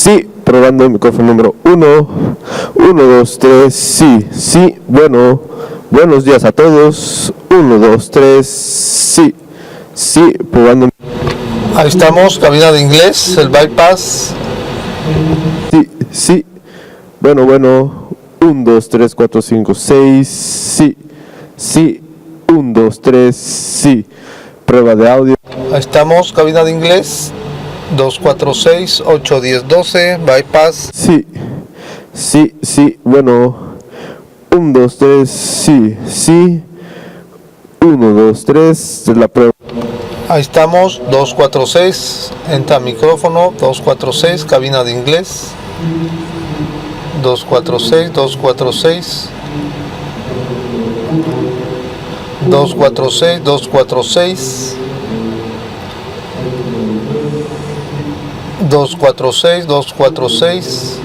sí, probando el micrófono número 1, 1, 2, 3, sí, sí, bueno, buenos días a todos, 1, 2, 3, sí, sí, probando. Ahí estamos, cabina de inglés, el bypass. Sí, sí, bueno, 1, 2, 3, 4, 5, 6, sí, sí, 1, 2, 3, sí, prueba de audio. Ahí estamos, cabina de inglés, 246 810 12, bypass. Sí, sí, sí, bueno, 1, 2, 3, sí, sí, 1, 2, 3, la prueba. Ahí estamos, 246, entra micrófono, 246, cabina de inglés, 246, 246, 246, 246, 246, 246.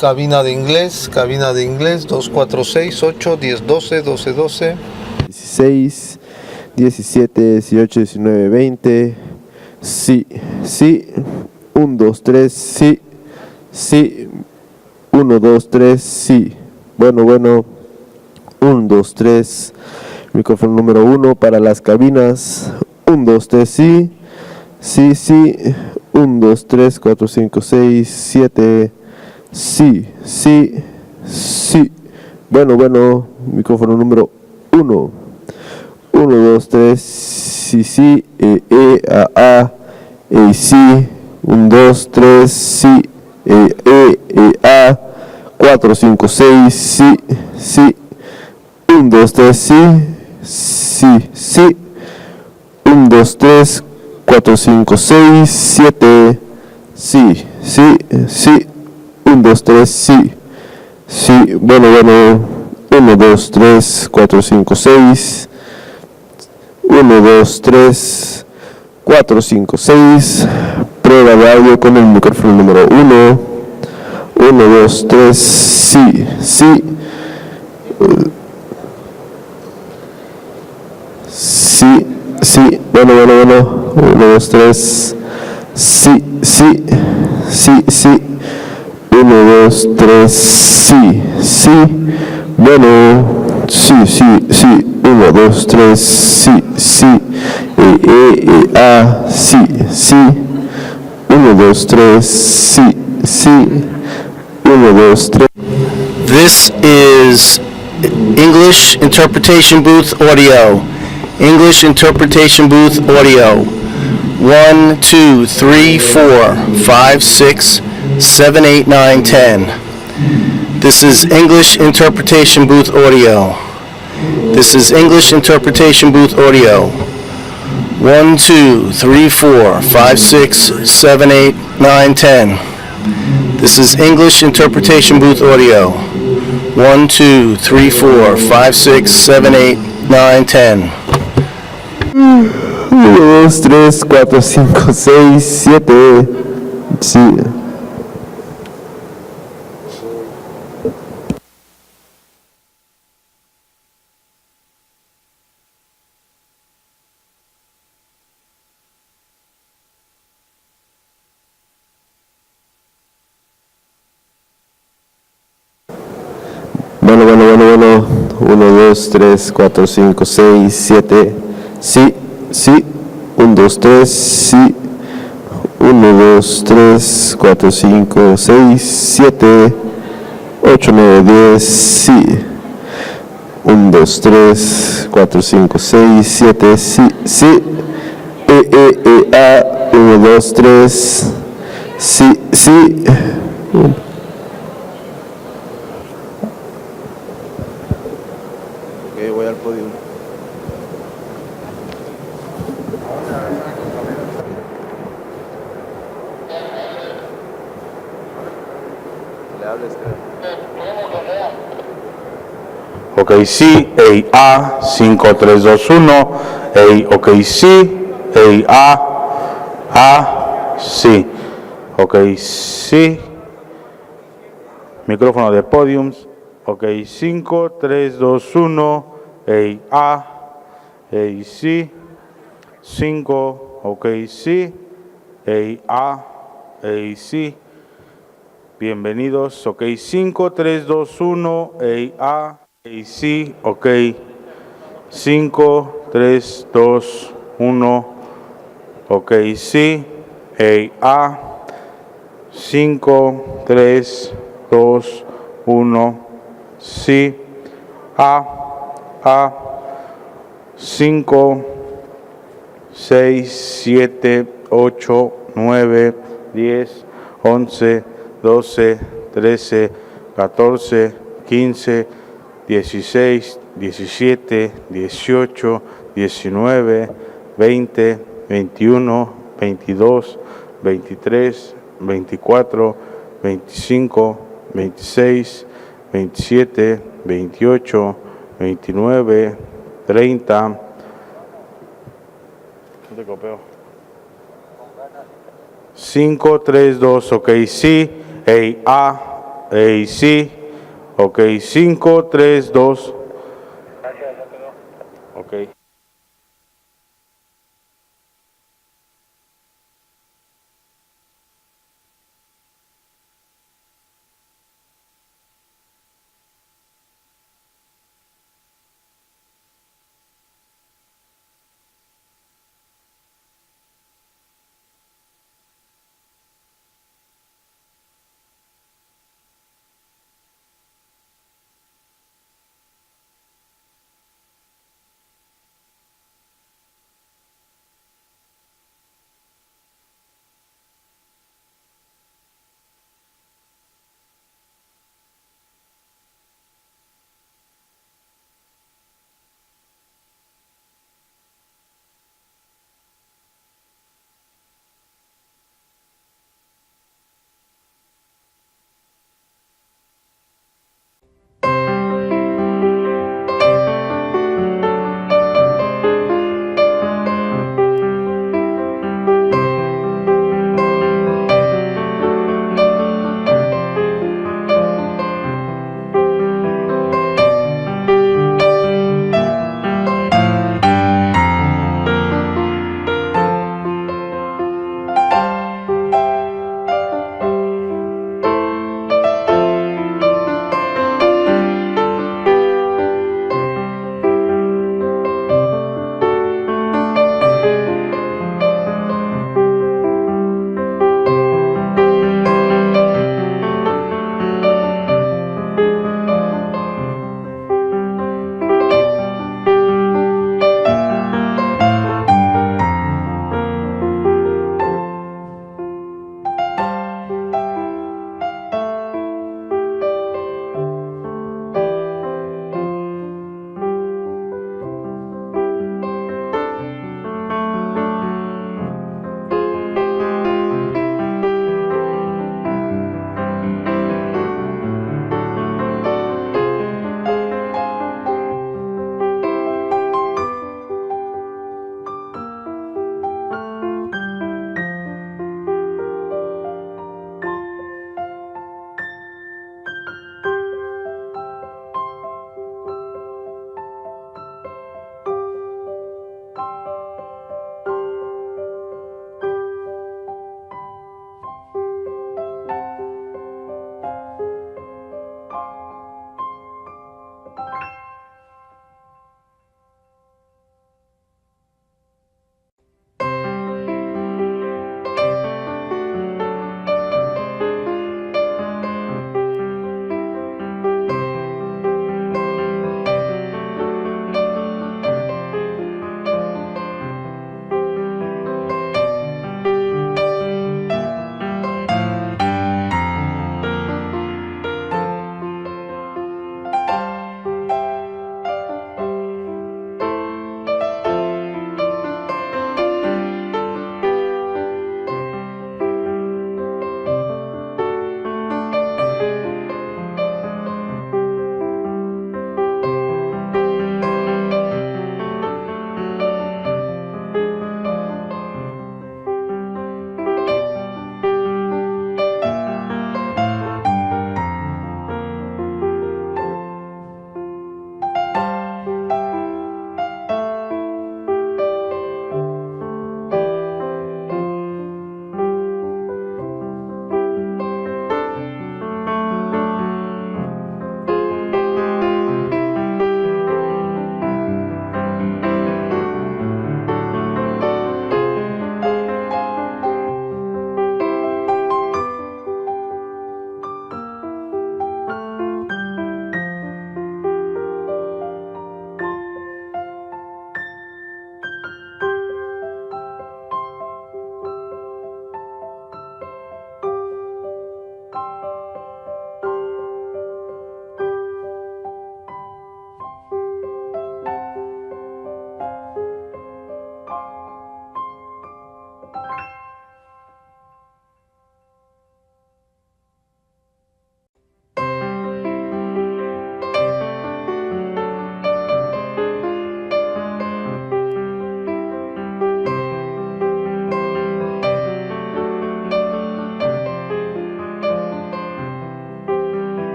Cabina de inglés, 246 8 10 12 12 12. 16, 17, 18, 19, 20. Sí, sí. 1, 2, 3, sí. Sí. 1, 2, 3, sí. Bueno, 1, 2, 3. Micrófono número 1 para las cabinas. 1, 2, 3, sí. Sí, sí. 1, 2, 3, 4, 5, 6, 7. Sí, sí, sí. Bueno, micrófono número 1. 1, 2, 3, sí, sí, a, sí. 1, 2, 3, sí, a. 4, 5, 6, sí, sí. 1, 2, 3, sí, sí, sí. 1, 2, 3, 4, 5, 6, 7. Sí, sí, sí. 1, 2, 3, sí. Sí, bueno, 1, 2, 3, 4, 5, 6. 1, 2, 3, 4, 5, 6. Prueba de audio con el micrófono número 1. 1, 2, 3, sí, sí. Sí, sí, bueno. 1, 2, 3, sí, sí, sí, sí. 1, 2, 3, sí, sí, bueno, sí, sí, sí, 1, 2, 3, sí, sí, sí, sí, 1, 2, 3, sí, sí, 1, 2, 3. This is English Interpretation Booth Audio. English Interpretation Booth Audio. 1, 2, 3, 4, 5, 6, 7, 8, 9, 10. This is English Interpretation Booth Audio. This is English Interpretation Booth Audio. 1, 2, 3, 4, 5, 6, 7, 8, 9, 10. This is English Interpretation Booth Audio. 1, 2, 3, 4, 5, 6, 7, 8, 9, 10. 1, 2, 3, 4, 5, 6, 7. Sí. Bueno. 1, 2, 3, 4, 5, 6, 7. Sí, sí. 1, 2, 3, sí. 1, 2, 3, 4, 5, 6, 7, 8, 9, 10, sí. 1, 2, 3, 4, 5, 6, 7, sí, sí. 1, 2, 3, sí, sí. Ok, voy al podio. Le hables, Ok, sí, A, 5, 3, 2, 1, ok, sí, sí, ok, sí, micrófono de podiums, ok, 5, 3, 2, 1, sí, 5, ok, sí, A, sí. Bienvenidos, ok, 5, 3, 2, 1, A, sí, ok. 5, 3, 2, 1, ok, sí, A. 5, 3, 2, 1, sí, A, 5, 6, 7, 8, 9, 10, 11, 12, 13, 14, 15, 16, 17, 18, 19, 20, 21, 22, 23, 24, 25, 26, 27, 28, 29, 30. No te copio. 5, 3, 2, ok, sí, sí, ok, 5, 3, 2, ok.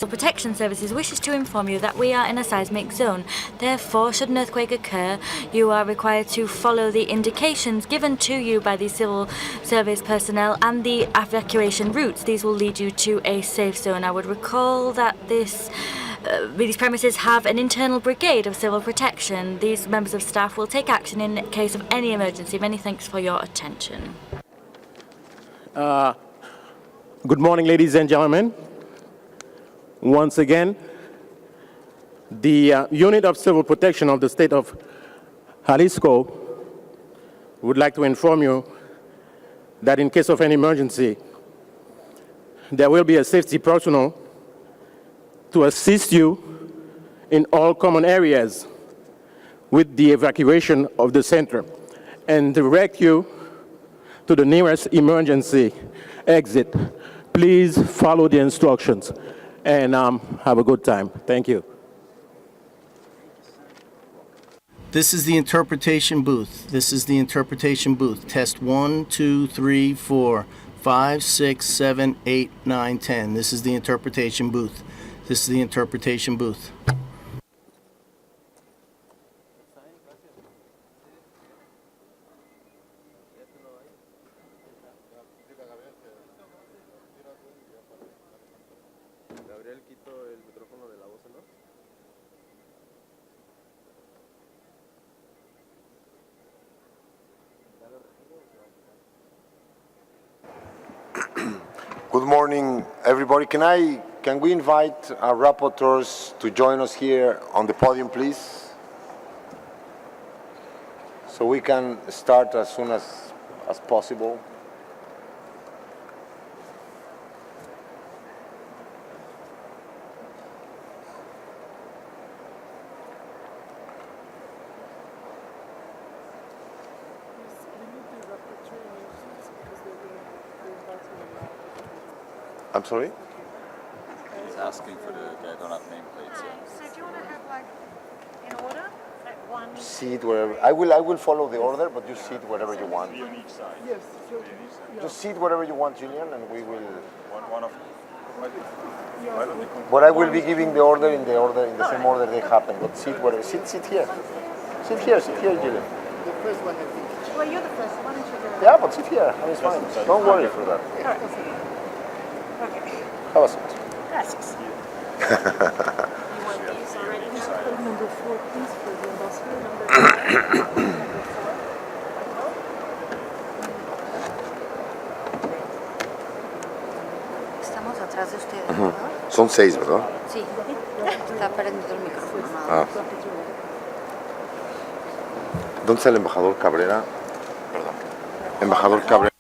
Civil Protection Services wishes to inform you that we are in a seismic zone. Therefore, should an earthquake occur, you are required to follow the indications given to you by the civil service personnel and the evacuation routes. These will lead you to a safe zone. I would recall that these premises have an internal brigade of civil protection. These members of staff will take action in case of any emergency. Many thanks for your attention. Good morning, ladies and gentlemen. Once again, the Unit of Civil Protection of the State of Jalisco would like to inform you that in case of an emergency, there will be a safety personnel to assist you in all common areas with the evacuation of the center and direct you to the nearest emergency exit. Please follow the instructions and have a good time. Thank you. This is the interpretation booth. This is the interpretation booth. Test 1, 2, 3, 4, 5, 6, 7, 8, 9, 10. This is the interpretation booth. This is the interpretation booth. Good morning, everybody. Can we invite our rapporteurs to join us here on the podium, please? So we can start as soon as possible. I'm sorry? He's asking for they don't have nameplates yet. So do you want to have like in order? Like one. Seat wherever. I will follow the order, but you seat wherever you want. On each side. Yes. Just seat wherever you want, Julian, and we will. One of. But I will be giving the order in the same order they happen. But seat wherever. Sit here. Sit here, Julian. The first one, I think. Well, you're the first. Why don't you go? Yeah, but sit here. It's fine. Don't worry for that. All right. Okay. Have a seat. Gracias. You want these already? Number 4, please, for the ambassador. Number 4. Estamos atrás de ustedes, ¿verdad? Son 6, ¿verdad? Sí. Está prendido el micrófono. Ah. ¿Dónde está el embajador Cabrera? Perdón. Embajador Cabrera.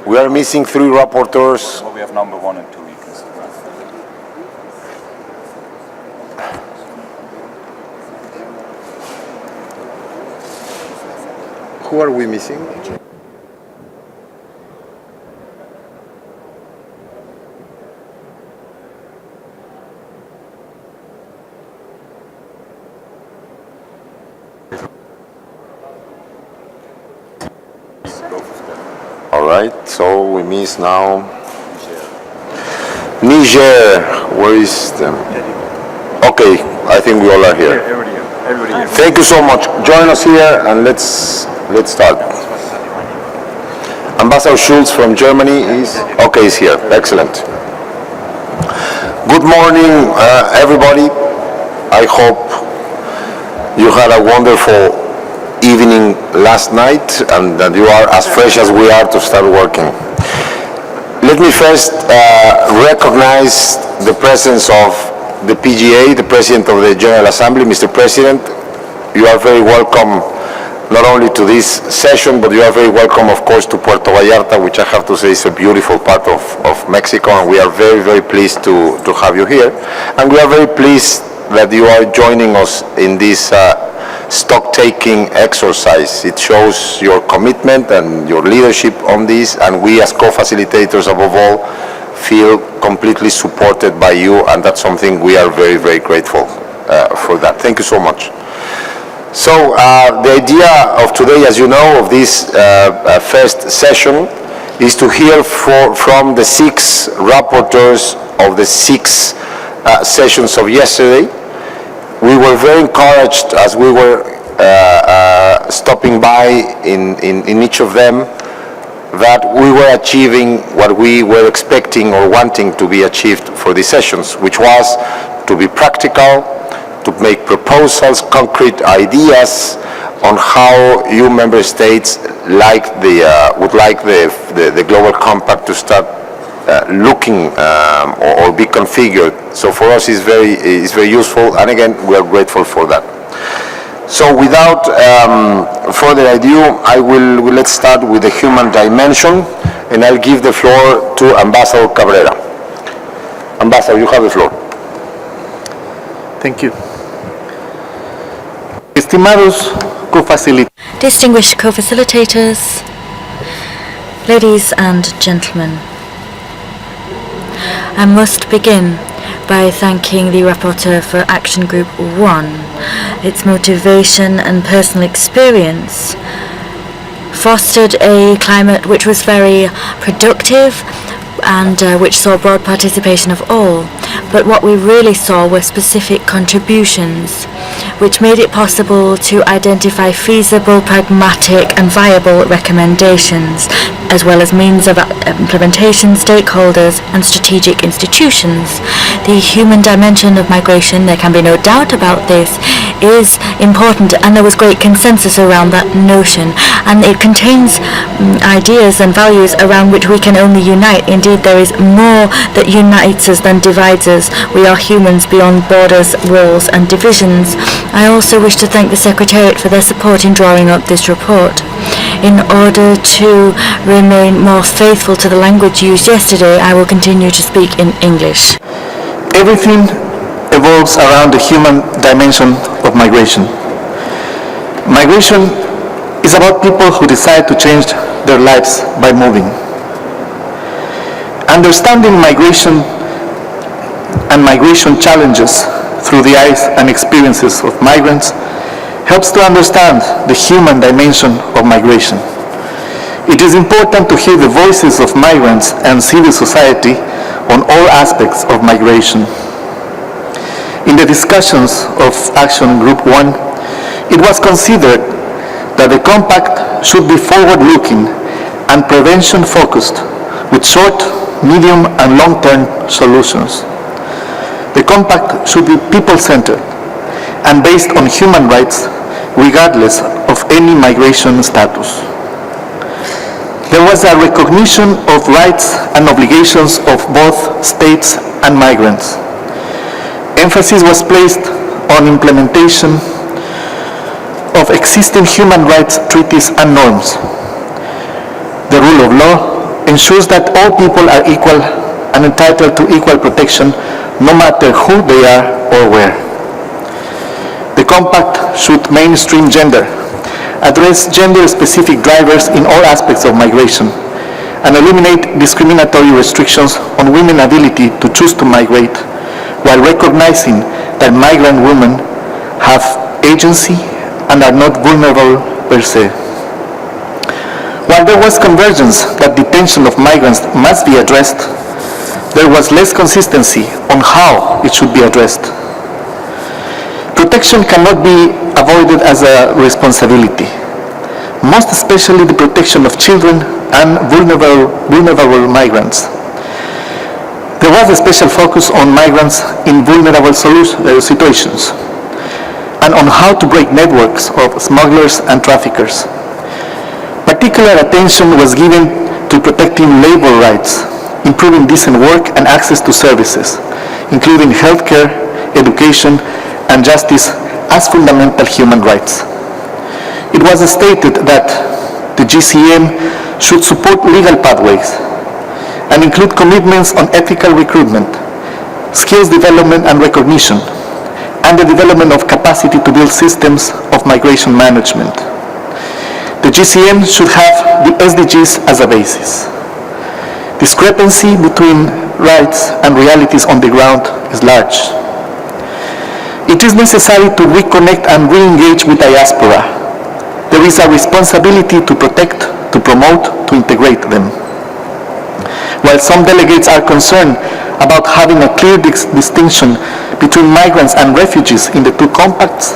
We are missing 3 rapporteurs. Well, we have number 1 and 2. You can see that. Who are we missing? All right, so we miss now Niger. Where is them? Okay, I think we all are here. Everybody here. Thank you so much. Join us here and let's start. Ambassador Schulz from Germany is here. Excellent. Good morning, everybody. I hope you had a wonderful evening last night and that you are as fresh as we are to start working. Let me first recognize the presence of the PGA, the President of the General Assembly. Mr. President, you are very welcome not only to this session, but you are very welcome, of course, to Puerto Vallarta, which I have to say is a beautiful part of Mexico, and we are very, very pleased to have you here. And we are very pleased that you are joining us in this stock-taking exercise. It shows your commitment and your leadership on this, and we as co-facilitators, above all, feel completely supported by you, and that's something we are very, very grateful for that. Thank you so much. So the idea of today, as you know, of this first session is to hear from the 6 rapporteurs of the 6 sessions of yesterday. We were very encouraged as we were stopping by in each of them that we were achieving what we were expecting or wanting to be achieved for these sessions, which was to be practical, to make proposals, concrete ideas on how you member states would like the Global Compact to start looking or be configured. So for us it's very useful, and again we are grateful for that. So without further ado, let's start with the human dimension, and I'll give the floor to Ambassador Cabrera. Ambassador, you have the floor. Thank you. Estimados co-facilitators. Distinguished co-facilitators, ladies and gentlemen, I must begin by thanking the rapporteur for Action Group 1. Its motivation and personal experience fostered a climate which was very productive and which saw broad participation of all. But what we really saw were specific contributions which made it possible to identify feasible, pragmatic and viable recommendations, as well as means of implementation, stakeholders and strategic institutions. The human dimension of migration, there can be no doubt about this, is important, and there was great consensus around that notion, and it contains ideas and values around which we can only unite. Indeed, there is more that unites us than divides us. We are humans beyond borders, walls and divisions. I also wish to thank the Secretariat for their support in drawing up this report. In order to remain more faithful to the language used yesterday, I will continue to speak in English. Everything evolves around the human dimension of migration. Migration is about people who decide to change their lives by moving. Understanding migration and migration challenges through the eyes and experiences of migrants helps to understand the human dimension of migration. It is important to hear the voices of migrants and civil society on all aspects of migration. In the discussions of Action Group 1, it was considered that the Compact should be forward-looking and prevention-focused with short, medium and long-term solutions. The Compact should be people-centered and based on human rights regardless of any migration status. There was a recognition of rights and obligations of both states and migrants. Emphasis was placed on implementation of existing human rights treaties and norms. The rule of law ensures that all people are equal and entitled to equal protection no matter who they are or where. The Compact should mainstream gender, address gender-specific drivers in all aspects of migration, and eliminate discriminatory restrictions on women's ability to choose to migrate, while recognizing that migrant women have agency and are not vulnerable per se. While there was convergence that detention of migrants must be addressed, there was less consistency on how it should be addressed. Protection cannot be avoided as a responsibility, most especially the protection of children and vulnerable migrants. There was a special focus on migrants in vulnerable situations, and on how to break networks of smugglers and traffickers. Particular attention was given to protecting labor rights, improving decent work and access to services, including healthcare, education, and justice as fundamental human rights. It was stated that the GCM should support legal pathways and include commitments on ethical recruitment, skills development and recognition, and the development of capacity to build systems of migration management. The GCM should have the SDGs as a basis. Discrepancy between rights and realities on the ground is large. It is necessary to reconnect and re-engage with diaspora. There is a responsibility to protect, to promote, to integrate them. While some delegates are concerned about having a clear distinction between migrants and refugees in the two compacts,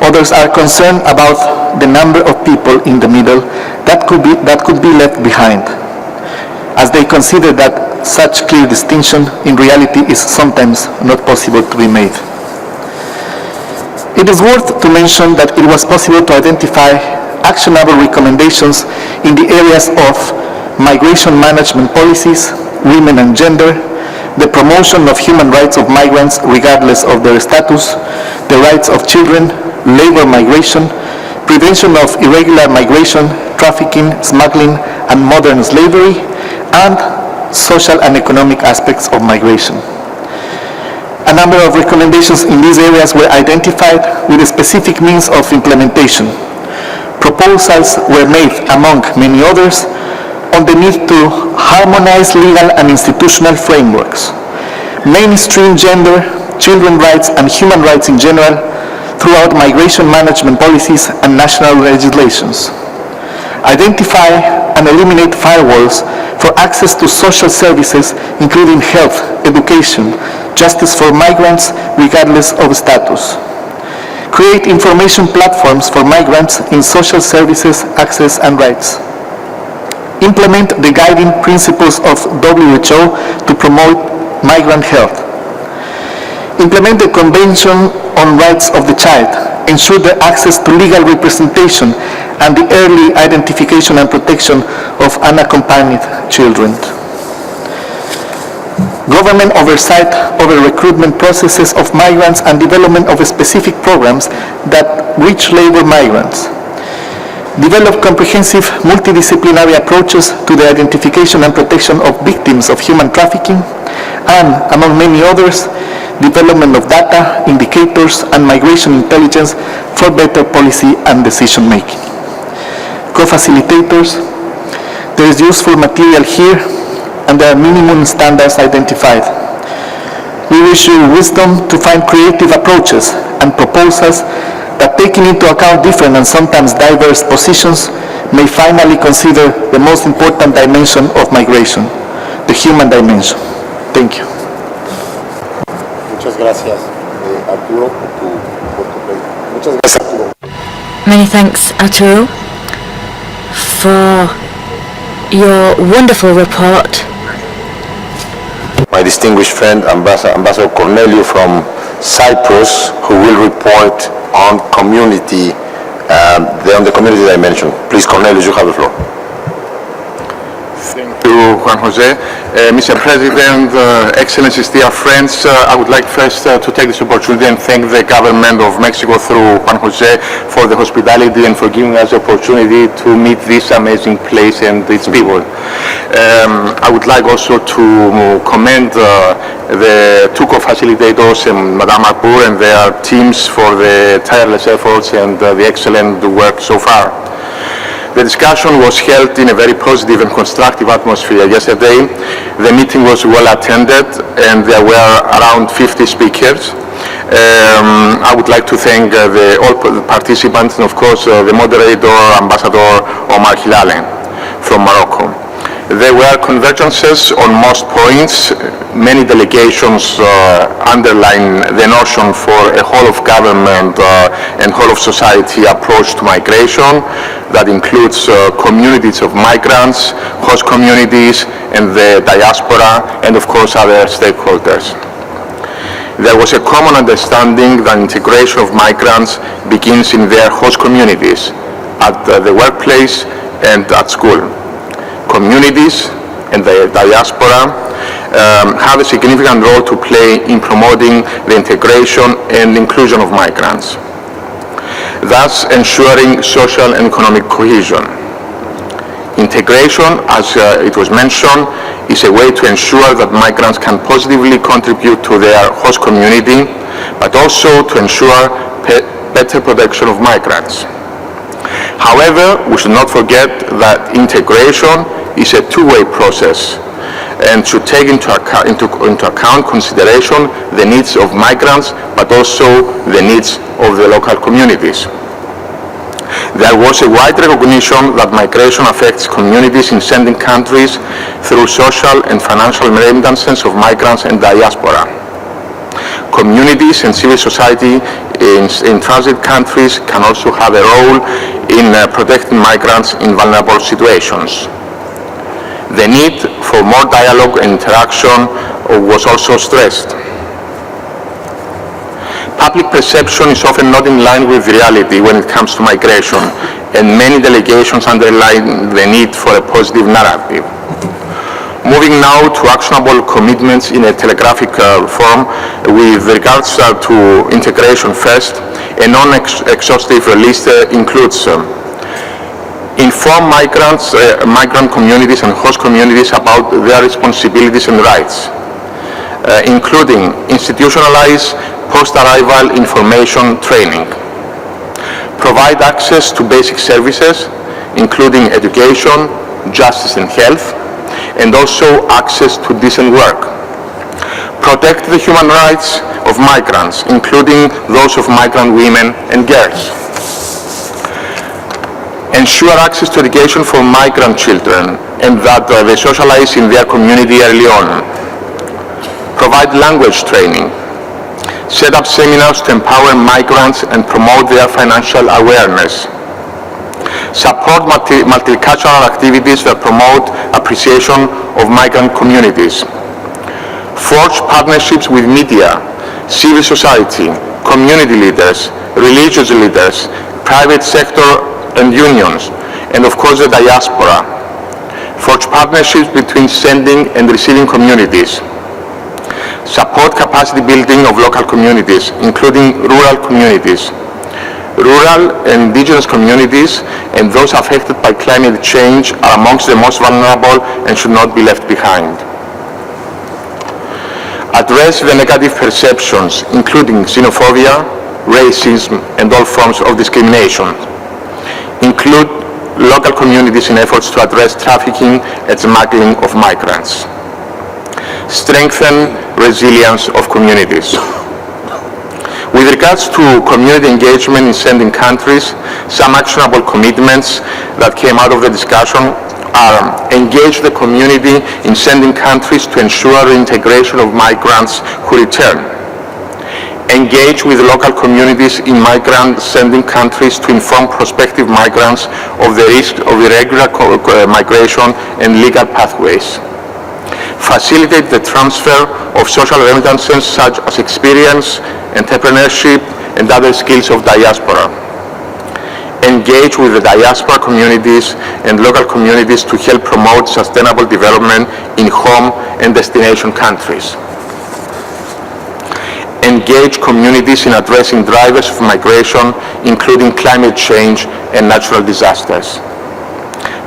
others are concerned about the number of people in the middle that could be left behind, as they consider that such clear distinction in reality is sometimes not possible to be made. It is worth to mention that it was possible to identify actionable recommendations in the areas of migration management policies, women and gender, the promotion of human rights of migrants regardless of their status, the rights of children, labor migration, prevention of irregular migration, trafficking, smuggling, and modern slavery, and social and economic aspects of migration. A number of recommendations in these areas were identified with a specific means of implementation. Proposals were made, among many others, on the need to harmonize legal and institutional frameworks, mainstream gender, children's rights, and human rights in general throughout migration management policies and national legislations. Identify and eliminate firewalls for access to social services, including health, education, justice for migrants regardless of status. Create information platforms for migrants in social services, access, and rights. Implement the guiding principles of WHO to promote migrant health. Implement the Convention on Rights of the Child. Ensure their access to legal representation and the early identification and protection of unaccompanied children. Government oversight over recruitment processes of migrants and development of specific programs that reach labor migrants. Develop comprehensive multidisciplinary approaches to the identification and protection of victims of human trafficking, and, among many others, development of data, indicators, and migration intelligence for better policy and decision-making. Co-facilitators, there is useful material here, and there are minimum standards identified. We wish you wisdom to find creative approaches and proposals that, taking into account different and sometimes diverse positions, may finally consider the most important dimension of migration, the human dimension. Thank you. Muchas gracias, Arturo, por tu pregunta. Muchas gracias, Arturo. Many thanks, Arturo, for your wonderful report. My distinguished friend, Ambassador Corneliu from Cyprus, who will report on community, on the community dimension. Please, Cornelius, you have the floor. Thank you, Juan Jose. Mr. President, Excellencies, dear friends, I would like first to take this opportunity and thank the government of Mexico through Juan Jose for the hospitality and for giving us the opportunity to meet this amazing place and its people. I would like also to commend the two co-facilitators, Madame Akbur and their teams, for the tireless efforts and the excellent work so far. The discussion was held in a very positive and constructive atmosphere yesterday. The meeting was well attended and there were around 50 speakers. I would like to thank all the participants and of course the moderator, Ambassador Omar Hilalen from Morocco. There were convergences on most points. Many delegations underline the notion for a whole of government and whole of society approach to migration that includes communities of migrants, host communities, and the diaspora, and of course other stakeholders. there was a common understanding that integration of migrants begins in their host communities, at the workplace and at school. Communities and the diaspora have a significant role to play in promoting the integration and inclusion of migrants, thus ensuring social and economic cohesion. Integration, as it was mentioned, is a way to ensure that migrants can positively contribute to their host community, but also to ensure better protection of migrants. However, we should not forget that integration is a two-way process and should take into account consideration the needs of migrants, but also the needs of the local communities. There was a wide recognition that migration affects communities in sending countries through social and financial remittances of migrants and diaspora. Communities and civil society in transit countries can also have a role in protecting migrants in vulnerable situations. The need for more dialogue and interaction was also stressed. Public perception is often not in line with reality when it comes to migration, and many delegations underline the need for a positive narrative. Moving now to actionable commitments in a telegraphic form with regards to integration first, a non-exhaustive list includes inform migrant communities and host communities about their responsibilities and rights, including institutionalized post-arrival information training, provide access to basic services, including education, justice and health, and also access to decent work, protect the human rights of migrants, including those of migrant women and girls, ensure access to education for migrant children and that they socialize in their community early on, provide language training, set up seminars to empower migrants and promote their financial awareness, support multicultural activities that promote appreciation of migrant communities, forge partnerships with media, civil society, community leaders, religious leaders, private sector and unions, and of course the diaspora, forge partnerships between sending and receiving communities, support capacity building of local communities, including rural communities, rural and indigenous communities, and those affected by climate change are amongst the most vulnerable and should not be left behind. Address the negative perceptions, including xenophobia, racism, and all forms of discrimination. Include local communities in efforts to address trafficking and smuggling of migrants. Strengthen resilience of communities. With regards to community engagement in sending countries, some actionable commitments that came out of the discussion are engage the community in sending countries to ensure the integration of migrants who return. Engage with local communities in migrant sending countries to inform prospective migrants of the risk of irregular migration and legal pathways. Facilitate the transfer of social remittances such as experience, entrepreneurship, and other skills of diaspora. Engage with the diaspora communities and local communities to help promote sustainable development in home and destination countries. Engage communities in addressing drivers of migration, including climate change and natural disasters.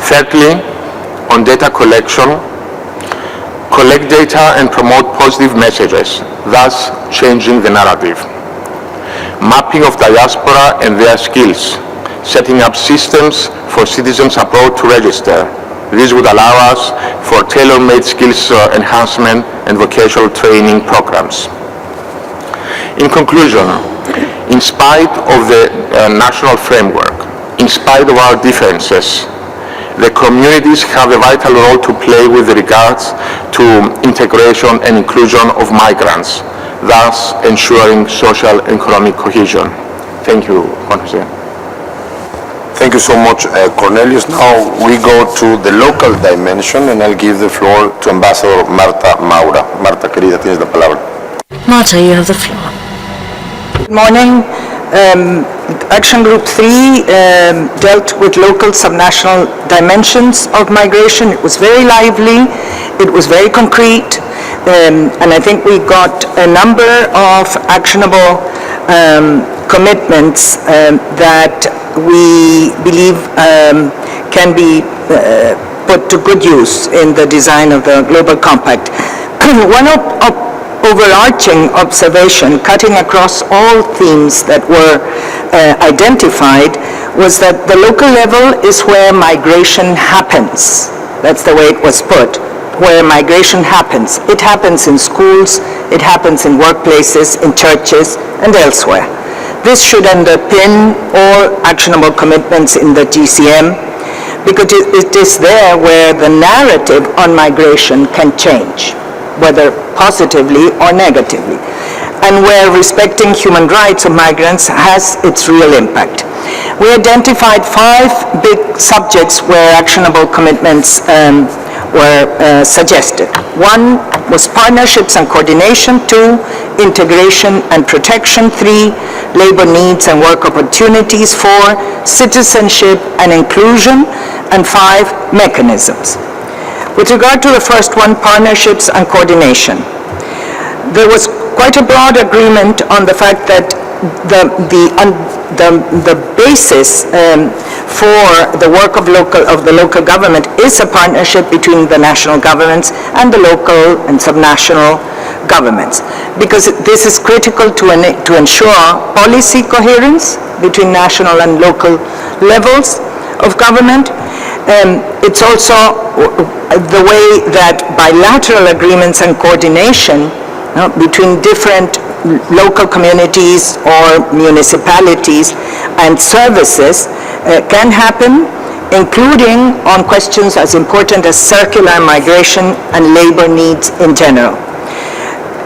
Thirdly, on data collection, collect data and promote positive messages, thus changing the narrative. Mapping of diaspora and their skills, setting up systems for citizens abroad to register. This would allow us for tailor-made skills enhancement and vocational training programs. In conclusion, in spite of the national framework, in spite of our differences, the communities have a vital role to play with regards to integration and inclusion of migrants, thus ensuring social and economic cohesion. Thank you, Juan Jose. Thank you so much, Cornelius. Now we go to the local dimension and I'll give the floor to Ambassador Marta Maura. Marta, querida, tienes la palabra. Marta, you have the floor. Good morning. Action Group 3 dealt with local subnational dimensions of migration. It was very lively, it was very concrete, and I think we got a number of actionable commitments that we believe can be put to good use in the design of the Global Compact. One overarching observation, cutting across all themes that were identified, was that the local level is where migration happens. That's the way it was put, where migration happens. It happens in schools, it happens in workplaces, in churches, and elsewhere. This should underpin all actionable commitments in the GCM, because it is there where the narrative on migration can change, whether positively or negatively, and where respecting human rights of migrants has its real impact. We identified 5 big subjects where actionable commitments were suggested. 1 was partnerships and coordination, 2, integration and protection, 3, labor needs and work opportunities, 4, citizenship and inclusion, and 5, mechanisms. With regard to the first one, partnerships and coordination, there was quite a broad agreement on the fact that the basis for the work of the local government is a partnership between the national governments and the local and subnational governments, because this is critical to ensure policy coherence between national and local levels of government. It's also the way that bilateral agreements and coordination between different local communities or municipalities and services can happen, including on questions as important as circular migration and labor needs in general.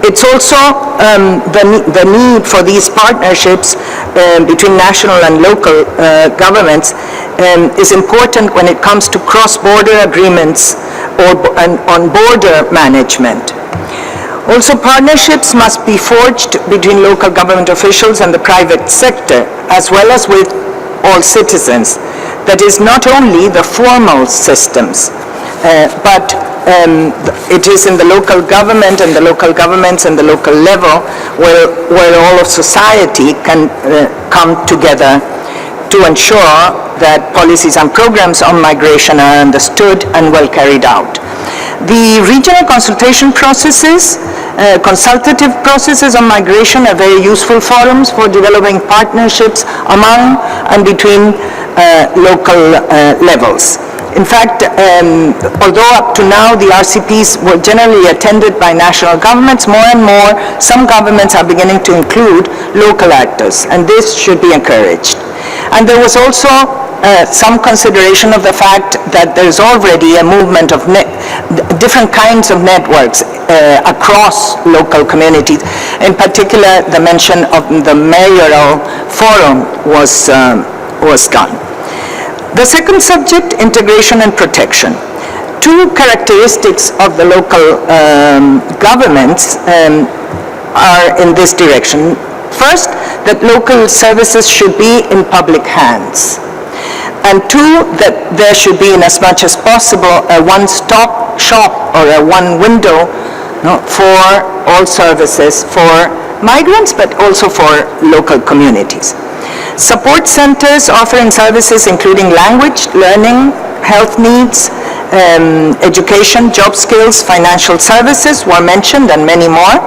It's also the need for these partnerships between national and local governments is important when it comes to cross-border agreements and on border management. Also, partnerships must be forged between local government officials and the private sector, as well as with all citizens. That is not only the formal systems, but it is in the local government and the local governments and the local level where all of society can come together to ensure that policies and programs on migration are understood and well carried out. The regional consultation processes, consultative processes on migration are very useful forums for developing partnerships among and between local levels. In fact, although up to now the RCPs were generally attended by national governments, more and more some governments are beginning to include local actors, and this should be encouraged. And there was also some consideration of the fact that there's already a movement of different kinds of networks across local communities. In particular, the mention of the mayoral forum was done. The second subject, integration and protection. 2 characteristics of the local governments are in this direction. First, that local services should be in public hands. And 2, that there should be, in as much as possible, a one-stop shop or a one window for all services for migrants, but also for local communities. Support centers offering services including language, learning, health needs, education, job skills, financial services were mentioned, and many more.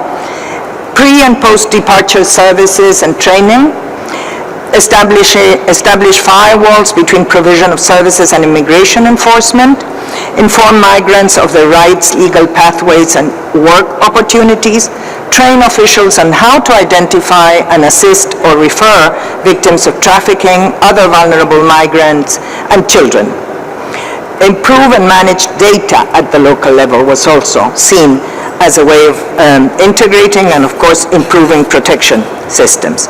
Pre- and post-departure services and training. Establish firewalls between provision of services and immigration enforcement. Inform migrants of their rights, legal pathways, and work opportunities. Train officials on how to identify and assist or refer victims of trafficking, other vulnerable migrants, and children. Improve and manage data at the local level was also seen as a way of integrating and, of course, improving protection systems.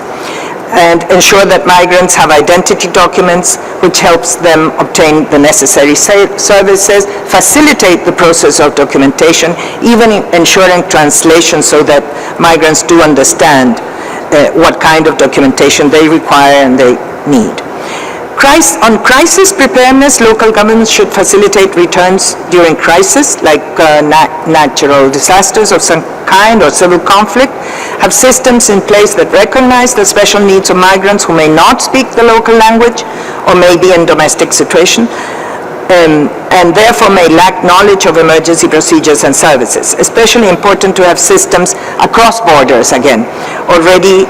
and ensure that migrants have identity documents, which helps them obtain the necessary services, facilitate the process of documentation, even ensuring translation so that migrants do understand what kind of documentation they require and they need. On crisis preparedness, local governments should facilitate returns during crisis, like natural disasters of some kind or civil conflict, have systems in place that recognize the special needs of migrants who may not speak the local language or may be in domestic situation, and therefore may lack knowledge of emergency procedures and services. Especially important to have systems across borders, again, already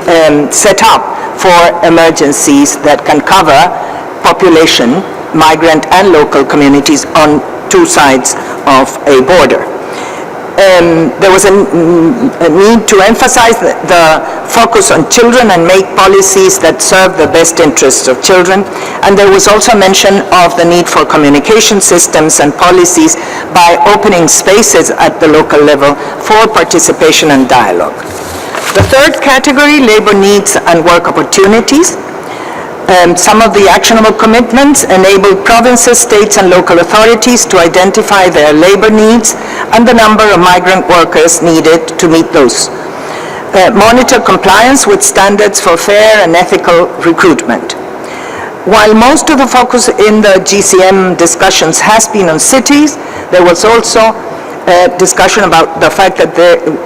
set up for emergencies that can cover population, migrant and local communities on two sides of a border. There was a need to emphasize the focus on children and make policies that serve the best interests of children. And there was also mention of the need for communication systems and policies by opening spaces at the local level for participation and dialogue. The third category, labor needs and work opportunities. Some of the actionable commitments enable provinces, states, and local authorities to identify their labor needs and the number of migrant workers needed to meet those. Monitor compliance with standards for fair and ethical recruitment. While most of the focus in the GCM discussions has been on cities, there was also a discussion about the fact that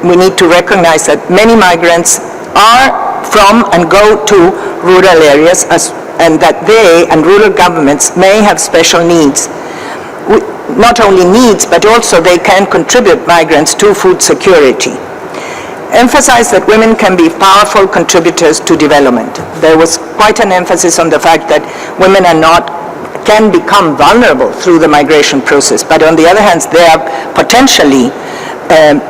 we need to recognize that many migrants are from and go to rural areas, and that they and rural governments may have special needs. Not only needs, but also they can contribute migrants to food security. Emphasize that women can be powerful contributors to development. There was quite an emphasis on the fact that women can become vulnerable through the migration process, but on the other hand, they are potentially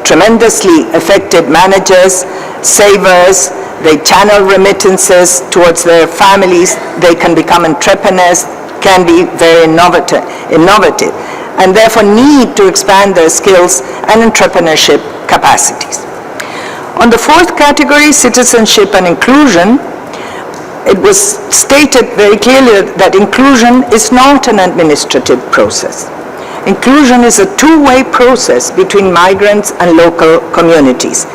tremendously effective managers, savers. They channel remittances towards their families. They can become entrepreneurs, can be very innovative, and therefore need to expand their skills and entrepreneurship capacities. On the fourth category, citizenship and inclusion, it was stated very clearly that inclusion is not an administrative process. Inclusion is a two-way process between migrants and local communities.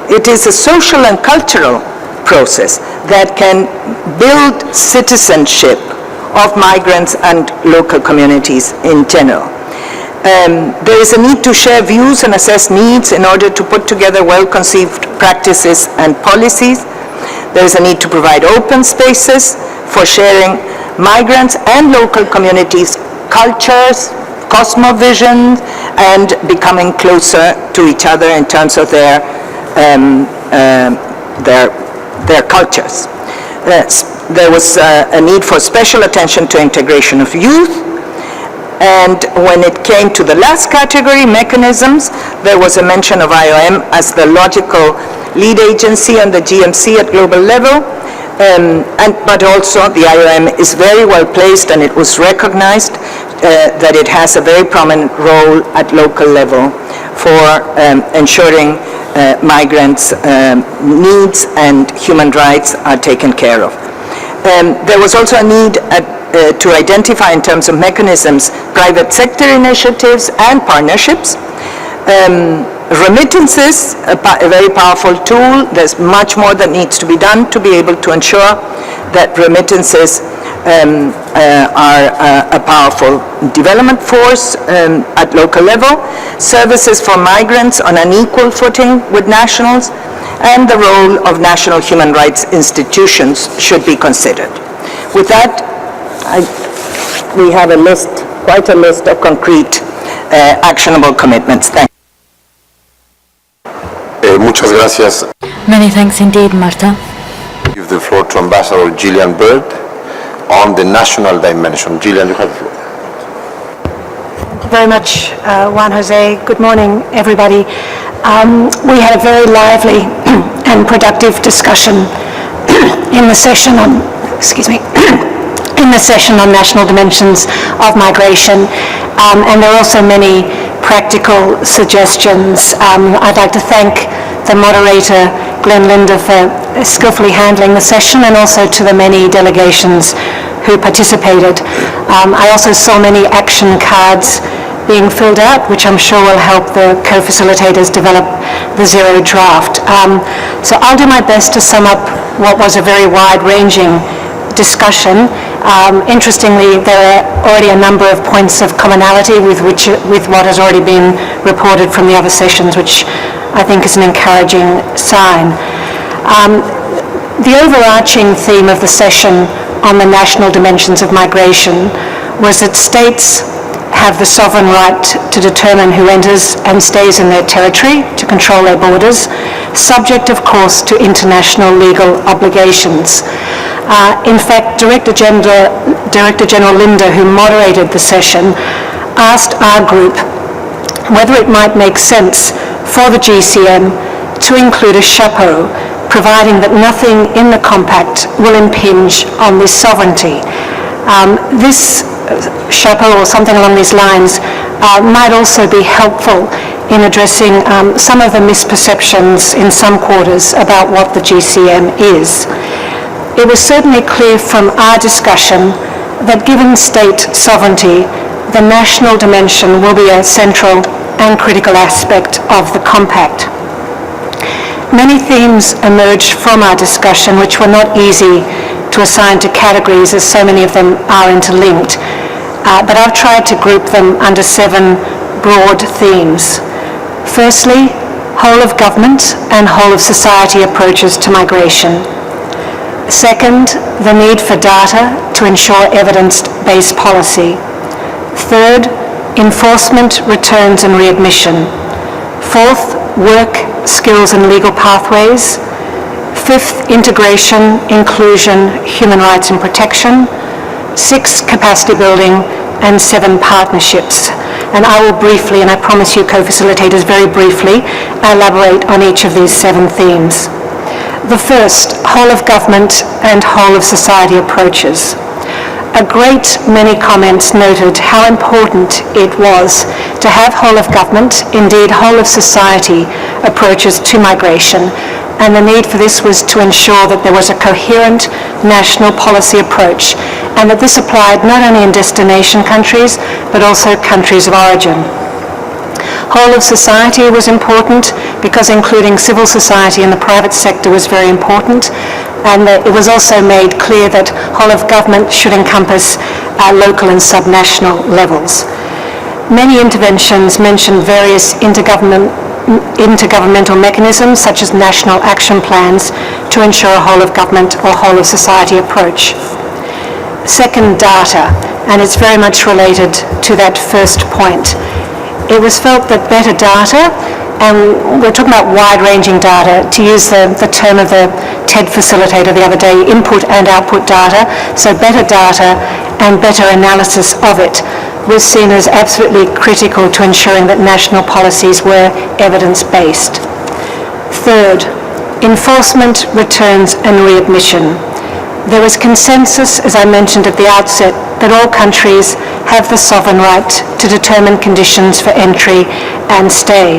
It is a social and cultural process that can build citizenship of migrants and local communities in general. There is a need to share views and assess needs in order to put together well-conceived practices and policies. There is a need to provide open spaces for sharing migrants and local communities' cultures, cosmovision, and becoming closer to each other in terms of their cultures. There was a need for special attention to integration of youth. And when it came to the last category, mechanisms, there was a mention of IOM as the logical lead agency and the GMC at global level. But also the IOM is very well placed, and it was recognized that it has a very prominent role at local level for ensuring migrants' needs and human rights are taken care of. There was also a need to identify, in terms of mechanisms, private sector initiatives and partnerships. Remittances, a very powerful tool. There's much more that needs to be done to be able to ensure that remittances are a powerful development force at local level. Services for migrants on an equal footing with nationals, and the role of national human rights institutions should be considered. With that, we have a list, quite a list of concrete actionable commitments. Thank you. Muchas gracias. Many thanks indeed, Marta. Give the floor to Ambassador Gillian Bird on the national dimension. Gillian, you have the floor. Thank you very much, Juan Jose. Good morning, everybody. We had a very lively and productive discussion in the session on, in the session on national dimensions of migration, and there are also many practical suggestions. I'd like to thank the moderator, Glenn Linder, for skillfully handling the session, and also to the many delegations who participated. I also saw many action cards being filled out, which I'm sure will help the co-facilitators develop the zero draft. So I'll do my best to sum up what was a very wide-ranging discussion. Interestingly, there are already a number of points of commonality with what has already been reported from the other sessions, which I think is an encouraging sign. The overarching theme of the session on the national dimensions of migration was that states have the sovereign right to determine who enters and stays in their territory, to control their borders, subject, of course, to international legal obligations. In fact, Director General Linda, who moderated the session, asked our group whether it might make sense for the GCM to include a chapeau, providing that nothing in the compact will impinge on this sovereignty. This chapeau, or something along these lines, might also be helpful in addressing some of the misperceptions in some quarters about what the GCM is. It was certainly clear from our discussion that given state sovereignty, the national dimension will be a central and critical aspect of the compact. Many themes emerged from our discussion which were not easy to assign to categories, as so many of them are interlinked, but I've tried to group them under 7 broad themes. Firstly, whole of government and whole of society approaches to migration. Second, the need for data to ensure evidence-based policy. Third, enforcement, returns and readmission. Fourth, work, skills and legal pathways. Fifth, integration, inclusion, human rights and protection. 6, capacity building, and 7, partnerships. And I will briefly, and I promise you co-facilitators very briefly, elaborate on each of these 7 themes. The first, whole of government and whole of society approaches. A great many comments noted how important it was to have whole of government, indeed whole of society approaches to migration, and the need for this was to ensure that there was a coherent national policy approach, and that this applied not only in destination countries, but also countries of origin. Whole of society was important because including civil society and the private sector was very important, and that it was also made clear that whole of government should encompass local and subnational levels. Many interventions mentioned various intergovernmental mechanisms such as national action plans to ensure a whole of government or whole of society approach. Second, data, and it's very much related to that first point. It was felt that better data, and we're talking about wide-ranging data, to use the term of the TED facilitator the other day, input and output data, so better data and better analysis of it was seen as absolutely critical to ensuring that national policies were evidence-based. Third, enforcement, returns and readmission. There was consensus, as I mentioned at the outset, that all countries have the sovereign right to determine conditions for entry and stay.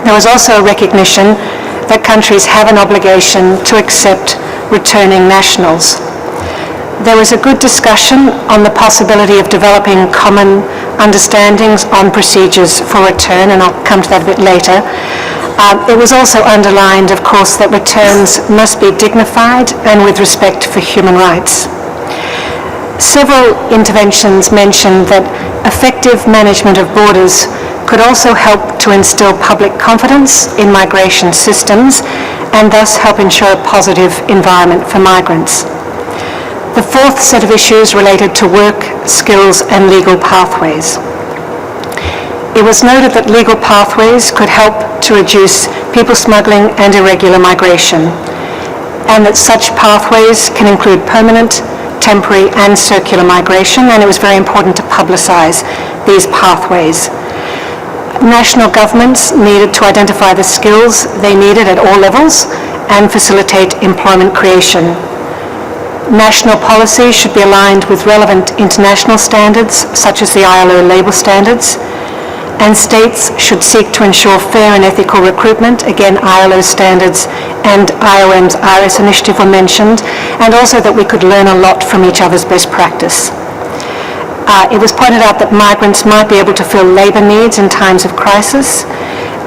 There was also a recognition that countries have an obligation to accept returning nationals. There was a good discussion on the possibility of developing common understandings on procedures for return, and I'll come to that a bit later. It was also underlined, of course, that returns must be dignified and with respect for human rights. Several interventions mentioned that effective management of borders could also help to instill public confidence in migration systems and thus help ensure a positive environment for migrants. The fourth set of issues related to work, skills and legal pathways. It was noted that legal pathways could help to reduce people smuggling and irregular migration, and that such pathways can include permanent, temporary and circular migration, and it was very important to publicise these pathways. National governments needed to identify the skills they needed at all levels and facilitate employment creation. National policy should be aligned with relevant international standards, such as the ILO labor standards, and states should seek to ensure fair and ethical recruitment. Again, ILO standards and IOM's IRIS initiative were mentioned, and also that we could learn a lot from each other's best practice. It was pointed out that migrants might be able to fill labour needs in times of crisis,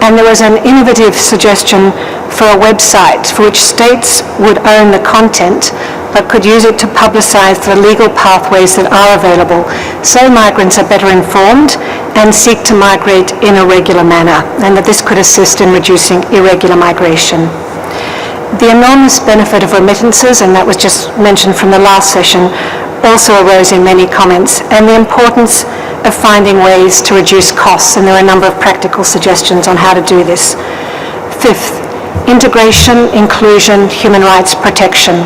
and there was an innovative suggestion for a website for which states would own the content but could use it to publicise the legal pathways that are available, so migrants are better informed and seek to migrate in a regular manner, and that this could assist in reducing irregular migration. The enormous benefit of remittances, and that was just mentioned from the last session, also arose in many comments, and the importance of finding ways to reduce costs, and there are a number of practical suggestions on how to do this. Fifth, integration, inclusion, human rights protection.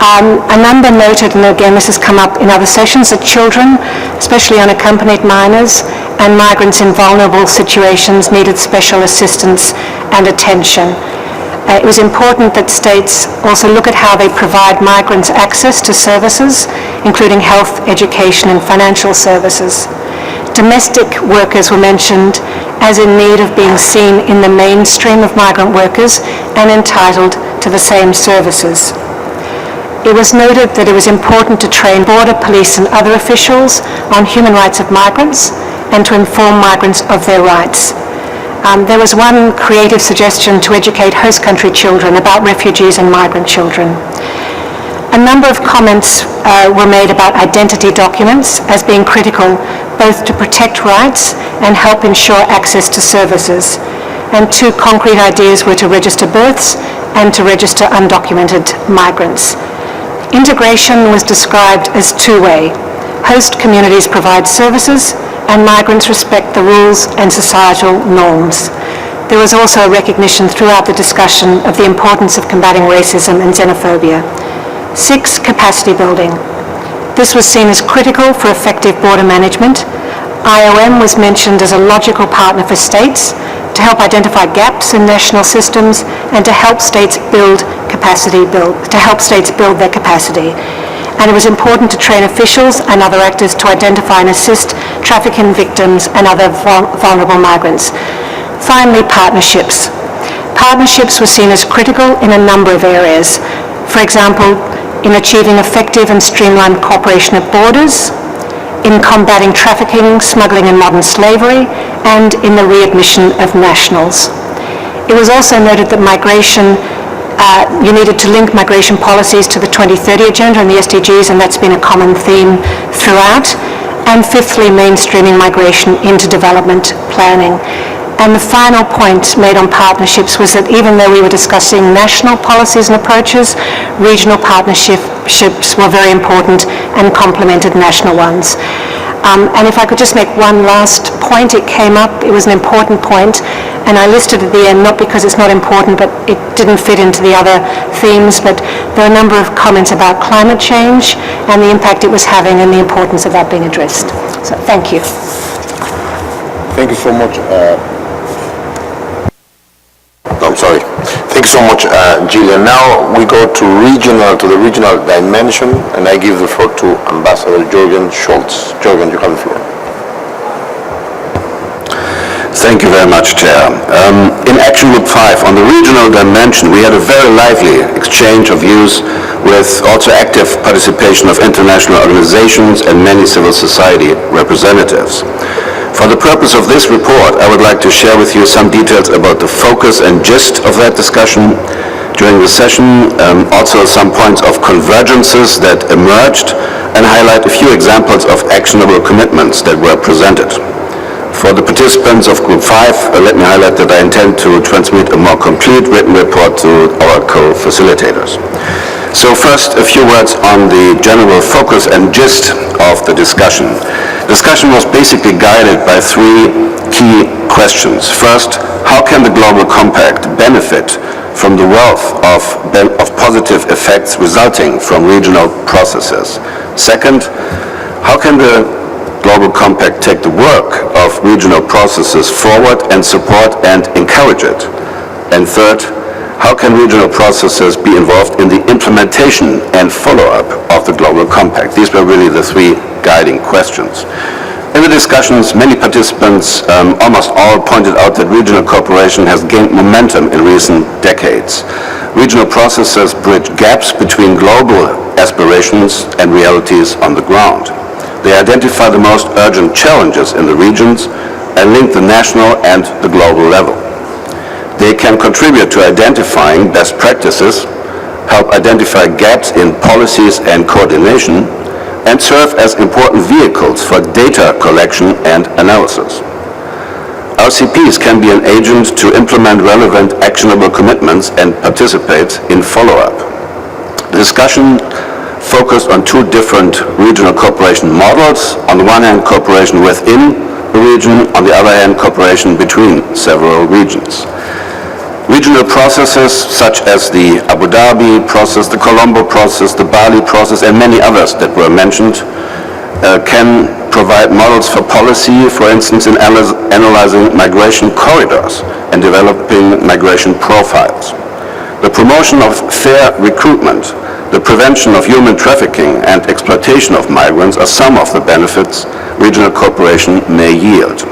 A number noted, and again this has come up in other sessions, that children, especially unaccompanied minors, and migrants in vulnerable situations needed special assistance and attention. It was important that states also look at how they provide migrants access to services, including health, education, and financial services. Domestic workers were mentioned as in need of being seen in the mainstream of migrant workers and entitled to the same services. It was noted that it was important to train border police and other officials on human rights of migrants and to inform migrants of their rights. There was one creative suggestion to educate host country children about refugees and migrant children. A number of comments were made about identity documents as being critical both to protect rights and help ensure access to services. And two concrete ideas were to register births and to register undocumented migrants. Integration was described as two-way. Host communities provide services and migrants respect the rules and societal norms. There was also a recognition throughout the discussion of the importance of combating racism and xenophobia. 6, capacity building. This was seen as critical for effective border management. IOM was mentioned as a logical partner for states to help identify gaps in national systems and to help states build their capacity. And it was important to train officials and other actors to identify and assist trafficking victims and other vulnerable migrants. Finally, partnerships. Partnerships were seen as critical in a number of areas. For example, in achieving effective and streamlined cooperation at borders, in combating trafficking, smuggling and modern slavery, and in the readmission of nationals. It was also noted that migration you needed to link migration policies to the 2030 Agenda and the SDGs, and that's been a common theme throughout. And fifthly, mainstreaming migration into development planning. And the final point made on partnerships was that even though we were discussing national policies and approaches, regional partnerships were very important and complemented national ones. And if I could just make one last point, it came up, it was an important point, and I listed at the end, not because it's not important, but it didn't fit into the other themes, but there are a number of comments about climate change and the impact it was having and the importance of that being addressed. So thank you. Thank you so much. Thank you so much, Gillian. Now we go to the regional dimension, and I give the floor to Ambassador Jürgen Scholz. Jürgen, you have the floor. Thank you very much, Chair. In Action Group 5, on the regional dimension, we had a very lively exchange of views with also active participation of international organizations and many civil society representatives. For the purpose of this report, I would like to share with you some details about the focus and gist of that discussion during the session, also some points of convergences that emerged, and highlight a few examples of actionable commitments that were presented. For the participants of Group 5, let me highlight that I intend to transmit a more complete written report to our co-facilitators. So first, a few words on the general focus and gist of the discussion. The discussion was basically guided by three key questions. First, how can the Global Compact benefit from the wealth of positive effects resulting from regional processes? Second, how can the Global Compact take the work of regional processes forward and support and encourage it? And third, how can regional processes be involved in the implementation and follow-up of the Global Compact? These were really the three guiding questions. In the discussions, many participants, almost all, pointed out that regional cooperation has gained momentum in recent decades. Regional processes bridge gaps between global aspirations and realities on the ground. They identify the most urgent challenges in the regions and link the national and the global level. They can contribute to identifying best practices, help identify gaps in policies and coordination, and serve as important vehicles for data collection and analysis. RCPs can be an agent to implement relevant actionable commitments and participate in follow-up. The discussion focused on two different regional cooperation models. On the one hand, cooperation within the region, on the other hand, cooperation between several regions. Regional processes such as the Abu Dhabi process, the Colombo process, the Bali process, and many others that were mentioned can provide models for policy, for instance, in analyzing migration corridors and developing migration profiles. The promotion of fair recruitment, the prevention of human trafficking and exploitation of migrants are some of the benefits regional cooperation may yield.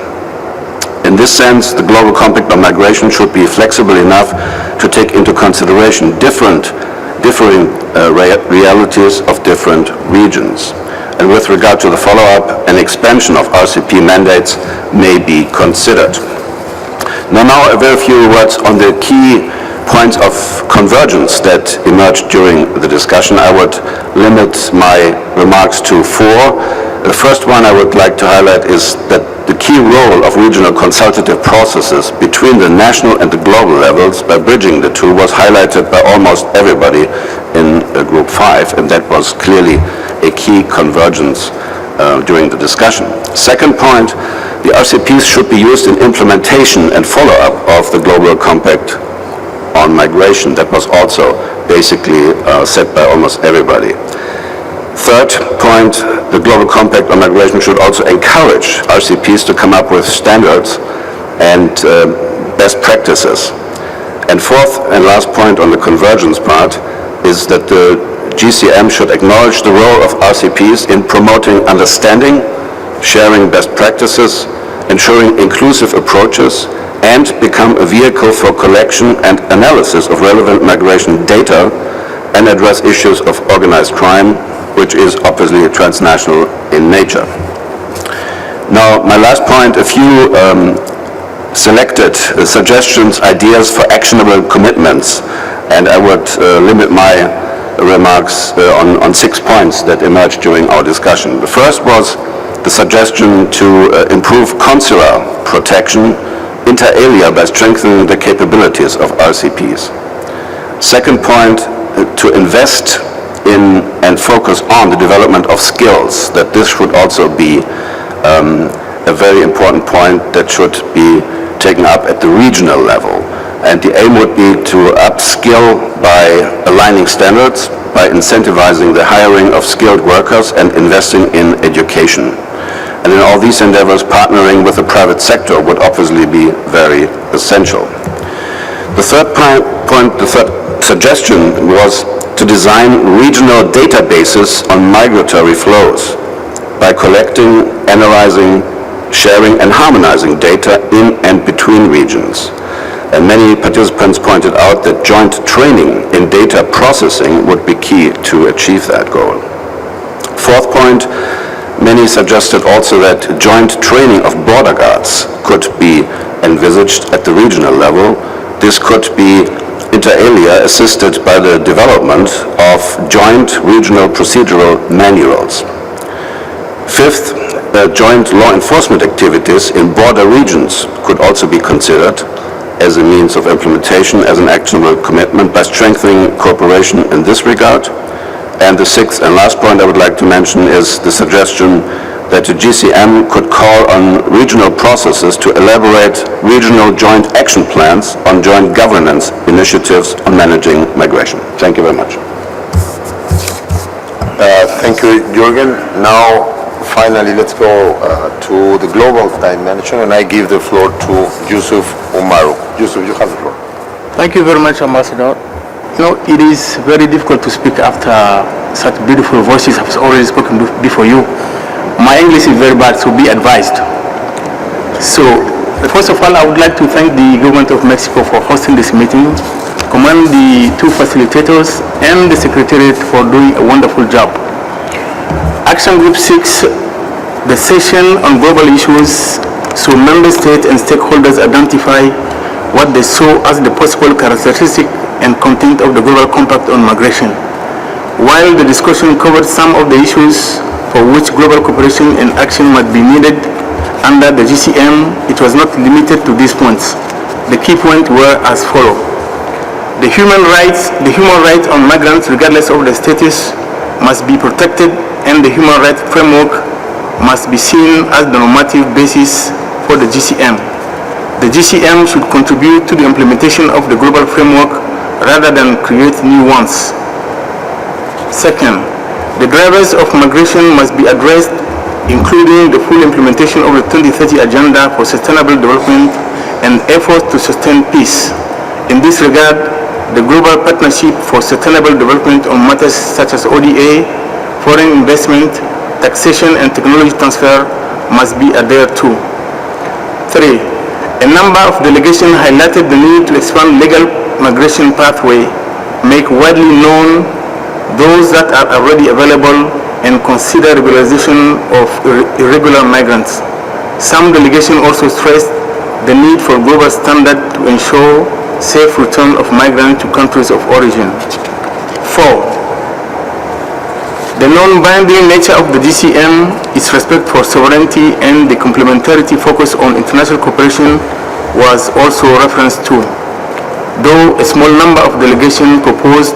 In this sense, the Global Compact on Migration should be flexible enough to take into consideration differing realities of different regions. And with regard to the follow-up, an expansion of RCP mandates may be considered. Now a very few words on the key points of convergence that emerged during the discussion. I would limit my remarks to four. The first one I would like to highlight is that the key role of regional consultative processes between the national and the global levels by bridging the two was highlighted by almost everybody in Group 5, and that was clearly a key convergence during the discussion. Second point, the RCPs should be used in implementation and follow-up of the Global Compact on Migration. That was also basically said by almost everybody. Third point, the Global Compact on Migration should also encourage RCPs to come up with standards and best practices. And fourth and last point on the convergence part is that the GCM should acknowledge the role of RCPs in promoting understanding, sharing best practices, ensuring inclusive approaches, and become a vehicle for collection and analysis of relevant migration data and address issues of organized crime, which is obviously transnational in nature. Now, my last point, a few selected suggestions, ideas for actionable commitments, and I would limit my remarks on 6 points that emerged during our discussion. The first was the suggestion to improve consular protection inter alia by strengthening the capabilities of RCPs. Second point, to invest in and focus on the development of skills, that this should also be a very important point that should be taken up at the regional level. And the aim would be to upskill by aligning standards, by incentivizing the hiring of skilled workers and investing in education. And in all these endeavors, partnering with the private sector would obviously be very essential. The third point, the third suggestion was to design regional databases on migratory flows by collecting, analyzing, sharing, and harmonizing data in and between regions. And many participants pointed out that joint training in data processing would be key to achieve that goal. Fourth point, many suggested also that joint training of border guards could be envisaged at the regional level. This could be inter alia assisted by the development of joint regional procedural manuals. Fifth, joint law enforcement activities in border regions could also be considered as a means of implementation, as an actionable commitment by strengthening cooperation in this regard. And the sixth and last point I would like to mention is the suggestion that the GCM could call on regional processes to elaborate regional joint action plans on joint governance initiatives on managing migration. Thank you very much. Thank you, Jürgen. Now, finally, let's go to the global dimension, and I give the floor to Yusuf Umaru. Yusuf, you have the floor. Thank you very much, Ambassador. You know, it is very difficult to speak after such beautiful voices have already spoken before you. my English is very bad, so be advised. So, first of all, I would like to thank the government of Mexico for hosting this meeting, commend the two facilitators and the Secretariat for doing a wonderful job. Action Group 6, the session on global issues, so member states and stakeholders identify what they saw as the possible characteristic and content of the Global Compact on Migration. While the discussion covered some of the issues for which global cooperation and action might be needed under the GCM, it was not limited to these points. The key points were as follows. The human rights on migrants, regardless of the status, must be protected, and the human rights framework must be seen as the normative basis for the GCM. The GCM should contribute to the implementation of the global framework rather than create new ones. Second, the drivers of migration must be addressed, including the full implementation of the 2030 Agenda for Sustainable Development and efforts to sustain peace. In this regard, the Global Partnership for Sustainable Development on matters such as ODA, foreign investment, taxation and technology transfer must be adhered to. 3. A number of delegations highlighted the need to expand legal migration pathway, make widely known those that are already available, and consider regularization of irregular migrants. Some delegations also stressed the need for global standards to ensure safe return of migrants to countries of origin. 4. The non-binding nature of the GCM, its respect for sovereignty, and the complementarity focus on international cooperation was also referenced to, though a small number of delegations proposed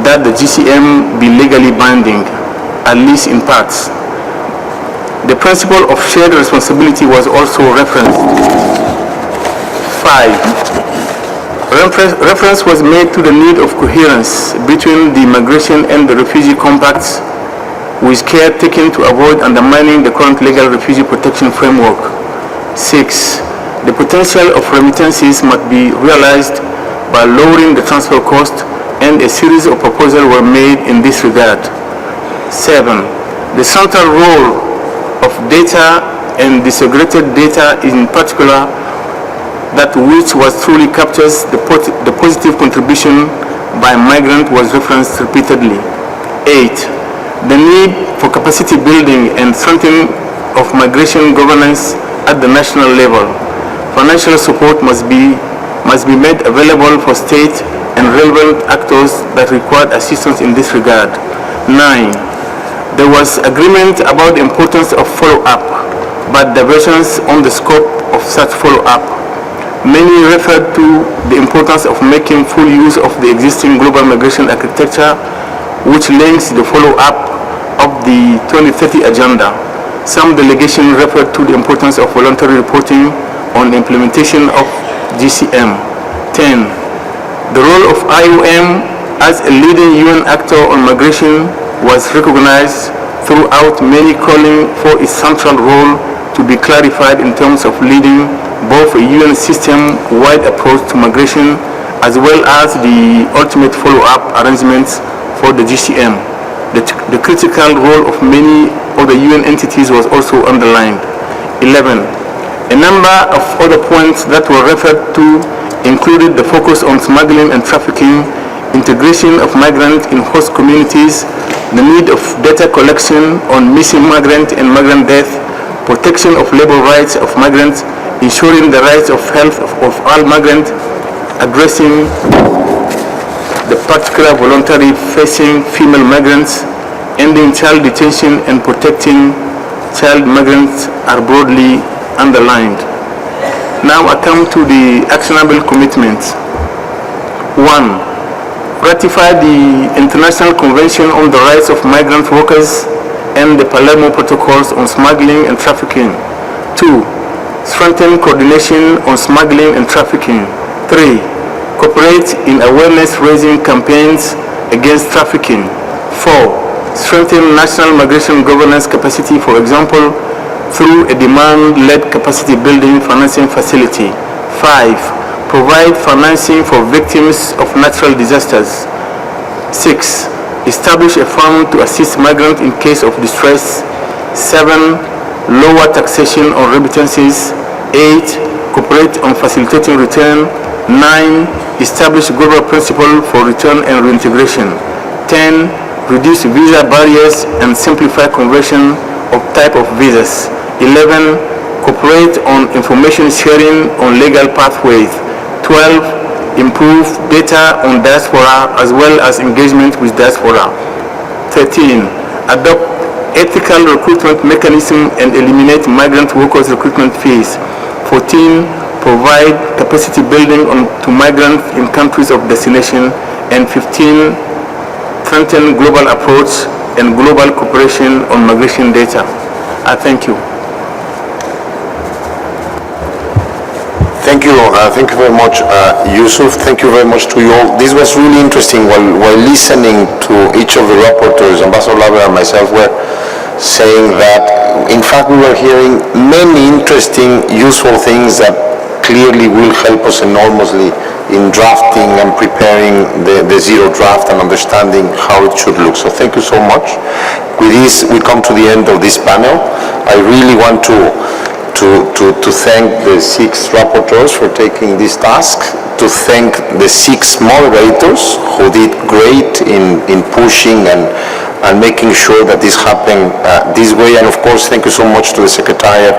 that the GCM be legally binding, at least in parts. The principle of shared responsibility was also referenced. 5. Reference was made to the need of coherence between the migration and the refugee compacts, with care taken to avoid undermining the current legal refugee protection framework. 6. The potential of remittances must be realized by lowering the transfer cost, and a series of proposals were made in this regard. 7. The central role of data and disaggregated data, in particular, that which was truly captures the positive contribution by migrants, was referenced repeatedly. 8. The need for capacity building and strengthening of migration governance at the national level. Financial support must be made available for state and relevant actors that require assistance in this regard. 9. There was agreement about the importance of follow-up, but diversions on the scope of such follow-up. Many referred to the importance of making full use of the existing global migration architecture, which links the follow-up of the 2030 Agenda. Some delegations referred to the importance of voluntary reporting on the implementation of GCM. 10. The role of IOM as a leading UN actor on migration was recognized throughout, many calling for its central role to be clarified in terms of leading both a UN system-wide approach to migration as well as the ultimate follow-up arrangements for the GCM. The critical role of many other UN entities was also underlined. 11. A number of other points that were referred to included the focus on smuggling and trafficking, integration of migrants in host communities, the need of data collection on missing migrant and migrant death, protection of labor rights of migrants, ensuring the rights of health of all migrants, addressing the particular voluntary facing female migrants, ending child detention and protecting child migrants are broadly underlined. Now I come to the actionable commitments. 1. Ratify the International Convention on the Rights of Migrant Workers and the Palermo Protocols on Smuggling and Trafficking. 2. Strengthen coordination on smuggling and trafficking. 3. Cooperate in awareness-raising campaigns against trafficking. 4. Strengthen national migration governance capacity, for example, through a demand-led capacity building financing facility. 5. Provide financing for victims of natural disasters. 6. Establish a fund to assist migrants in case of distress. 7. Lower taxation on remittances. 8. Cooperate on facilitating return. 9. Establish global principle for return and reintegration. 10. Reduce visa barriers and simplify conversion of type of visas. 11. Cooperate on information sharing on legal pathways. 12. Improve data on diaspora as well as engagement with diaspora. 13. Adopt ethical recruitment mechanism and eliminate migrant workers recruitment fees. 14. Provide capacity building to migrants in countries of destination. And 15. Strengthen global approach and global cooperation on migration data. I thank you. Thank you very much, Yusuf. Thank you very much to you all. This was really interesting. While listening to each of the rapporteurs, Ambassador Lauber and myself were saying that, in fact, we were hearing many interesting, useful things that clearly will help us enormously in drafting and preparing the zero draft and understanding how it should look. So thank you so much. With this, we come to the end of this panel. I really want to thank the 6 rapporteurs for taking this task, to thank the 6 moderators who did great in pushing and making sure that this happened this way, and of course thank you so much to the Secretariat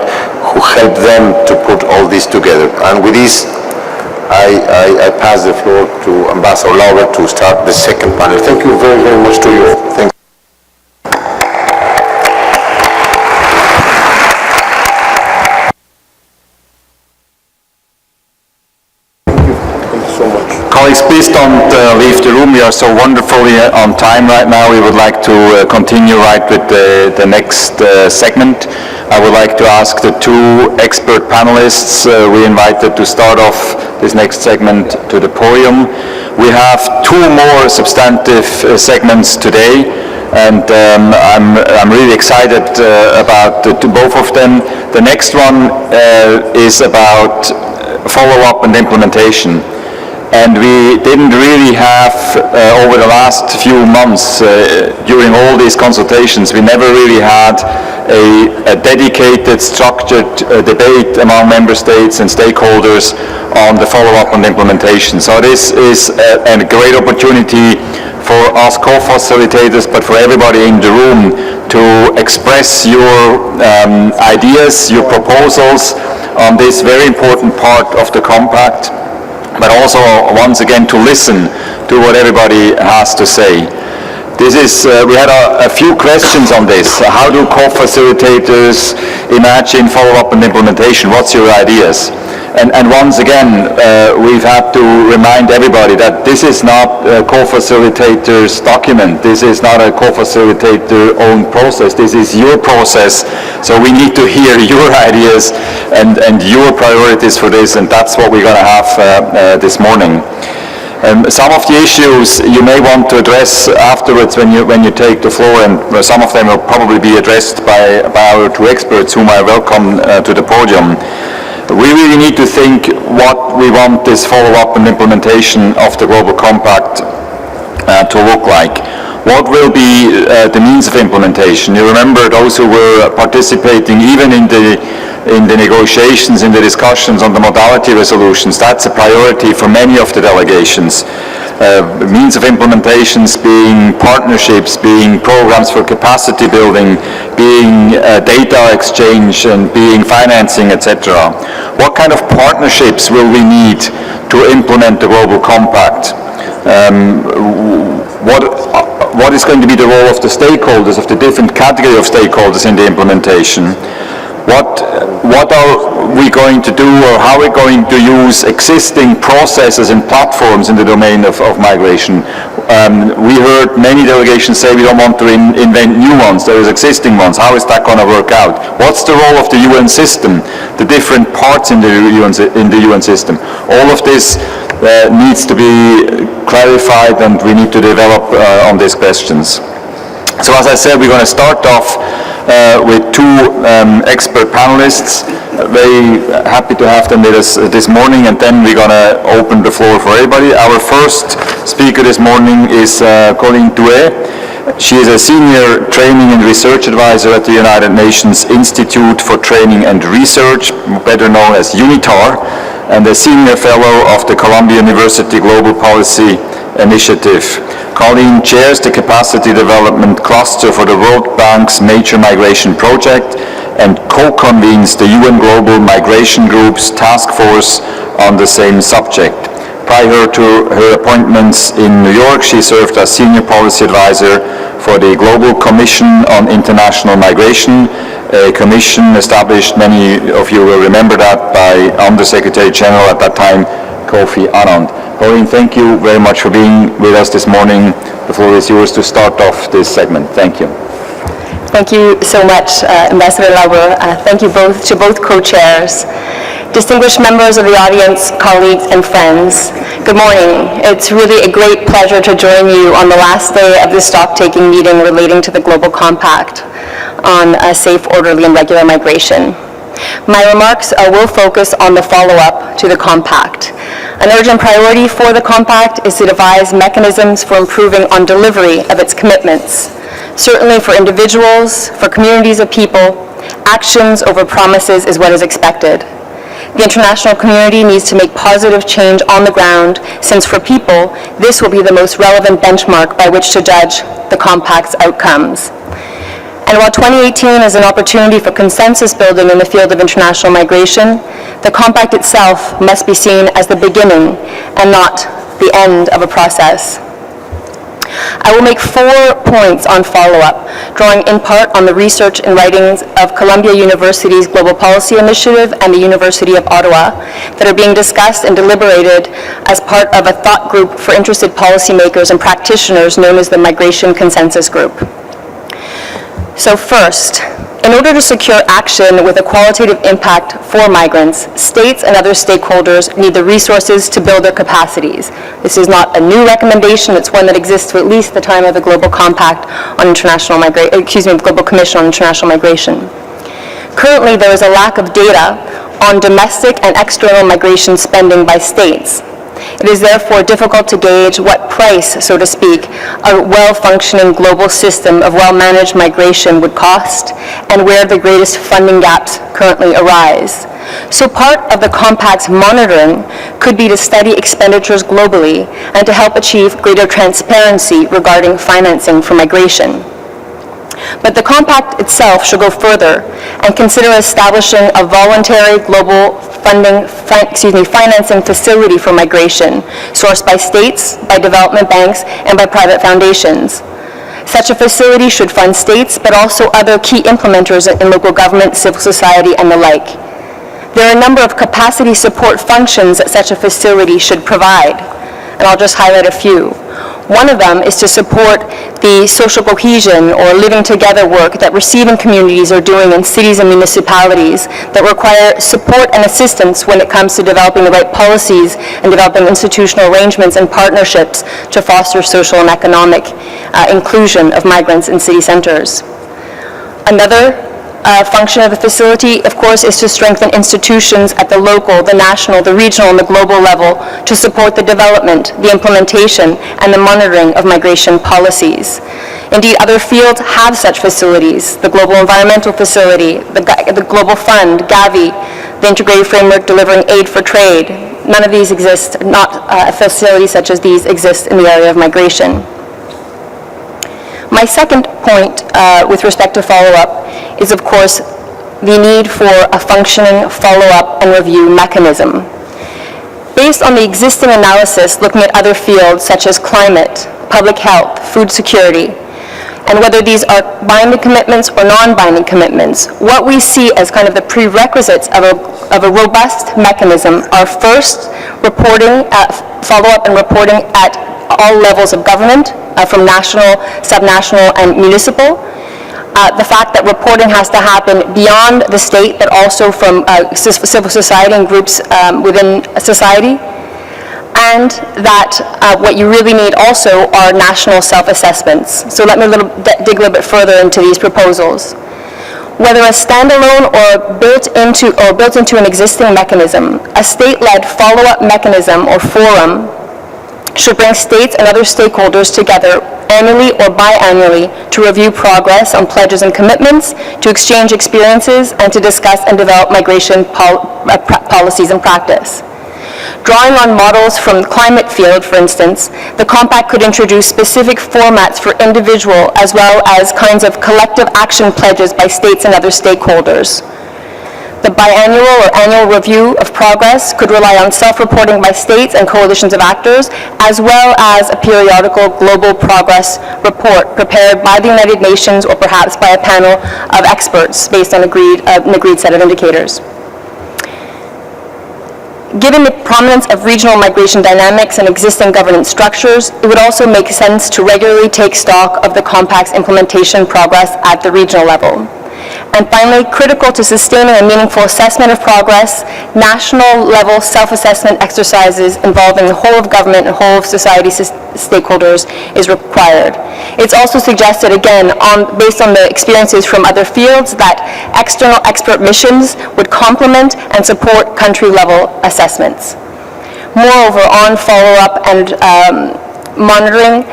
who helped them to put all this together. And with this, I pass the floor to Ambassador Lauber to start the second panel. Thank you very, very much to you all. Thank you. Colleagues, please don't leave the room. We are so wonderfully on time right now. We would like to continue right with the next segment. I would like to ask the 2 expert panelists we invited to start off this next segment to the podium. We have 2 more substantive segments today, and I'm really excited about both of them. The next one is about follow-up and implementation. And we didn't really have, over the last few months, during all these consultations, we never really had a dedicated, structured debate among member states and stakeholders on the follow-up and implementation. So this is a great opportunity for us co-facilitators, but for everybody in the room to express your ideas, your proposals on this very important part of the compact, but also once again to listen to what everybody has to say. This is, we had a few questions on this. How do co-facilitators imagine follow-up and implementation? What's your ideas? And once again, we've had to remind everybody that this is not a co-facilitator's document. This is not a co-facilitator own process. This is your process. So we need to hear your ideas and your priorities for this, and that's what we're going to have this morning. Some of the issues you may want to address afterwards when you take the floor, and some of them will probably be addressed by our 2 experts whom I welcome to the podium. We really need to think what we want this follow-up and implementation of the Global Compact to look like. What will be the means of implementation? You remember those who were participating even in the negotiations, in the discussions on the modality resolutions. That's a priority for many of the delegations. Means of implementations being partnerships, being programs for capacity building, being data exchange, and being financing, etc. What kind of partnerships will we need to implement the Global Compact? What is going to be the role of the stakeholders, of the different category of stakeholders in the implementation? What are we going to do, or how are we going to use existing processes and platforms in the domain of migration? We heard many delegations say we don't want to invent new ones. There is existing ones. How is that going to work out? What's the role of the UN system, the different parts in the UN system? All of this needs to be clarified, and we need to develop on these questions. So as I said, we're going to start off with 2 expert panelists. Very happy to have them with us this morning, and then we're going to open the floor for everybody. Our first speaker this morning is Colleen Douet. She is a senior training and research advisor at the United Nations Institute for Training and Research, better known as UNITAR, and a senior fellow of the Columbia University Global Policy Initiative. Colleen chairs the Capacity Development Cluster for the World Bank's Major Migration Project and co-convenes the UN Global Migration Group's task force on the same subject. Prior to her appointments in New York, she served as Senior Policy Advisor for the Global Commission on International Migration, a commission established, many of you will remember that, by Under-Secretary General at that time, Kofi Annan. Colleen, thank you very much for being with us this morning. The floor is yours to start off this segment. Thank you. Thank you so much, Ambassador Lauber. Thank you to both co-chairs. Distinguished members of the audience, colleagues, and friends, good morning. It's really a great pleasure to join you on the last day of this stock-taking meeting relating to the Global Compact on safe, orderly, and regular migration. My remarks will focus on the follow-up to the Compact. An urgent priority for the Compact is to devise mechanisms for improving on delivery of its commitments. Certainly for individuals, for communities of people, actions over promises is what is expected. The international community needs to make positive change on the ground, since for people, this will be the most relevant benchmark by which to judge the Compact's outcomes. And while 2018 is an opportunity for consensus building in the field of international migration, the Compact itself must be seen as the beginning and not the end of a process. I will make 4 points on follow-up, drawing in part on the research and writings of Columbia University's Global Policy Initiative and the University of Ottawa that are being discussed and deliberated as part of a thought group for interested policymakers and practitioners known as the Migration Consensus Group. So first, in order to secure action with a qualitative impact for migrants, states and other stakeholders need the resources to build their capacities. This is not a new recommendation, it's one that exists to at least the time of the Global Compact on International Global Commission on International Migration. Currently, there is a lack of data on domestic and external migration spending by states. It is therefore difficult to gauge what price, so to speak, a well-functioning global system of well-managed migration would cost and where the greatest funding gaps currently arise. So part of the Compact's monitoring could be to study expenditures globally and to help achieve greater transparency regarding financing for migration. But the Compact itself should go further and consider establishing a voluntary global financing facility for migration, sourced by states, by development banks, and by private foundations. Such a facility should fund states, but also other key implementers in local government, civil society, and the like. There are a number of capacity support functions that such a facility should provide, and I'll just highlight a few. One of them is to support the social cohesion or living together work that receiving communities are doing in cities and municipalities that require support and assistance when it comes to developing the right policies and developing institutional arrangements and partnerships to foster social and economic inclusion of migrants in city centers. Another function of the facility, of course, is to strengthen institutions at the local, the national, the regional, and the global level to support the development, the implementation, and the monitoring of migration policies. Indeed, other fields have such facilities: the Global Environmental Facility, the Global Fund, Gavi, the Integrated Framework Delivering Aid for Trade. None of these exist, a facility such as these exist in the area of migration. My second point with respect to follow-up is, of course, the need for a functioning follow-up and review mechanism. Based on the existing analysis looking at other fields such as climate, public health, food security, and whether these are binding commitments or non-binding commitments, what we see as kind of the prerequisites of a robust mechanism are first reporting, follow-up and reporting at all levels of government, from national, subnational, and municipal. The fact that reporting has to happen beyond the state, but also from civil society and groups within society. And that what you really need also are national self-assessments. So let me dig a little bit further into these proposals. Whether a standalone or built into an existing mechanism, a state-led follow-up mechanism or forum should bring states and other stakeholders together annually or biannually to review progress on pledges and commitments, to exchange experiences, and to discuss and develop migration policies and practice. Drawing on models from the climate field, for instance, the Compact could introduce specific formats for individual as well as kinds of collective action pledges by states and other stakeholders. The biannual or annual review of progress could rely on self-reporting by states and coalitions of actors, as well as a periodical global progress report prepared by the United Nations or perhaps by a panel of experts based on an agreed set of indicators. Given the prominence of regional migration dynamics and existing governance structures, it would also make sense to regularly take stock of the Compact's implementation progress at the regional level. And finally, critical to sustaining a meaningful assessment of progress, national-level self-assessment exercises involving the whole of government and whole of society stakeholders is required. It's also suggested, again, based on the experiences from other fields, that external expert missions would complement and support country-level assessments. Moreover, on follow-up and monitoring,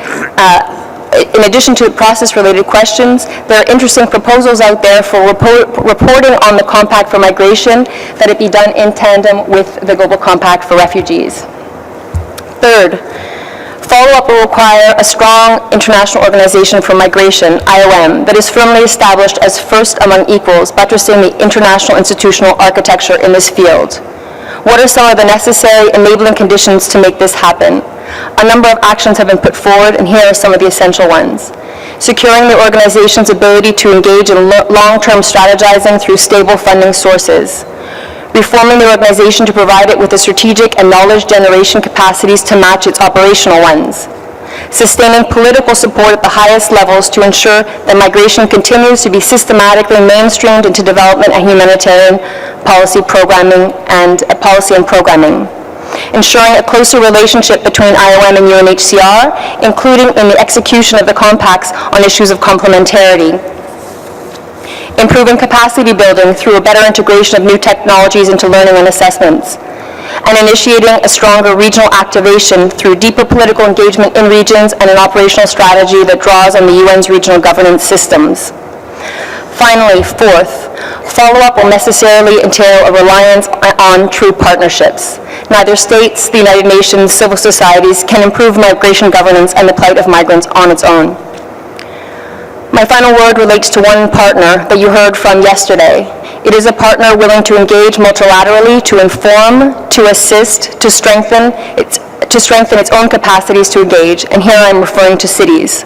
in addition to process-related questions, there are interesting proposals out there for reporting on the Compact for Migration, that it be done in tandem with the Global Compact for Refugees. Third, follow-up will require a strong international organization for migration, IOM, that is firmly established as first among equals, buttressing the international institutional architecture in this field. What are some of the necessary enabling conditions to make this happen? A number of actions have been put forward, and here are some of the essential ones. Securing the organization's ability to engage in long-term strategizing through stable funding sources. Reforming the organization to provide it with the strategic and knowledge generation capacities to match its operational ones. Sustaining political support at the highest levels to ensure that migration continues to be systematically mainstreamed into development and humanitarian policy and programming. Ensuring a closer relationship between IOM and UNHCR, including in the execution of the compacts on issues of complementarity. Improving capacity building through a better integration of new technologies into learning and assessments. And initiating a stronger regional activation through deeper political engagement in regions and an operational strategy that draws on the UN's regional governance systems. Finally, fourth, follow-up will necessarily entail a reliance on true partnerships. Neither states, the United Nations, civil societies can improve migration governance and the plight of migrants on its own. My final word relates to one partner that you heard from yesterday. It is a partner willing to engage multilaterally, to inform, to assist, to strengthen its own capacities to engage, and here I'm referring to cities.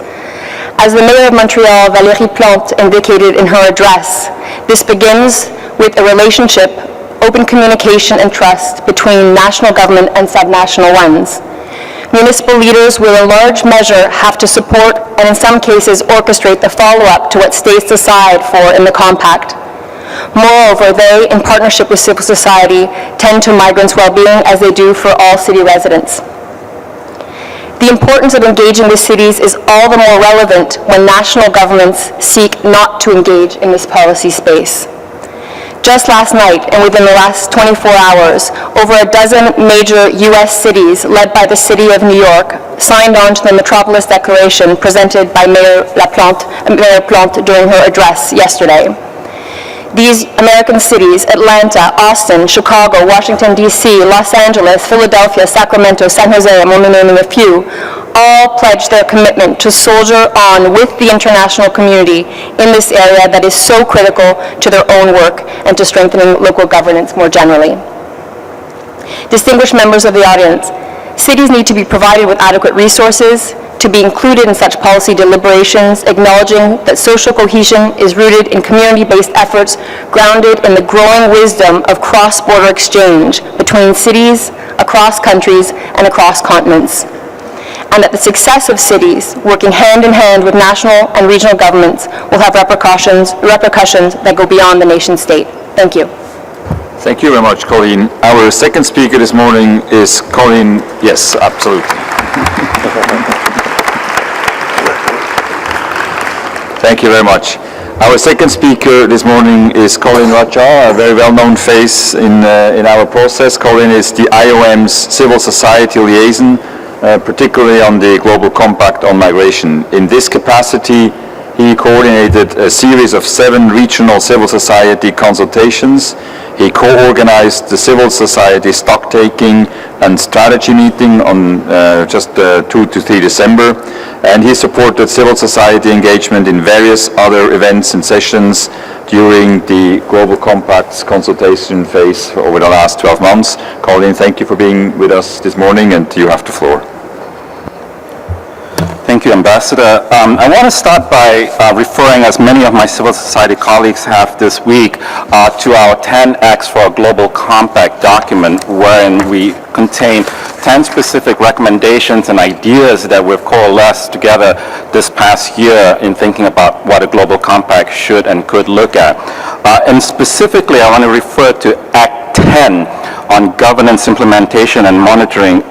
As the Mayor of Montreal, Valérie Plante, indicated in her address, this begins with a relationship, open communication and trust between national government and subnational ones. Municipal leaders will in large measure have to support and in some cases orchestrate the follow-up to what states decide for in the compact. Moreover, they, in partnership with civil society, tend to migrants' well-being as they do for all city residents. The importance of engaging with cities is all the more relevant when national governments seek not to engage in this policy space. Just last night, and within the last 24 hours, over a dozen major U.S. cities, led by the city of New York, signed on to the Metropolis Declaration presented by Mayor Plante during her address yesterday. These American cities, Atlanta, Austin, Chicago, Washington, D.C., Los Angeles, Philadelphia, Sacramento, San Jose, I'm only naming a few, all pledged their commitment to soldier on with the international community in this area that is so critical to their own work and to strengthening local governance more generally. Distinguished members of the audience, cities need to be provided with adequate resources to be included in such policy deliberations, acknowledging that social cohesion is rooted in community-based efforts grounded in the growing wisdom of cross-border exchange between cities, across countries, and across continents. And that the success of cities, working hand in hand with national and regional governments, will have repercussions that go beyond the nation state. Thank you. Thank you very much, Colleen. Our second speaker this morning is Colleen. Yes, absolutely. Thank you very much. Our second speaker this morning is Colleen Rajah, a very well-known face in our process. Colleen is the IOM's civil society liaison particularly on the Global Compact on Migration. In this capacity, he coordinated a series of 7 regional civil society consultations. He co-organized the civil society stock-taking and strategy meeting on just 2 to 3 December, and he supported civil society engagement in various other events and sessions during the Global Compact's consultation phase over the last 12 months. Colleen, thank you for being with us this morning, and you have the floor. Thank you, Ambassador. I want to start by referring, as many of my civil society colleagues have this week, to our 10X for a Global Compact document, wherein we contain 10 specific recommendations and ideas that we've coalesced together this past year in thinking about what a Global Compact should and could look at. And specifically, I want to refer to Act 10 on governance, implementation, and monitoring.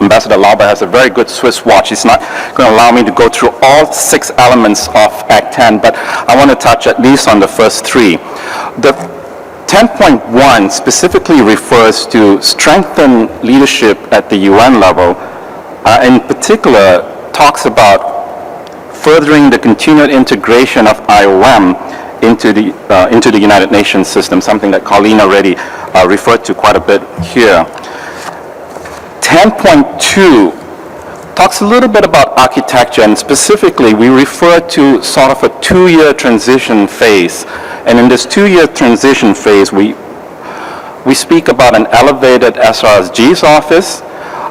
Ambassador Lauber has a very good Swiss watch. He's not going to allow me to go through all 6 elements of Act 10, but I want to touch at least on the first 3. The 10.1 specifically refers to strengthen leadership at the UN level. In particular, talks about furthering the continued integration of IOM into the United Nations system, something that Colleen already referred to quite a bit here. 10.2 talks a little bit about architecture, and specifically we refer to sort of a 2-year transition phase. And in this 2-year transition phase, we speak about an elevated SRSG's office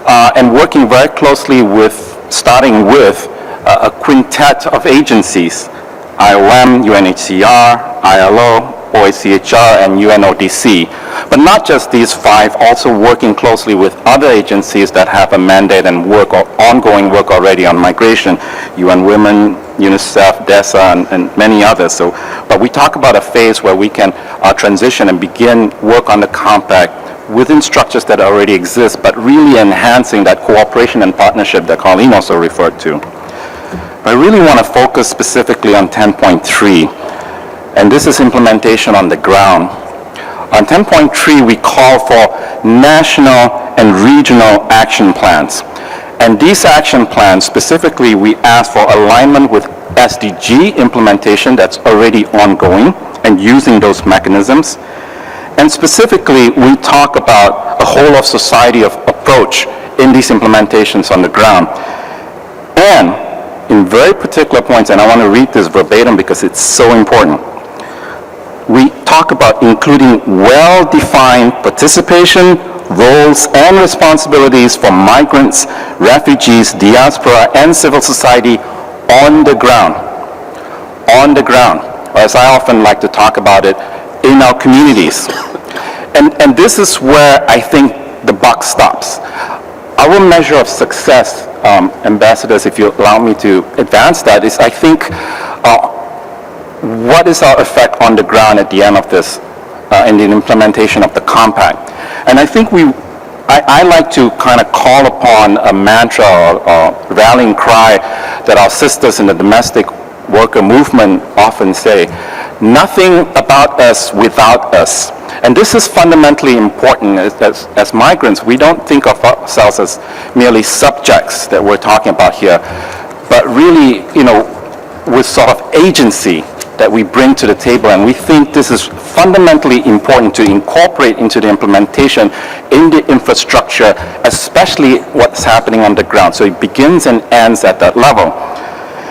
and working very closely starting with a quintet of agencies, IOM, UNHCR, ILO, OHCHR, and UNODC. But not just these 5, also working closely with other agencies that have a mandate and ongoing work already on migration, UN Women, UNICEF, DESA, and many others. But we talk about a phase where we can transition and begin work on the compact within structures that already exist, but really enhancing that cooperation and partnership that Colleen also referred to. I really want to focus specifically on 10.3. And this is implementation on the ground. On 10.3, we call for national and regional action plans. And these action plans, specifically, we ask for alignment with SDG implementation that's already ongoing and using those mechanisms. And specifically, we talk about a whole of society of approach in these implementations on the ground. And in very particular points, and I want to read this verbatim because it's so important, we talk about including well-defined participation, roles, and responsibilities for migrants, refugees, diaspora, and civil society on the ground. On the ground, or as I often like to talk about it, in our communities. And this is where I think the buck stops. Our measure of success, ambassadors, if you allow me to advance that, is I think what is our effect on the ground at the end of this in the implementation of the compact. And I think I like to kind of call upon a mantra or rallying cry that our sisters in the domestic worker movement often say, nothing about us without us. And this is fundamentally important. As migrants, we don't think of ourselves as merely subjects that we're talking about here, but really, with sort of agency that we bring to the table, and we think this is fundamentally important to incorporate into the implementation in the infrastructure, especially what's happening on the ground. So it begins and ends at that level.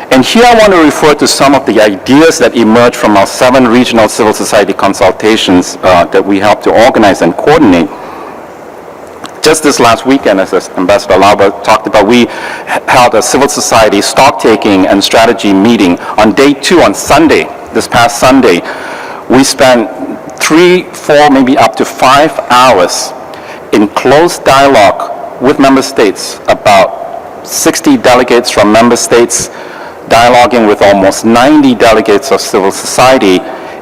And here I want to refer to some of the ideas that emerged from our 7 regional civil society consultations that we helped to organize and coordinate. Just this last weekend, as Ambassador Lauber talked about, we held a civil society stock-taking and strategy meeting on day 2 on Sunday, this past Sunday. We spent 3, 4, maybe up to 5 hours in close dialogue with member states, about 60 delegates from member states, dialoguing with almost 90 delegates of civil society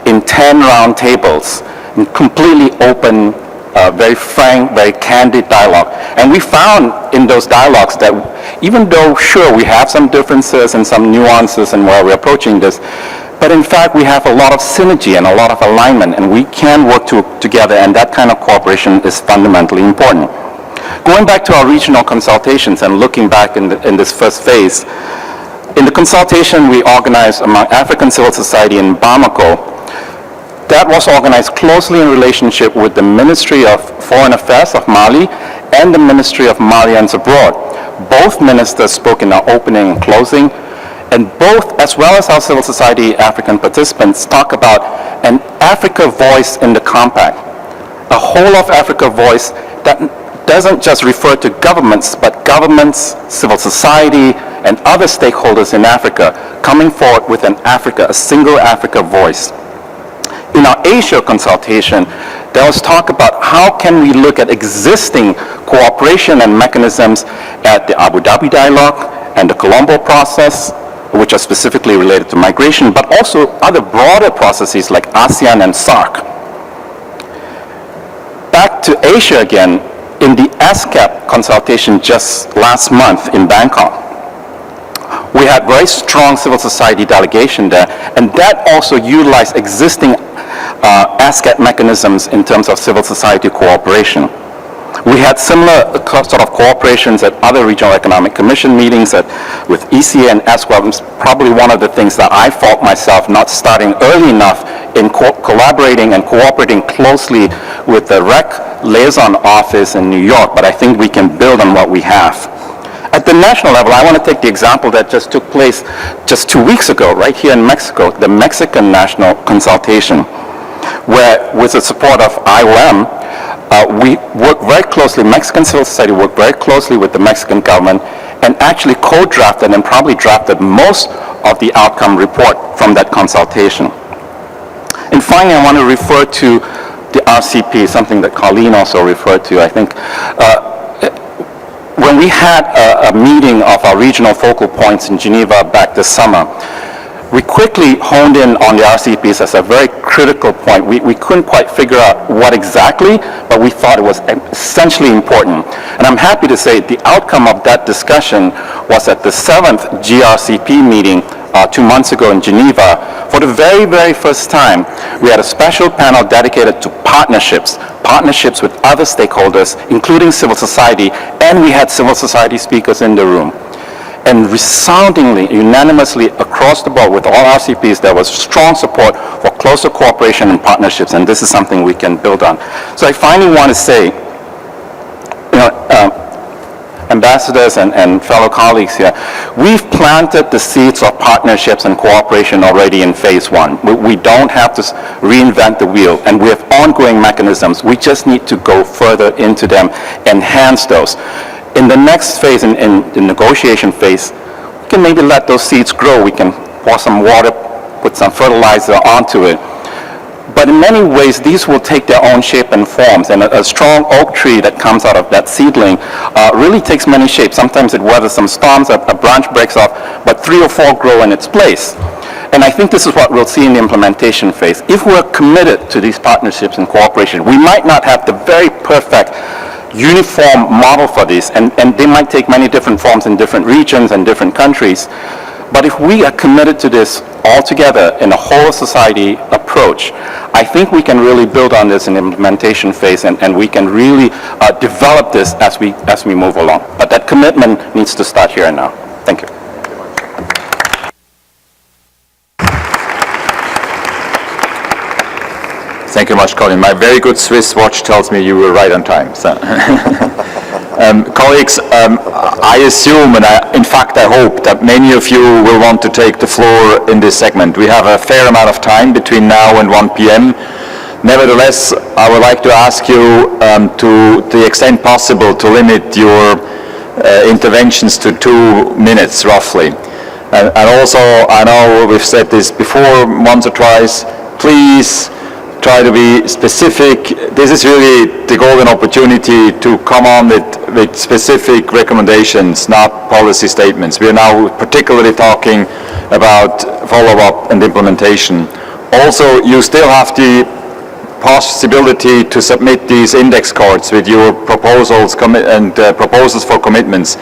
in 10 round tables, in completely open, very frank, very candid dialogue. And we found in those dialogues that even though, sure, we have some differences and some nuances in where we're approaching this, but in fact, we have a lot of synergy and a lot of alignment, and we can work together, and that kind of cooperation is fundamentally important. Going back to our regional consultations and looking back in this first phase, in the consultation we organized among African civil society in Bamako, that was organized closely in relationship with the Ministry of Foreign Affairs of Mali and the Ministry of Malians Abroad. Both ministers spoke in our opening and closing, and both, as well as our civil society African participants, talk about an Africa voice in the compact, a whole of Africa voice that doesn't just refer to governments, but governments, civil society, and other stakeholders in Africa coming forward with a single Africa voice. In our Asia consultation, there was talk about how can we look at existing cooperation and mechanisms at the Abu Dhabi dialogue and the Colombo process, which are specifically related to migration, but also other broader processes like ASEAN and SAARC. Back to Asia again, in the ASCAP consultation just last month in Bangkok, we had very strong civil society delegation there, and that also utilized existing ASCAP mechanisms in terms of civil society cooperation. We had similar sort of cooperations at other regional economic commission meetings with ECA and ASCAP. It's probably one of the things that I fault myself not starting early enough in collaborating and cooperating closely with the REC liaison office in New York, but I think we can build on what we have. At the national level, I want to take the example that just took place just 2 weeks ago, right here in Mexico, the Mexican National Consultation, where with the support of IOM, we worked very closely, Mexican civil society worked very closely with the Mexican government and actually co-drafted and probably drafted most of the outcome report from that consultation. And finally, I want to refer to the RCP, something that Colleen also referred to, I think. When we had a meeting of our regional focal points in Geneva back this summer, we quickly honed in on the RCPs as a very critical point. We couldn't quite figure out what exactly, but we thought it was essentially important. And I'm happy to say the outcome of that discussion was at the 7th GRCP meeting 2 months ago in Geneva. For the very, very first time, we had a special panel dedicated to partnerships with other stakeholders, including civil society, and we had civil society speakers in the room. And resoundingly, unanimously across the board with all RCPs, there was strong support for closer cooperation and partnerships, and this is something we can build on. So I finally want to say, ambassadors and fellow colleagues here, we've planted the seeds of partnerships and cooperation already in phase 1. We don't have to reinvent the wheel, and we have ongoing mechanisms. We just need to go further into them, enhance those. In the next phase, in the negotiation phase, we can maybe let those seeds grow. We can pour some water, put some fertilizer onto it. But in many ways, these will take their own shape and forms. And a strong oak tree that comes out of that seedling really takes many shapes. Sometimes it weathers some storms, a branch breaks off, but 3 or 4 grow in its place. And I think this is what we'll see in the implementation phase. If we're committed to these partnerships and cooperation, we might not have the very perfect uniform model for these, and they might take many different forms in different regions and different countries. But if we are committed to this all together in a whole society approach, I think we can really build on this in the implementation phase, and we can really develop this as we move along. But that commitment needs to start here and now. Thank you. Thank you much, Colin. My very good Swiss watch tells me you were right on time. So. Colleagues, I assume, and in fact I hope, that many of you will want to take the floor in this segment. We have a fair amount of time between now and 1 p.m. Nevertheless, I would like to ask you to the extent possible to limit your interventions to 2 minutes roughly. And also, I know we've said this before once or twice, please try to be specific. This is really the golden opportunity to come on with specific recommendations, not policy statements. We are now particularly talking about follow-up and implementation. Also, you still have the possibility to submit these index cards with your proposals and proposals for commitments.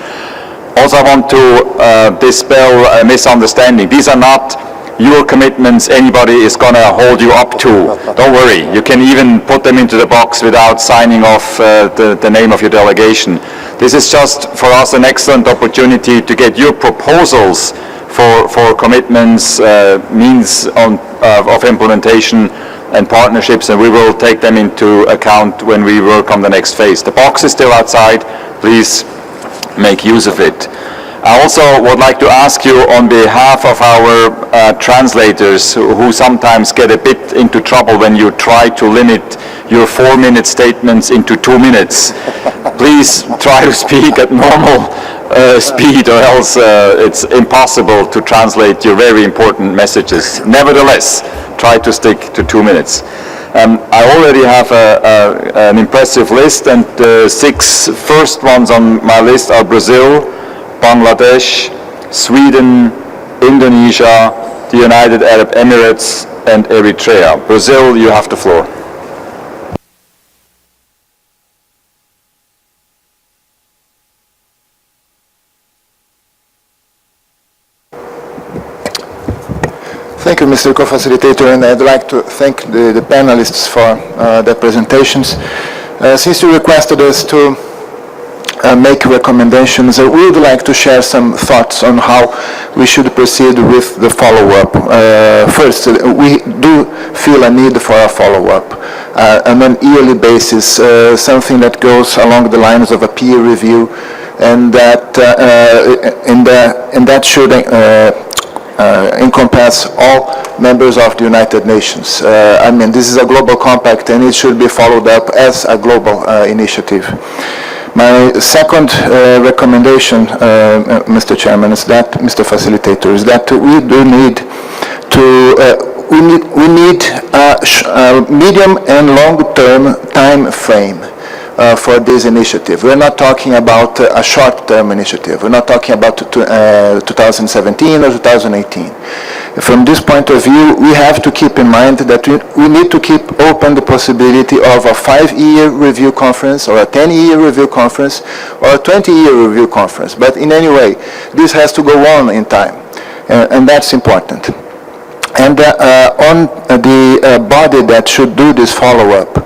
Also, I want to dispel a misunderstanding. These are not your commitments anybody is going to hold you up to. Don't worry, you can even put them into the box without signing off the name of your delegation. This is just for us an excellent opportunity to get your proposals for commitments, means of implementation and partnerships, and we will take them into account when we work on the next phase. The box is still outside. Please make use of it. I also would like to ask you on behalf of our translators who sometimes get a bit into trouble when you try to limit your 4-minute statements into 2 minutes. Please try to speak at normal speed, or else it's impossible to translate your very important messages. Nevertheless, try to stick to 2 minutes. I already have an impressive list, and the 6 first ones on my list are Brazil, Bangladesh, Sweden, Indonesia, the United Arab Emirates, and Eritrea. Brazil, you have the floor. Thank you, Mr. Co-Facilitator, and I'd like to thank the panelists for their presentations. Since you requested us to make recommendations, we would like to share some thoughts on how we should proceed with the follow-up. First, we do feel a need for a follow-up on an yearly basis, something that goes along the lines of a peer review, and that should encompass all members of the United Nations. I mean, this is a global compact, and it should be followed up as a global initiative. My second recommendation, Mr. Chairman, is that, Mr. Facilitator, is that we do need to, we need a medium and long-term time frame for this initiative. We're not talking about a short-term initiative. We're not talking about 2017 or 2018. From this point of view, we have to keep in mind that we need to keep open the possibility of a 5-year review conference, or a 10-year review conference, or a 20-year review conference. But in any way, this has to go on in time, and that's important. And on the body that should do this follow-up,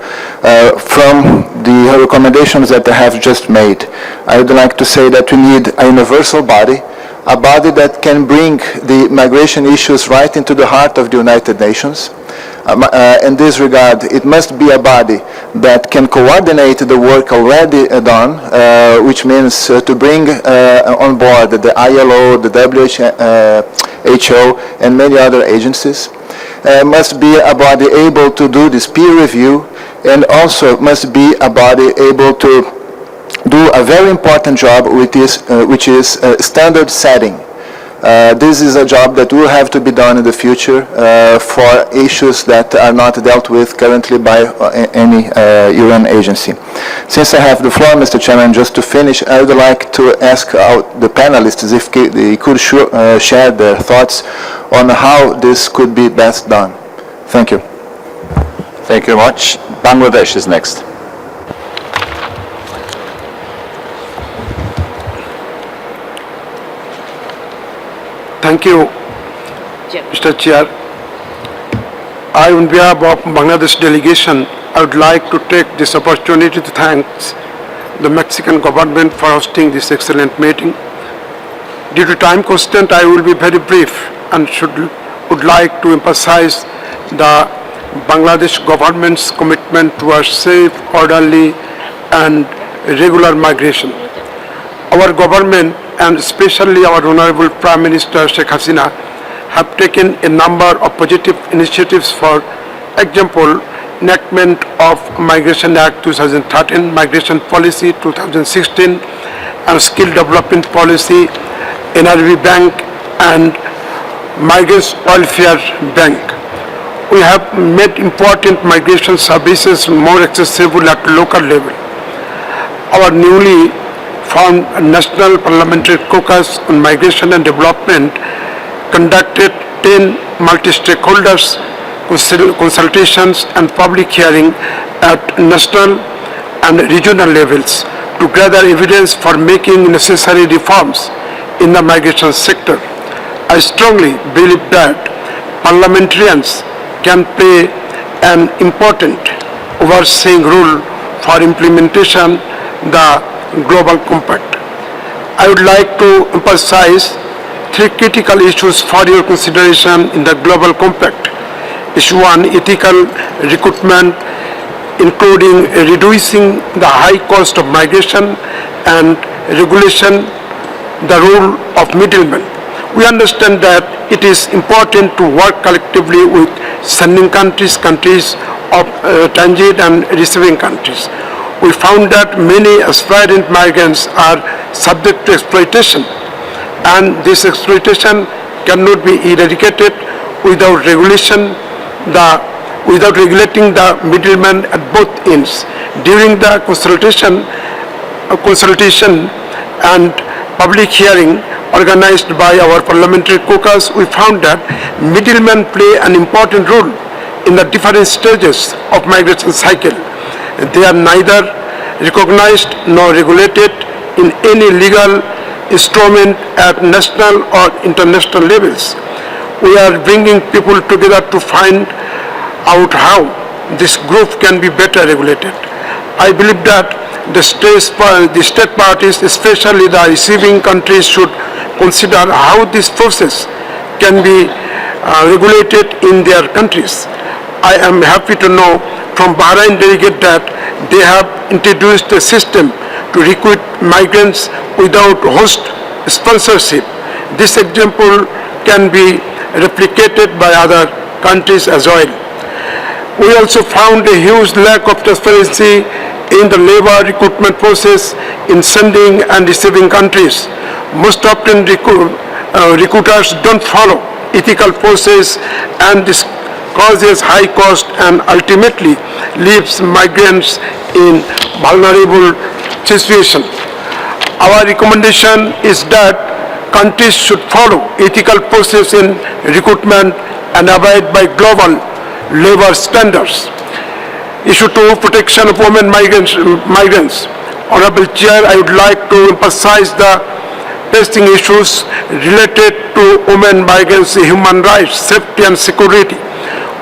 from the recommendations that I have just made, I would like to say that we need a universal body, a body that can bring the migration issues right into the heart of the United Nations. In this regard, it must be a body that can coordinate the work already done, which means to bring on board the ILO, the WHO, and many other agencies. Must be a body able to do this peer review, and also must be a body able to do a very important job, which is standard setting. This is a job that will have to be done in the future for issues that are not dealt with currently by any UN agency. Since I have the floor, Mr. Chairman, just to finish, I would like to ask the panelists if they could share their thoughts on how this could be best done. Thank you. Thank you very much. Bangladesh is next. Thank you, Mr. Chair. I, on behalf of Bangladesh delegation, I would like to take this opportunity to thank the Mexican government for hosting this excellent meeting. Due to time constraint, I will be very brief and would like to emphasize the Bangladesh government's commitment towards safe, orderly, and regular migration. Our government, and especially our Honorable Prime Minister Sheikh Hasina, have taken a number of positive initiatives. For example, enactment of Migration Act 2013, Migration Policy 2016, and Skill Development Policy, NRV Bank, and Migrants Welfare Bank. We have made important migration services more accessible at local level. Our newly formed National Parliamentary Caucus on Migration and Development conducted 10 multi-stakeholders consultations and public hearing at national and regional levels to gather evidence for making necessary reforms in the migration sector. I strongly believe that parliamentarians can play an important overseeing role for implementation the Global Compact. I would like to emphasize three critical issues for your consideration in the Global Compact. Issue 1, ethical recruitment, including reducing the high cost of migration and regulation the role of middlemen. We understand that it is important to work collectively with sending countries of transit and receiving countries. We found that many aspirant migrants are subject to exploitation, and this exploitation cannot be eradicated without regulating the middlemen at both ends. During the consultation and public hearing organized by our parliamentary caucus, we found that middlemen play an important role in the different stages of migration cycle. They are neither recognized nor regulated in any legal instrument at national or international levels. We are bringing people together to find out how this group can be better regulated. I believe that the state parties, especially the receiving countries, should consider how this process can be regulated in their countries. I am happy to know from Bahrain delegate that they have introduced a system to recruit migrants without host sponsorship. This example can be replicated by other countries as well. We also found a huge lack of transparency in the labor recruitment process in sending and receiving countries. Most often recruiters don't follow ethical process, and this causes high cost and ultimately leaves migrants in vulnerable situation. Our recommendation is that countries should follow ethical process in recruitment and abide by global labor standards. Issue 2, protection of women migrants. Honorable Chair, I would like to emphasize the pressing issues related to women migrants' human rights, safety and security.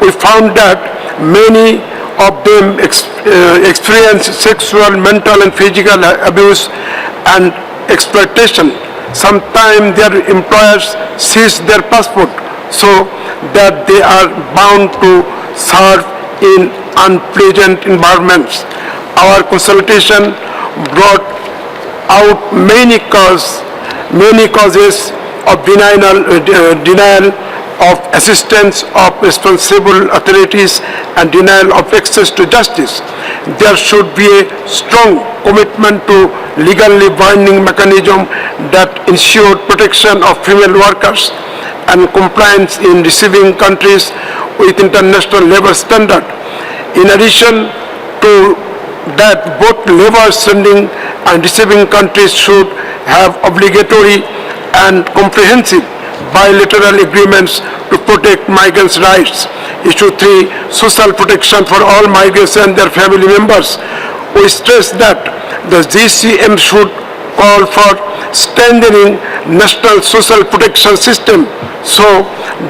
We found that many of them experience sexual, mental and physical abuse and exploitation. Sometimes their employers seize their passport so that they are bound to serve in unpleasant environments. Our consultation brought out many causes of denial of assistance of responsible authorities and denial of access to justice. There should be a strong commitment to legally binding mechanism that ensure protection of female workers and compliance in receiving countries with international labor standard. In addition to that, both labor sending and receiving countries should have obligatory and comprehensive bilateral agreements to protect migrants' rights. Issue 3, social protection for all migrants and their family members. We stress that the GCM should call for strengthening national social protection system so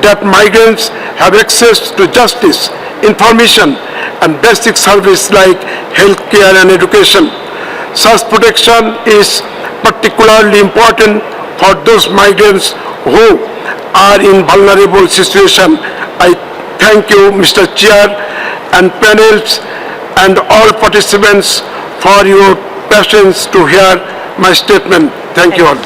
that migrants have access to justice, information and basic service like health care and education. Such protection is particularly important for those migrants who are in vulnerable situation. I thank you, Mr. Chair and panels and all participants for your patience to hear my statement. Thank you all.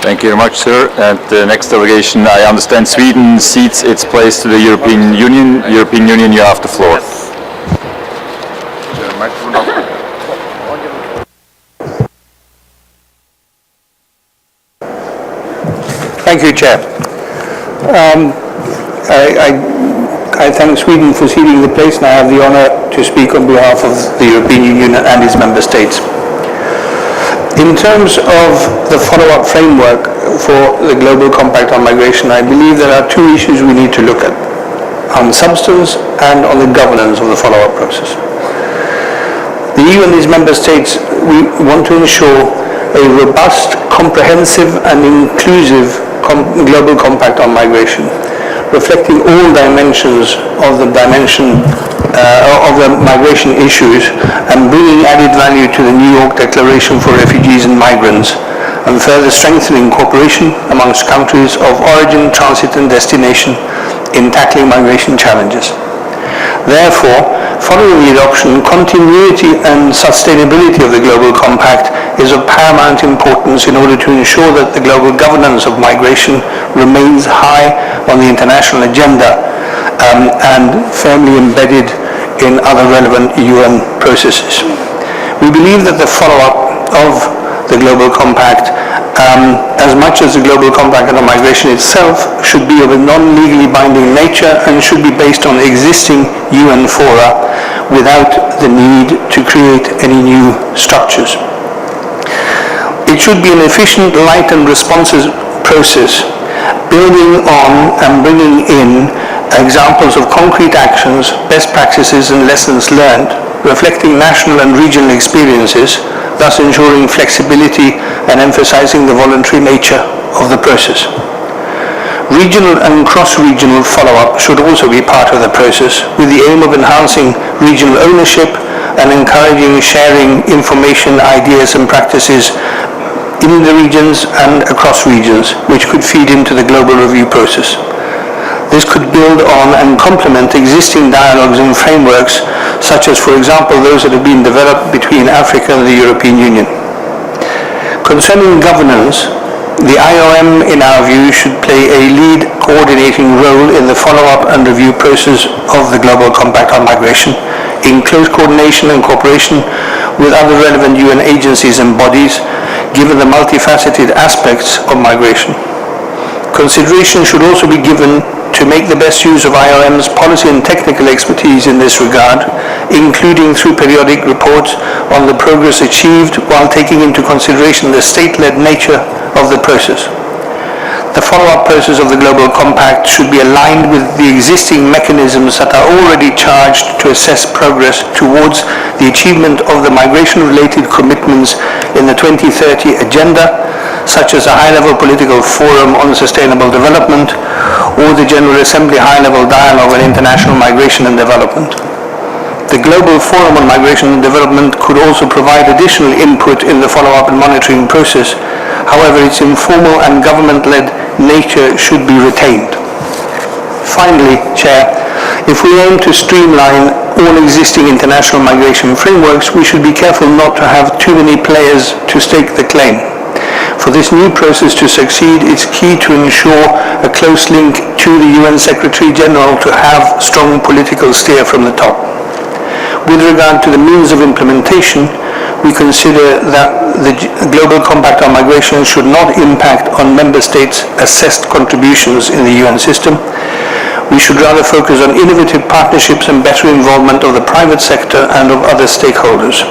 Thank you very much, sir. And the next delegation, I understand Sweden cedes its place to the European Union. European Union, you have the floor. Thank you, Chair. I thank Sweden for ceding the place, and I have the honor to speak on behalf of the European Union and its member states. In terms of the follow-up framework for the Global Compact on Migration, I believe there are two issues we need to look at, on substance and on the governance of the follow-up process. The EU and its member states, we want to ensure a robust, comprehensive and inclusive Global Compact on Migration, reflecting all dimensions of the migration issues and bringing added value to the New York Declaration for Refugees and Migrants, and further strengthening cooperation amongst countries of origin, transit and destination in tackling migration challenges. Therefore, following the adoption, continuity and sustainability of the Global Compact is of paramount importance in order to ensure that the global governance of migration remains high on the international agenda and firmly embedded in other relevant UN processes. We believe that the follow-up of the Global Compact, as much as the Global Compact on migration itself, should be of a non-legally binding nature and should be based on existing UN fora without the need to create any new structures. It should be an efficient, light and responsive process, building on and bringing in examples of concrete actions, best practices and lessons learned, reflecting national and regional experiences, thus ensuring flexibility and emphasizing the voluntary nature of the process. Regional and cross-regional follow-up should also be part of the process, with the aim of enhancing regional ownership and encouraging sharing information, ideas and practices in the regions and across regions, which could feed into the global review process. This could build on and complement existing dialogues and frameworks, such as, for example, those that have been developed between Africa and the European Union. Concerning governance, the IOM, in our view, should play a lead coordinating role in the follow-up and review process of the Global Compact on Migration, in close coordination and cooperation with other relevant UN agencies and bodies, given the multifaceted aspects of migration. Consideration should also be given to make the best use of IOM's policy and technical expertise in this regard, including through periodic reports on the progress achieved while taking into consideration the state-led nature of the process. The follow-up process of the Global Compact should be aligned with the existing mechanisms that are already charged to assess progress towards the achievement of the migration-related commitments in the 2030 Agenda, such as a high-level political forum on sustainable development or the General Assembly high-level dialogue on international migration and development. The Global Forum on Migration and Development could also provide additional input in the follow-up and monitoring process. However, its informal and government-led nature should be retained. Finally, Chair, if we aim to streamline all existing international migration frameworks, we should be careful not to have too many players to stake the claim. For this new process to succeed, it's key to ensure a close link to the UN Secretary General to have strong political steer from the top. With regard to the means of implementation, we consider that the Global Compact on Migration should not impact on Member States' assessed contributions in the UN system. We should rather focus on innovative partnerships and better involvement of the private sector and of other stakeholders.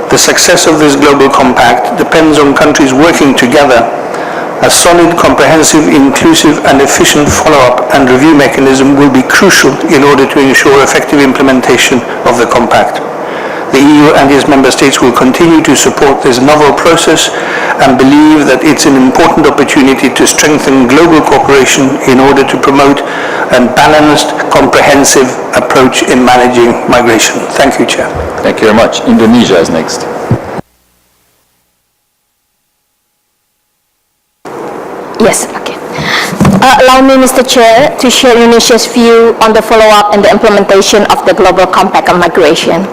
The success of this Global Compact depends on countries working together. A solid, comprehensive, inclusive and efficient follow-up and review mechanism will be crucial in order to ensure effective implementation of the Compact. The EU and its member states will continue to support this novel process and believe that it's an important opportunity to strengthen global cooperation in order to promote a balanced, comprehensive approach in managing migration. Thank you, Chair. Thank you very much. Indonesia is next. Yes, okay. Allow me, Mr. Chair, to share Indonesia's view on the follow-up and the implementation of the Global Compact on Migration.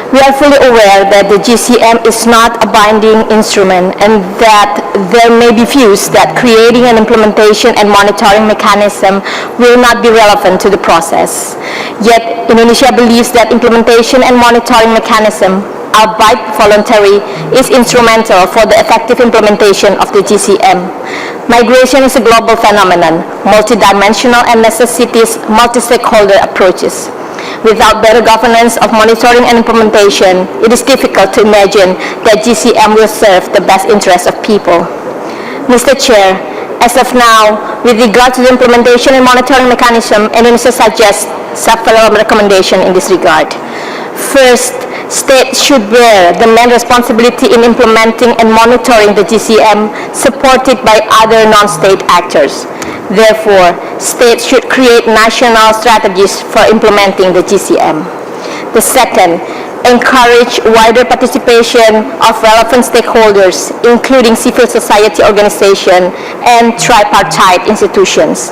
We are fully aware that the GCM is not a binding instrument and that there may be views that creating an implementation and monitoring mechanism will not be relevant to the process. Yet, Indonesia believes that implementation and monitoring mechanism, albeit voluntary, is instrumental for the effective implementation of the GCM. Migration is a global phenomenon, multidimensional, and necessitates multi-stakeholder approaches. Without better governance of monitoring and implementation, it is difficult to imagine that GCM will serve the best interests of people. Mr. Chair, as of now, with regard to the implementation and monitoring mechanism, Indonesia suggests several recommendations in this regard. First, States should bear the main responsibility in implementing and monitoring the GCM, supported by other non-state actors. Therefore, states should create national strategies for implementing the GCM. The second, encourage wider participation of relevant stakeholders, including civil society organizations and tripartite institutions.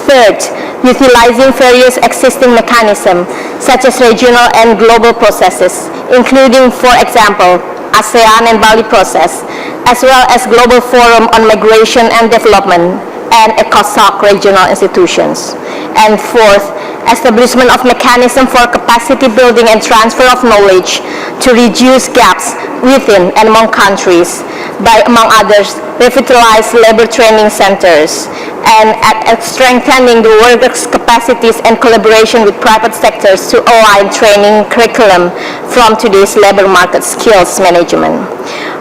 Third, utilizing various existing mechanisms, such as regional and global processes, including, for example, ASEAN and Bali process, as well as Global Forum on Migration and Development and ECOSOC regional institutions. And fourth, establishment of mechanism for capacity building and transfer of knowledge to reduce gaps within and among countries by, among others, revitalize labor training centers and at strengthening the workers' capacities and collaboration with private sectors to align training curriculum from today's labor market skills management.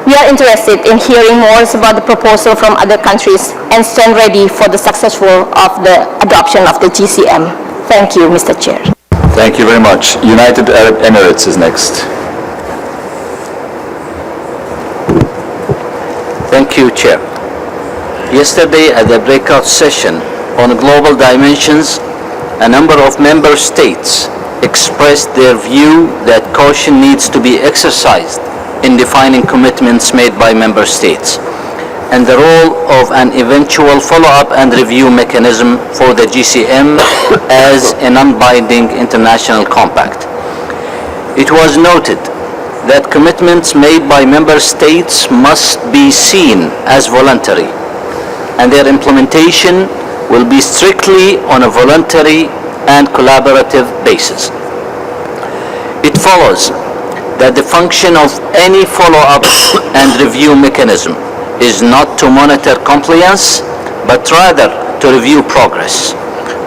We are interested in hearing more about the proposal from other countries and stand ready for the successful of the adoption of the GCM. Thank you, Mr. Chair. Thank you very much. United Arab Emirates is next. Thank you, Chair. Yesterday at the breakout session on global dimensions, a number of member states expressed their view that caution needs to be exercised in defining commitments made by member states and the role of an eventual follow-up and review mechanism for the GCM as a non-binding international compact. It was noted that commitments made by member states must be seen as voluntary, and their implementation will be strictly on a voluntary and collaborative basis. It follows that the function of any follow-up and review mechanism is not to monitor compliance, but rather to review progress,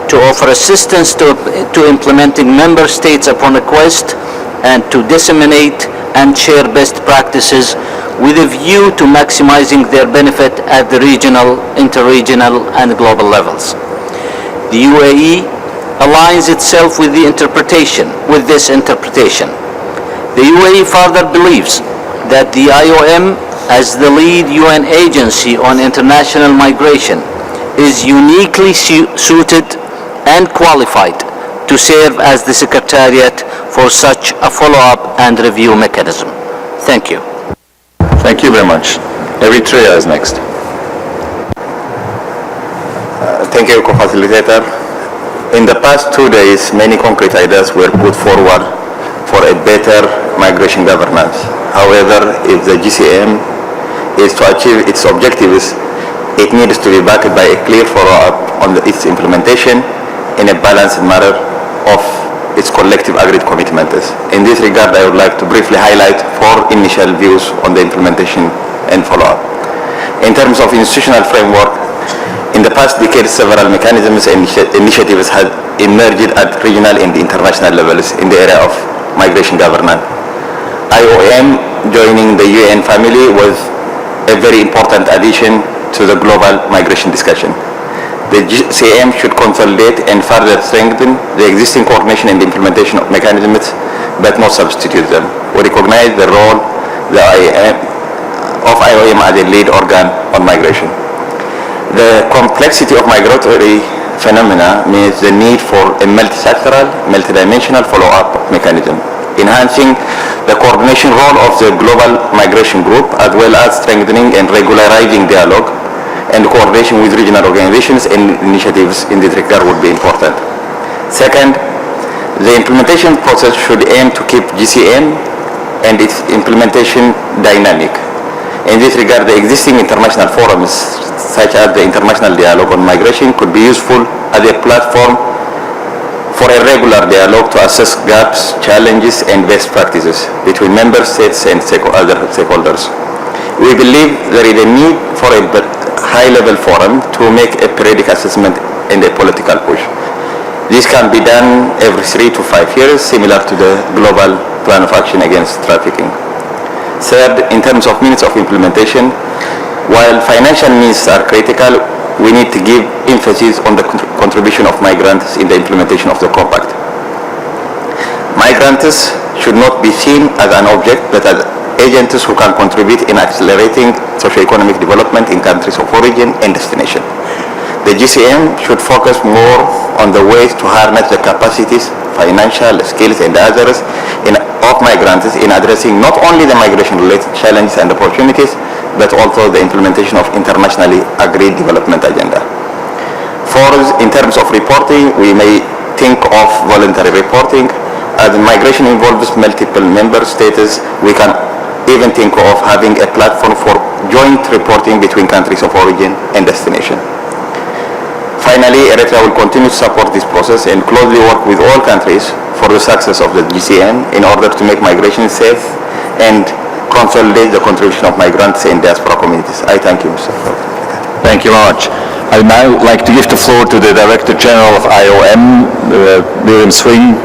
to offer assistance to implementing member states upon request, and to disseminate and share best practices with a view to maximizing their benefit at the regional, interregional, and global levels. The UAE aligns itself with this interpretation. The UAE further believes that the IOM, as the lead UN agency on international migration, is uniquely suited and qualified to serve as the Secretariat for such a follow-up and review mechanism. Thank you. Thank you very much. Eritrea is next. Thank you, co-facilitator. In the past 2 days, many concrete ideas were put forward for a better migration governance. However, if the GCM is to achieve its objectives, it needs to be backed by a clear follow-up on its implementation in a balanced manner of its collective agreed commitments. In this regard, I would like to briefly highlight 4 initial views on the implementation and follow-up. In terms of institutional framework, in the past decade, several mechanisms and initiatives have emerged at regional and international levels in the area of migration governance. IOM joining the UN family was a very important addition to the global migration discussion. The GCM should consolidate and further strengthen the existing coordination and implementation of mechanisms, but not substitute them. We recognize the role of IOM as a lead organ on migration. The complexity of migratory phenomena means the need for a multisectoral, multidimensional follow-up mechanism, enhancing the coordination role of the Global Migration Group, as well as strengthening and regularizing dialogue and coordination with regional organizations and initiatives in this regard would be important. Second, the implementation process should aim to keep GCM and its implementation dynamic. In this regard, the existing international forums, such as the International Dialogue on Migration, could be useful as a platform for a regular dialogue to assess gaps, challenges, and best practices between member states and other stakeholders. We believe there is a need for a high-level forum to make a periodic assessment and a political push. This can be done every 3 to 5 years, similar to the Global Plan of Action Against Trafficking. Third, in terms of means of implementation, while financial means are critical, we need to give emphasis on the contribution of migrants in the implementation of the compact. Migrants should not be seen as an object, but as agents who can contribute in accelerating socio-economic development in countries of origin and destination. The GCM should focus more on the ways to harness the capacities, financial skills, and others of migrants in addressing not only the migration-related challenges and opportunities, but also the implementation of internationally agreed development agenda. Fourth, in terms of reporting, we may think of voluntary reporting. As migration involves multiple member states, we can even think of having a platform for joint reporting between countries of origin and destination. Finally, Eritrea will continue to support this process and closely work with all countries for the success of the GCM in order to make migration safe and consolidate the contribution of migrants and diaspora communities. I thank you, Mr. President. Thank you very much. I'd now like to give the floor to the Director General of IOM, Miriam Swing.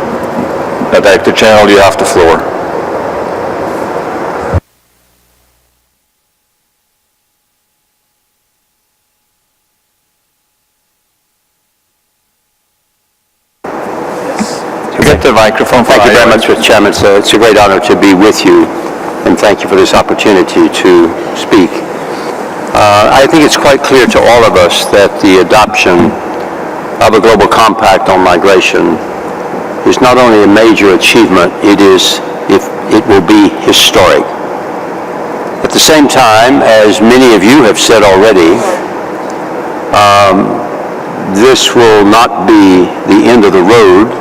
Director General, you have the floor. Get the microphone. Thank you very much, Mr. Chairman. It's a great honor to be with you, and thank you for this opportunity to speak. I think it's quite clear to all of us that the adoption of a global compact on migration is not only a major achievement, it will be historic. At the same time, as many of you have said already, this will not be the end of the road.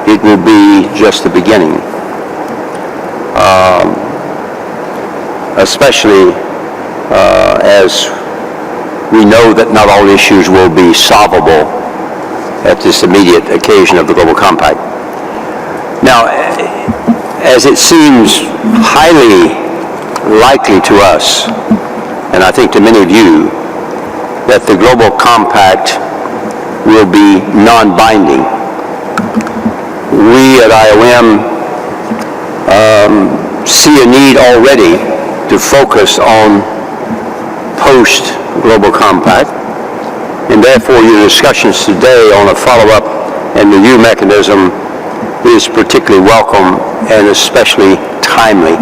It will be just the beginning. Especially as we know that not all issues will be solvable at this immediate occasion of the Global Compact. Now, as it seems highly likely to us, and I think to many of you, that the Global Compact will be non-binding. We at IOM see a need already to focus on post-Global Compact, and therefore your discussions today on a follow-up and review mechanism is particularly welcome and especially timely.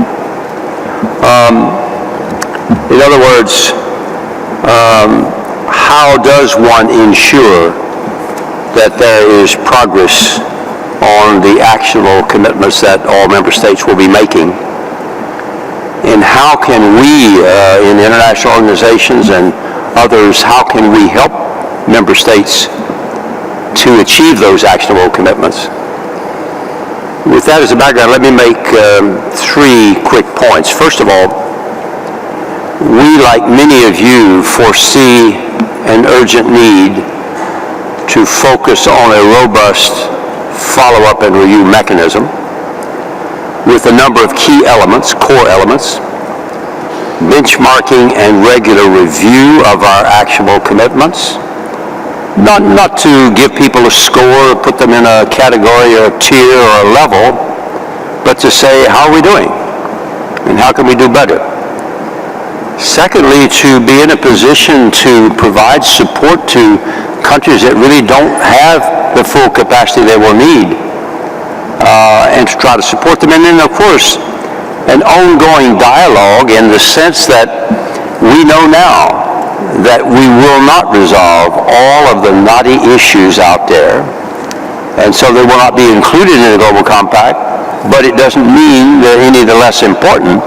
In other words, how does one ensure that there is progress on the actionable commitments that all member states will be making? And how can we, in international organizations and others, how can we help member states to achieve those actionable commitments? With that as a background, let me make three quick points. First of all, we, like many of you, foresee an urgent need to focus on a robust follow-up and review mechanism with a number of key elements, core elements, benchmarking and regular review of our actionable commitments, not to give people a score or put them in a category or a tier or a level, but to say, how are we doing? And how can we do better? Secondly, to be in a position to provide support to countries that really don't have the full capacity they will need, and to try to support them. And then, of course, an ongoing dialogue in the sense that we know now that we will not resolve all of the knotty issues out there, and so they will not be included in the Global Compact, but it doesn't mean they're any the less important,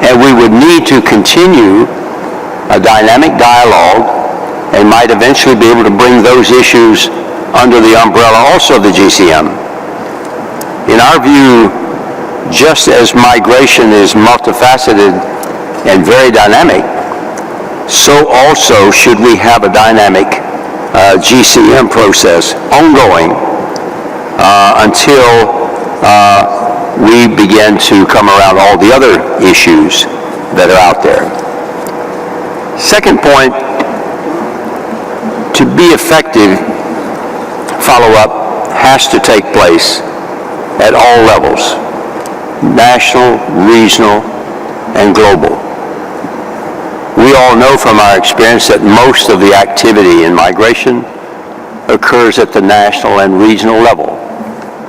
and we would need to continue a dynamic dialogue and might eventually be able to bring those issues under the umbrella also of the GCM. In our view, just as migration is multifaceted and very dynamic, so also should we have a dynamic GCM process ongoing until we begin to come around all the other issues that are out there. Second point, to be effective, follow-up has to take place at all levels, national, regional, and global. We all know from our experience that most of the activity in migration occurs at the national and regional level.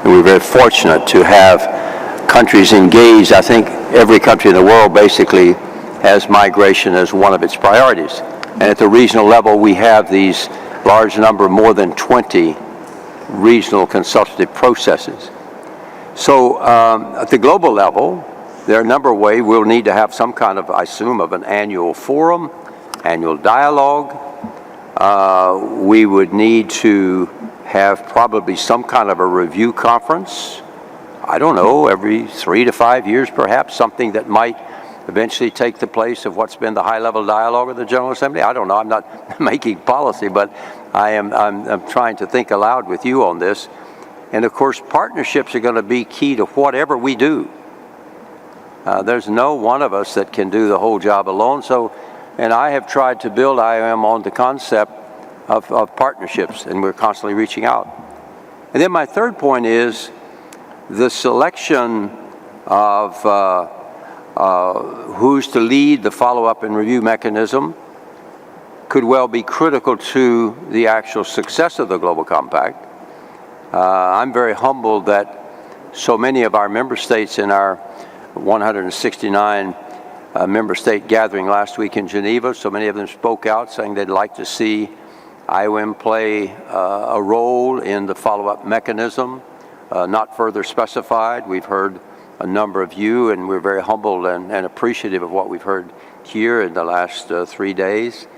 And we're very fortunate to have countries engaged. I think every country in the world basically has migration as one of its priorities. And at the regional level, we have these large number, more than 20 regional consultative processes. So at the global level, there are a number of ways we'll need to have some kind of, I assume, of an annual forum, annual dialogue. We would need to have probably some kind of a review conference. I don't know, every 3 to 5 years perhaps, something that might eventually take the place of what's been the high-level dialogue of the General Assembly. I don't know, I'm not making policy, but I'm trying to think aloud with you on this. And of course, partnerships are going to be key to whatever we do. There's no one of us that can do the whole job alone. So, and I have tried to build IOM on the concept of partnerships, and we're constantly reaching out. And then my third point is the selection of who's to lead the follow-up and review mechanism could well be critical to the actual success of the Global Compact. I'm very humbled that so many of our member states in our 169 member state gathering last week in Geneva, so many of them spoke out saying they'd like to see IOM play a role in the follow-up mechanism, not further specified. We've heard a number of you, and we're very humbled and appreciative of what we've heard here in the last 3 days.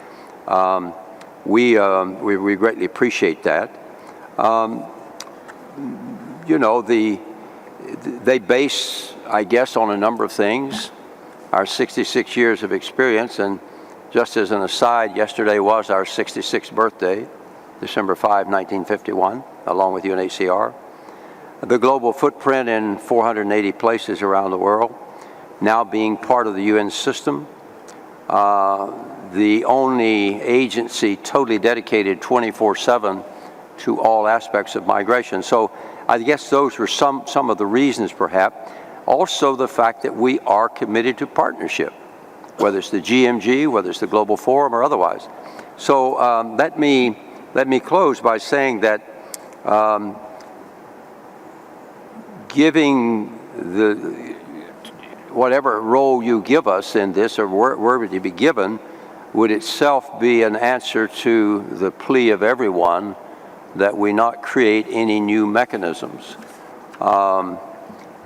We greatly appreciate that. You know, they base, I guess, on a number of things, our 66 years of experience, and just as an aside, yesterday was our 66th birthday, December 5, 1951, along with UNHCR. The global footprint in 480 places around the world, now being part of the UN system, the only agency totally dedicated 24/7 to all aspects of migration. So I guess those were some of the reasons, perhaps. Also the fact that we are committed to partnership, whether it's the GMG, whether it's the Global Forum, or otherwise. So let me close by saying that giving whatever role you give us in this, or wherever to be given, would itself be an answer to the plea of everyone that we not create any new mechanisms.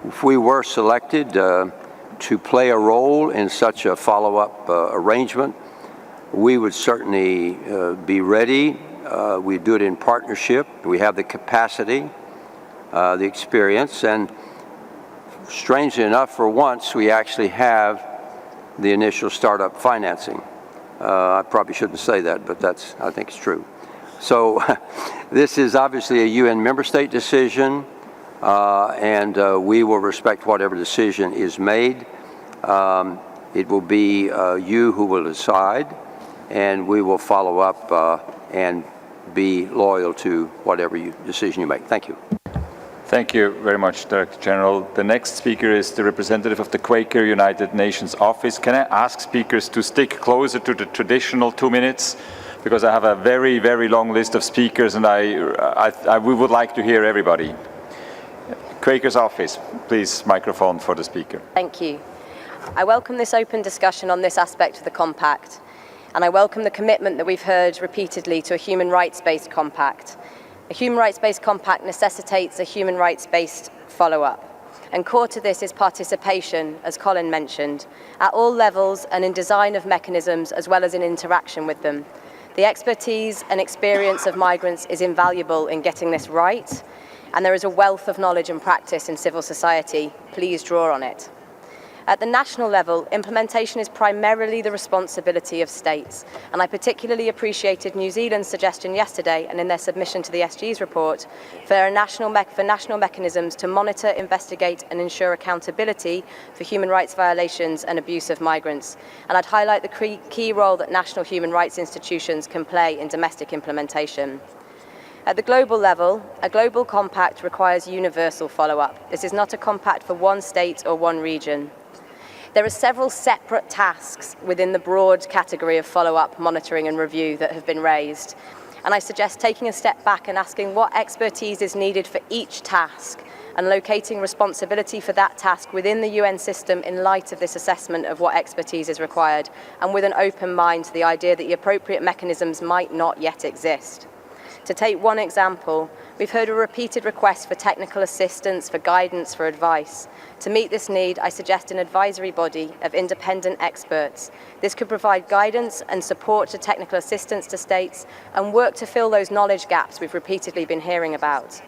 If we were selected to play a role in such a follow-up arrangement, we would certainly be ready. We do it in partnership. We have the capacity, the experience, and strangely enough, for once, we actually have the initial startup financing. I probably shouldn't say that, but I think it's true. So this is obviously a UN member state decision, and we will respect whatever decision is made. It will be you who will decide, and we will follow up and be loyal to whatever decision you make. Thank you. Thank you very much, Director General. The next speaker is the representative of the Quaker United Nations Office. Can I ask speakers to stick closer to the traditional 2 minutes? Because I have a very, very long list of speakers, and we would like to hear everybody. Quaker's Office, please, microphone for the speaker. Thank you. I welcome this open discussion on this aspect of the compact, and I welcome the commitment that we've heard repeatedly to a human rights-based compact. A human rights-based compact necessitates a human rights-based follow-up. And core to this is participation, as Colin mentioned, at all levels and in design of mechanisms as well as in interaction with them. The expertise and experience of migrants is invaluable in getting this right, and there is a wealth of knowledge and practice in civil society. Please draw on it. At the national level, implementation is primarily the responsibility of states, and I particularly appreciated New Zealand's suggestion yesterday and in their submission to the SG's report for national mechanisms to monitor, investigate and ensure accountability for human rights violations and abuse of migrants. And I'd highlight the key role that national human rights institutions can play in domestic implementation. At the global level, a global compact requires universal follow-up. This is not a compact for one state or one region. There are several separate tasks within the broad category of follow-up, monitoring and review that have been raised. And I suggest taking a step back and asking what expertise is needed for each task and locating responsibility for that task within the UN system in light of this assessment of what expertise is required, and with an open mind to the idea that the appropriate mechanisms might not yet exist. To take one example, we've heard a repeated request for technical assistance, for guidance, for advice. To meet this need, I suggest an advisory body of independent experts. This could provide guidance and support to technical assistance to states and work to fill those knowledge gaps we've repeatedly been hearing about.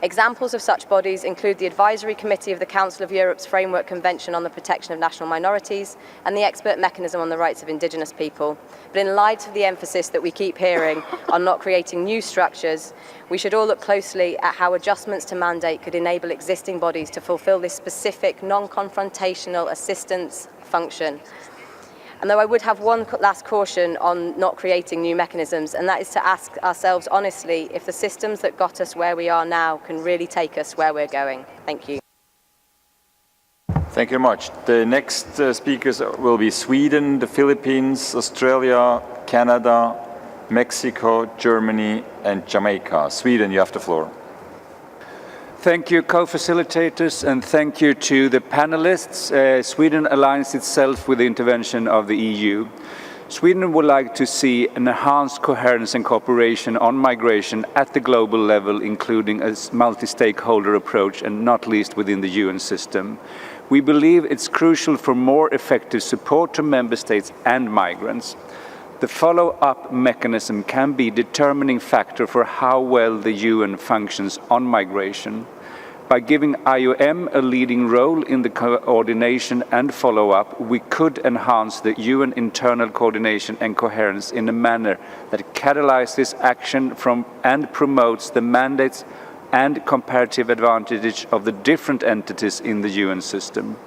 Examples of such bodies include the Advisory Committee of the Council of Europe's Framework Convention on the Protection of National Minorities and the Expert Mechanism on the Rights of Indigenous People. But in light of the emphasis that we keep hearing on not creating new structures, we should all look closely at how adjustments to mandate could enable existing bodies to fulfill this specific non-confrontational assistance function. And though I would have one last caution on not creating new mechanisms, and that is to ask ourselves honestly if the systems that got us where we are now can really take us where we're going. Thank you. Thank you very much. The next speakers will be Sweden, the Philippines, Australia, Canada, Mexico, Germany, and Jamaica. Sweden, you have the floor. Thank you, co-facilitators, and thank you to the panelists. Sweden aligns itself with the intervention of the EU. Sweden would like to see an enhanced coherence and cooperation on migration at the global level, including a multi-stakeholder approach, and not least within the UN system. We believe it's crucial for more effective support to member states and migrants. The follow-up mechanism can be a determining factor for how well the UN functions on migration. By giving IOM a leading role in the coordination and follow-up, we could enhance the UN internal coordination and coherence in a manner that catalyzes action and promotes the mandates and comparative advantage of the different entities in the UN system.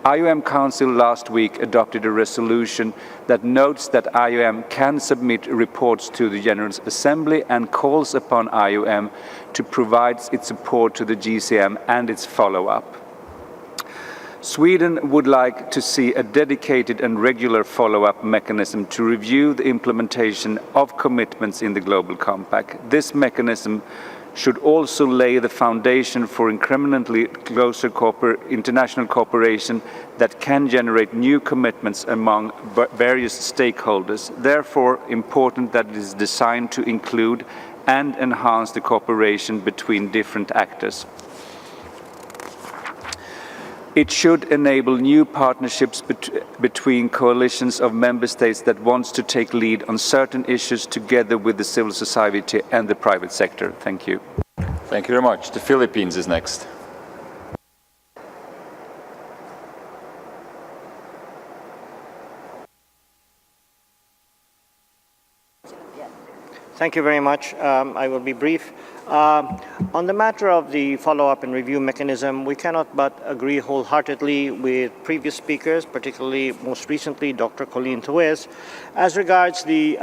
IOM Council last week adopted a resolution that notes that IOM can submit reports to the General Assembly and calls upon IOM to provide its support to the GCM and its follow-up. Sweden would like to see a dedicated and regular follow-up mechanism to review the implementation of commitments in the Global Compact. This mechanism should also lay the foundation for incrementally closer international cooperation that can generate new commitments among various stakeholders. Therefore, important that it is designed to include and enhance the cooperation between different actors. It should enable new partnerships between coalitions of member states that wants to take lead on certain issues together with the civil society and the private sector. Thank you. Thank you very much. The Philippines is next. Thank you very much. I will be brief. On the matter of the follow-up and review mechanism, we cannot but agree wholeheartedly with previous speakers, particularly most recently Dr. Colleen Tewes, as regards the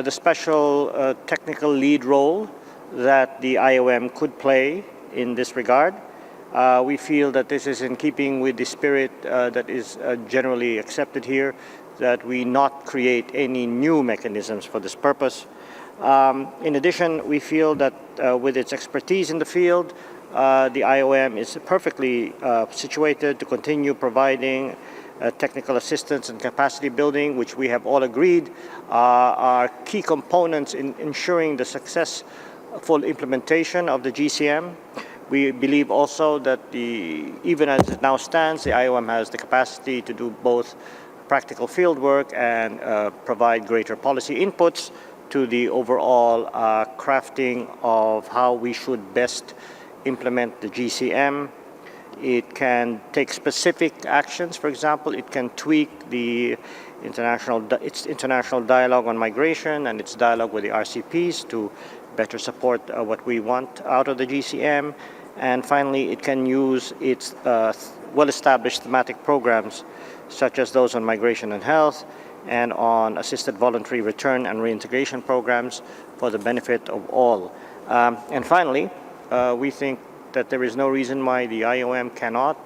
special technical lead role that the IOM could play in this regard. We feel that this is in keeping with the spirit that is generally accepted here, that we not create any new mechanisms for this purpose. In addition, we feel that with its expertise in the field, the IOM is perfectly situated to continue providing technical assistance and capacity building, which we have all agreed are key components in ensuring the successful implementation of the GCM. We believe also that even as it now stands, the IOM has the capacity to do both practical field work and provide greater policy inputs to the overall crafting of how we should best implement the GCM. It can take specific actions. For example, it can tweak its international dialogue on migration and its dialogue with the RCPs to better support what we want out of the GCM. And finally, it can use its well-established thematic programs, such as those on migration and health, and on assisted voluntary return and reintegration programs for the benefit of all. And finally, we think that there is no reason why the IOM cannot,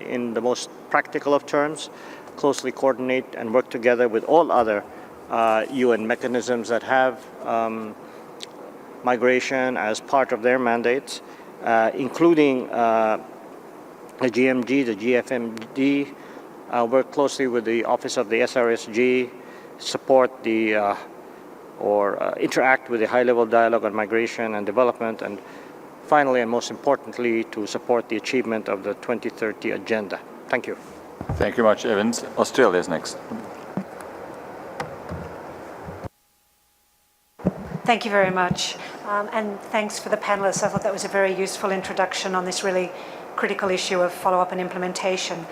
in the most practical of terms, closely coordinate and work together with all other UN mechanisms that have migration as part of their mandates, including the GMG, the GFMD, work closely with the Office of the SRSG, support the or interact with the high-level dialogue on migration and development, and finally and most importantly, to support the achievement of the 2030 agenda. Thank you. Thank you much, Evans. Australia is next. Thank you very much. And thanks for the panelists. I thought that was a very useful introduction on this really critical issue of follow-up and implementation.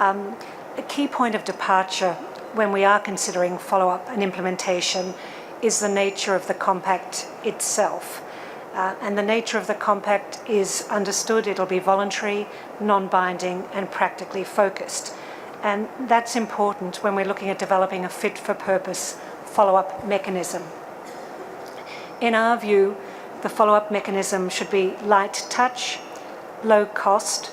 A key point of departure when we are considering follow-up and implementation is the nature of the compact itself. And the nature of the compact is understood. It'll be voluntary, non-binding, and practically focused. And that's important when we're looking at developing a fit-for-purpose follow-up mechanism. In our view, the follow-up mechanism should be light touch, low cost,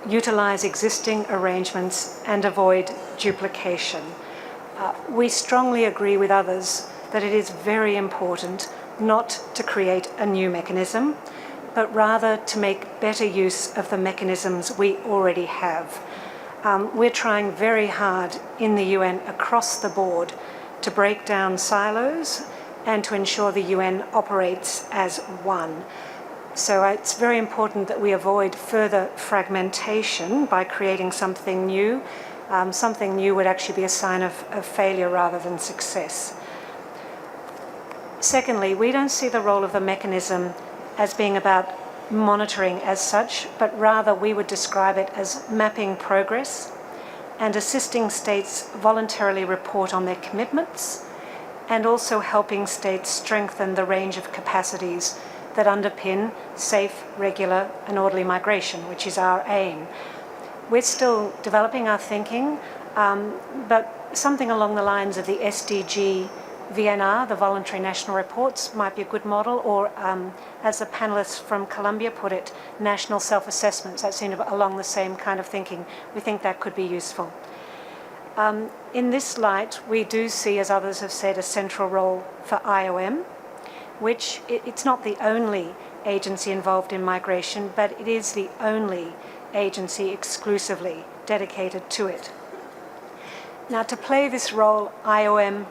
utilize existing arrangements, and avoid duplication. We strongly agree with others that it is very important not to create a new mechanism, but rather to make better use of the mechanisms we already have. We're trying very hard in the UN across the board to break down silos and to ensure the UN operates as one. So it's very important that we avoid further fragmentation by creating something new. Something new would actually be a sign of failure rather than success. Secondly, we don't see the role of the mechanism as being about monitoring as such, but rather we would describe it as mapping progress and assisting states voluntarily report on their commitments, and also helping states strengthen the range of capacities that underpin safe, regular, and orderly migration, which is our aim. We're still developing our thinking, but something along the lines of the SDG VNR, the Voluntary National Reports, might be a good model, or as the panelists from Colombia put it, national self-assessments. That seemed along the same kind of thinking. We think that could be useful. In this light, we do see, as others have said, a central role for IOM, which it's not the only agency involved in migration, but it is the only agency exclusively dedicated to it. Now, to play this role, IOM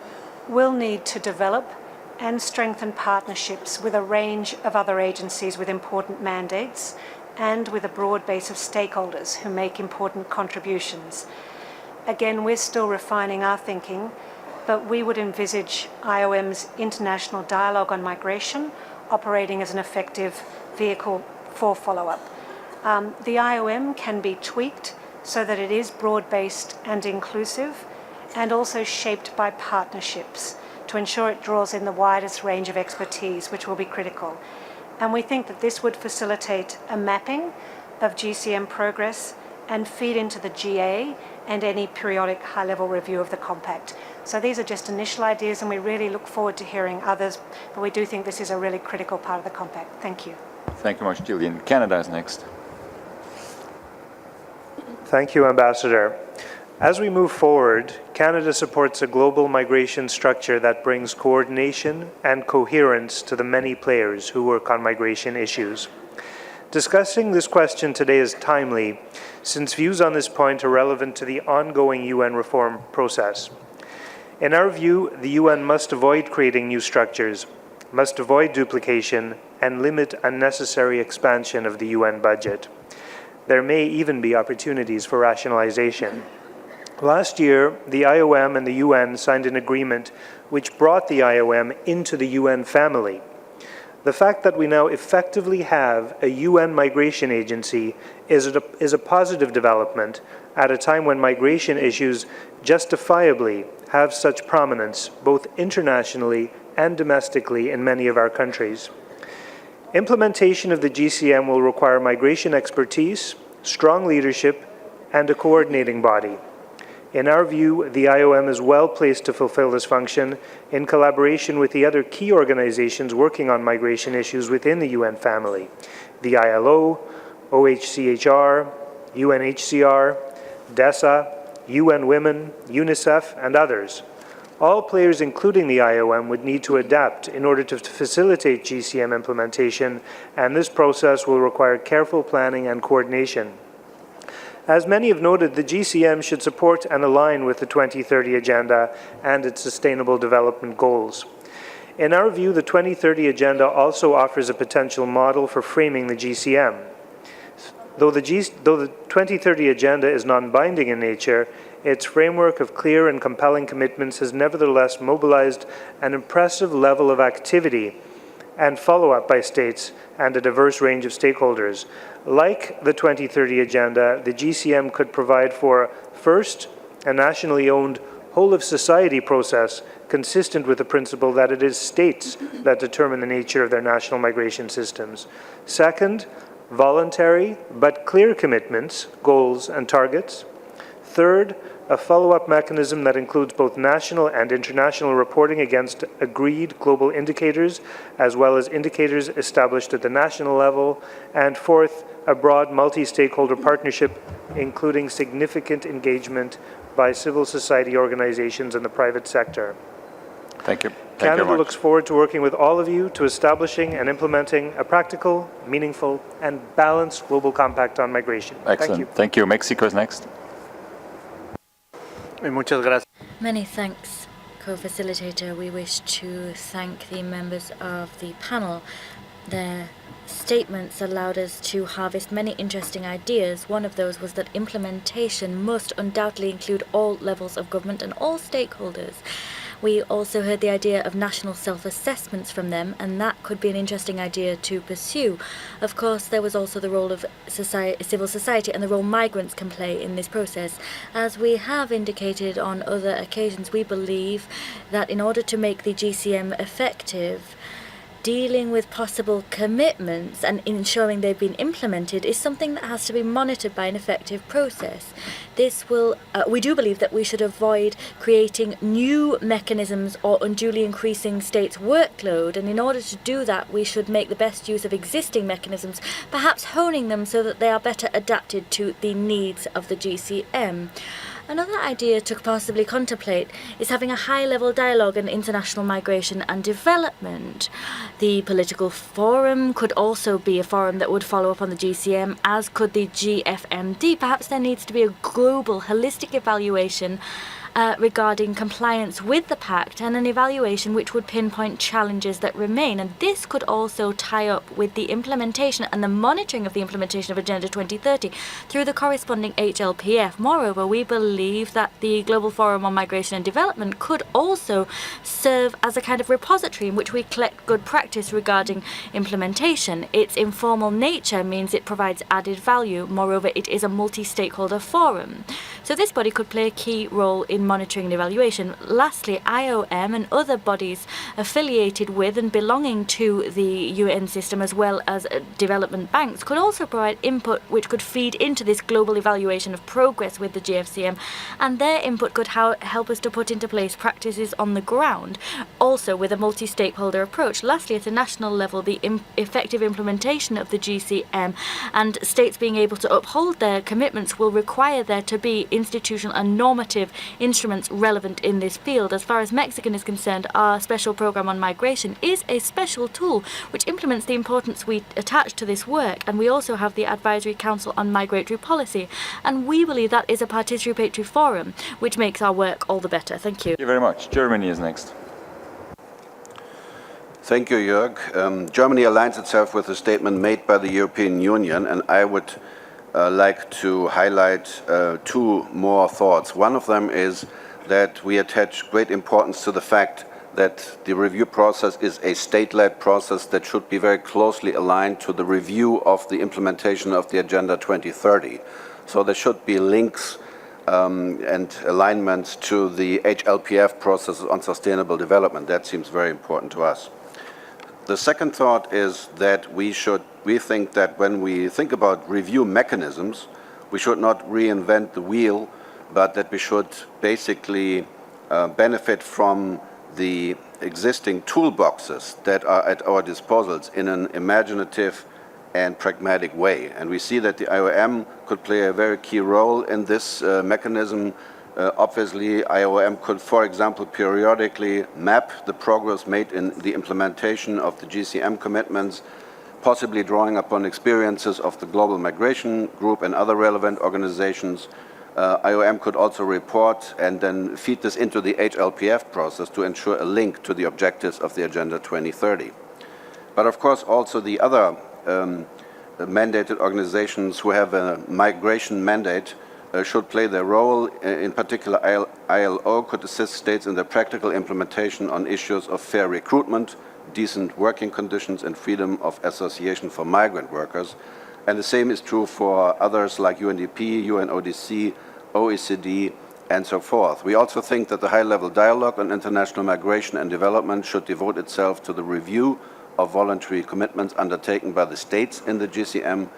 will need to develop and strengthen partnerships with a range of other agencies with important mandates and with a broad base of stakeholders who make important contributions. Again, we're still refining our thinking, but we would envisage IOM's international dialogue on migration operating as an effective vehicle for follow-up. The IOM can be tweaked so that it is broad-based and inclusive, and also shaped by partnerships to ensure it draws in the widest range of expertise, which will be critical. And we think that this would facilitate a mapping of GCM progress and feed into the GA and any periodic high-level review of the compact. So these are just initial ideas, and we really look forward to hearing others, but we do think this is a really critical part of the compact. Thank you. Thank you much, Gillian. Canada is next. Thank you, Ambassador. As we move forward, Canada supports a global migration structure that brings coordination and coherence to the many players who work on migration issues. Discussing this question today is timely, since views on this point are relevant to the ongoing UN reform process. In our view, the UN must avoid creating new structures, must avoid duplication, and limit unnecessary expansion of the UN budget. There may even be opportunities for rationalization. Last year, the IOM and the UN signed an agreement which brought the IOM into the UN family. The fact that we now effectively have a UN migration agency is a positive development at a time when migration issues justifiably have such prominence both internationally and domestically in many of our countries. Implementation of the GCM will require migration expertise, strong leadership, and a coordinating body. In our view, the IOM is well placed to fulfill this function in collaboration with the other key organizations working on migration issues within the UN family, the ILO, OHCHR, UNHCR, DESA, UN Women, UNICEF, and others. All players, including the IOM, would need to adapt in order to facilitate GCM implementation, and this process will require careful planning and coordination. As many have noted, the GCM should support and align with the 2030 Agenda and its Sustainable Development Goals. In our view, the 2030 Agenda also offers a potential model for framing the GCM. Though the 2030 Agenda is non-binding in nature, its framework of clear and compelling commitments has nevertheless mobilized an impressive level of activity and follow-up by states and a diverse range of stakeholders. Like the 2030 Agenda, the GCM could provide for, first, a nationally owned whole-of-society process consistent with the principle that it is states that determine the nature of their national migration systems. Second, voluntary but clear commitments, goals, and targets. Third, a follow-up mechanism that includes both national and international reporting against agreed global indicators, as well as indicators established at the national level. And fourth, a broad multi-stakeholder partnership, including significant engagement by civil society organizations and the private sector. Thank you. Canada looks forward to working with all of you to establishing and implementing a practical, meaningful, and balanced global compact on migration. Excellent. Thank you. Thank you. Mexico is next. Many thanks, co-facilitator. We wish to thank the members of the panel. Their statements allowed us to harvest many interesting ideas. One of those was that implementation must undoubtedly include all levels of government and all stakeholders. We also heard the idea of national self-assessments from them, and that could be an interesting idea to pursue. Of course, there was also the role of civil society and the role migrants can play in this process. As we have indicated on other occasions, we believe that in order to make the GCM effective, dealing with possible commitments and ensuring they've been implemented is something that has to be monitored by an effective process. This will, we do believe that we should avoid creating new mechanisms or unduly increasing states' workload, and in order to do that we should make the best use of existing mechanisms, perhaps honing them so that they are better adapted to the needs of the GCM. Another idea to possibly contemplate is having a high-level dialogue on international migration and development. The political forum could also be a forum that would follow up on the GCM, as could the GFMD. Perhaps there needs to be a global, holistic evaluation regarding compliance with the pact, and an evaluation which would pinpoint challenges that remain. And this could also tie up with the implementation and the monitoring of the implementation of Agenda 2030 through the corresponding HLPF. Moreover, we believe that the Global Forum on Migration and Development could also serve as a kind of repository in which we collect good practice regarding implementation. Its informal nature means it provides added value. Moreover, it is a multi-stakeholder forum. So this body could play a key role in monitoring and evaluation. Lastly, IOM and other bodies affiliated with and belonging to the UN system, as well as development banks, could also provide input which could feed into this global evaluation of progress with the GFCM, and their input could help us to put into place practices on the ground, also with a multi-stakeholder approach. Lastly, at a national level, the effective implementation of the GCM and states being able to uphold their commitments will require there to be institutional and normative instruments relevant in this field. As far as Mexico is concerned, our special program on migration is a special tool which implements the importance we attach to this work, and we also have the Advisory Council on Migratory Policy, and we believe that is a participatory forum which makes our work all the better. Thank you. Thank you very much. Germany is next. Thank you, Jörg. Germany aligns itself with the statement made by the European Union, and I would like to highlight two more thoughts. One of them is that we attach great importance to the fact that the review process is a state-led process that should be very closely aligned to the review of the implementation of the Agenda 2030. So there should be links and alignments to the HLPF process on sustainable development. That seems very important to us. The second thought is that we think that when we think about review mechanisms, we should not reinvent the wheel, but that we should basically benefit from the existing toolboxes that are at our disposals in an imaginative and pragmatic way. And we see that the IOM could play a very key role in this mechanism. Obviously, IOM could, for example, periodically map the progress made in the implementation of the GCM commitments, possibly drawing upon experiences of the Global Migration Group and other relevant organizations. IOM could also report and then feed this into the HLPF process to ensure a link to the objectives of the Agenda 2030. But of course, also the other mandated organizations who have a migration mandate should play their role. In particular, ILO could assist states in the practical implementation on issues of fair recruitment, decent working conditions, and freedom of association for migrant workers. And the same is true for others like UNDP, UNODC, OECD, and so forth. We also think that the high-level dialogue on international migration and development should devote itself to the review of voluntary commitments undertaken by the states in the GCM.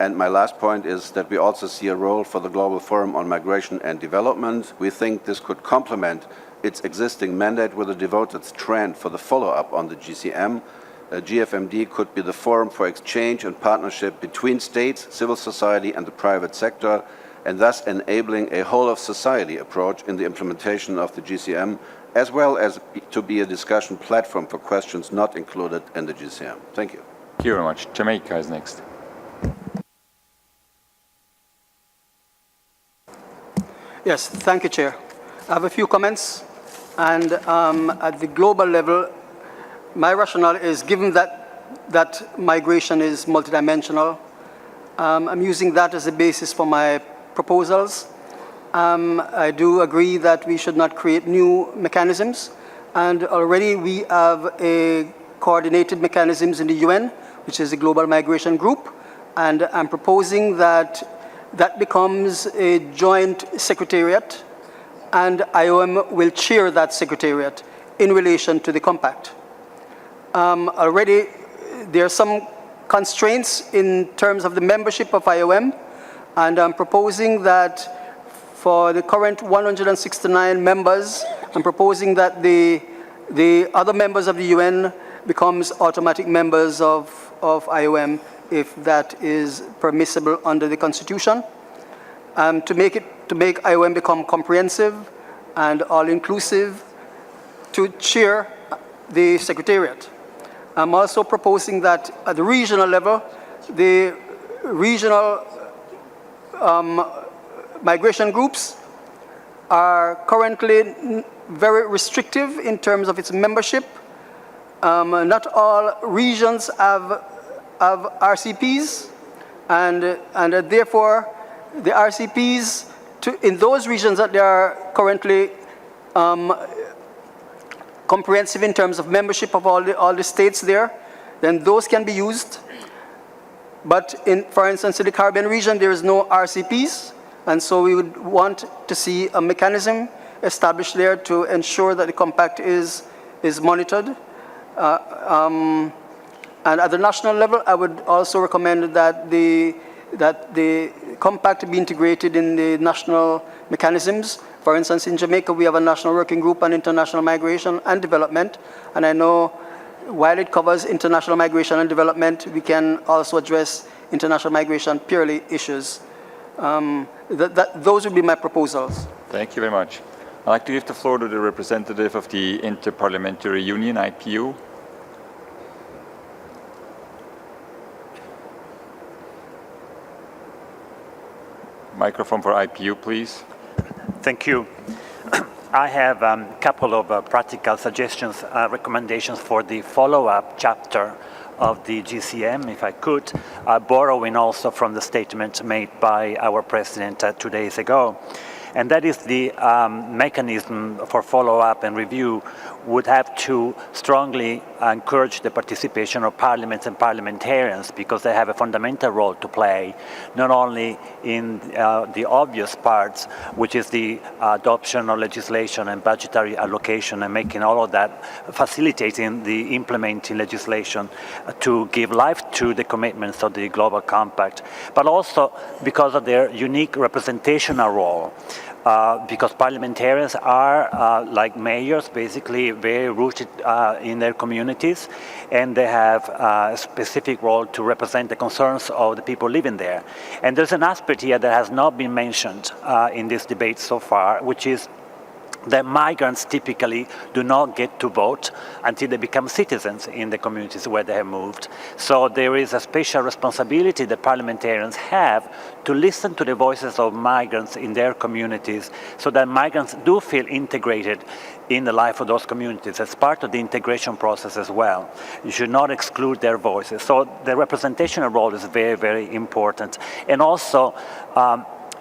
And my last point is that we also see a role for the Global Forum on Migration and Development. We think this could complement its existing mandate with a devoted strand for the follow-up on the GCM. GFMD could be the forum for exchange and partnership between states, civil society, and the private sector, and thus enabling a whole-of-society approach in the implementation of the GCM, as well as to be a discussion platform for questions not included in the GCM. Thank you. Thank you very much. Jamaica is next. Yes, thank you, Chair. I have a few comments, and at the global level, my rationale is, given that migration is multidimensional, I'm using that as a basis for my proposals. I do agree that we should not create new mechanisms, and already we have a coordinated mechanisms in the UN, which is the Global Migration Group, and I'm proposing that that becomes a joint secretariat, and IOM will chair that secretariat in relation to the compact. Already there are some constraints in terms of the membership of IOM, and I'm proposing that for the current 169 members, I'm proposing that the other members of the UN becomes automatic members of IOM if that is permissible under the Constitution. To make IOM become comprehensive and all-inclusive, to chair the Secretariat. I'm also proposing that at the regional level, the regional migration groups are currently very restrictive in terms of its membership. Not all regions have RCPs, and therefore the RCPs in those regions that they are currently comprehensive in terms of membership of all the states there, then those can be used. But for instance, in the Caribbean region, there is no RCPs, and so we would want to see a mechanism established there to ensure that the compact is monitored. And at the national level, I would also recommend that the compact be integrated in the national mechanisms. For instance, in Jamaica, we have a national working group on international migration and development, and I know while it covers international migration and development, we can also address international migration purely issues. Those would be my proposals. Thank you very much. I'd like to give the floor to the representative of the Interparliamentary Union, IPU. Microphone for IPU, please. Thank you. I have a couple of practical suggestions, recommendations for the follow-up chapter of the GCM, if I could, borrowing also from the statement made by our President 2 days ago. And that is the mechanism for follow-up and review would have to strongly encourage the participation of parliaments and parliamentarians, because they have a fundamental role to play, not only in the obvious parts, which is the adoption of legislation and budgetary allocation and making all of that, facilitating the implementing legislation to give life to the commitments of the Global Compact, but also because of their unique representational role. because parliamentarians are, like mayors, basically very rooted in their communities, and they have a specific role to represent the concerns of the people living there. And there's an aspect here that has not been mentioned in this debate so far, which is that migrants typically do not get to vote until they become citizens in the communities where they have moved. So there is a special responsibility that parliamentarians have to listen to the voices of migrants in their communities so that migrants do feel integrated in the life of those communities as part of the integration process as well. You should not exclude their voices. So the representational role is very, very important. And also,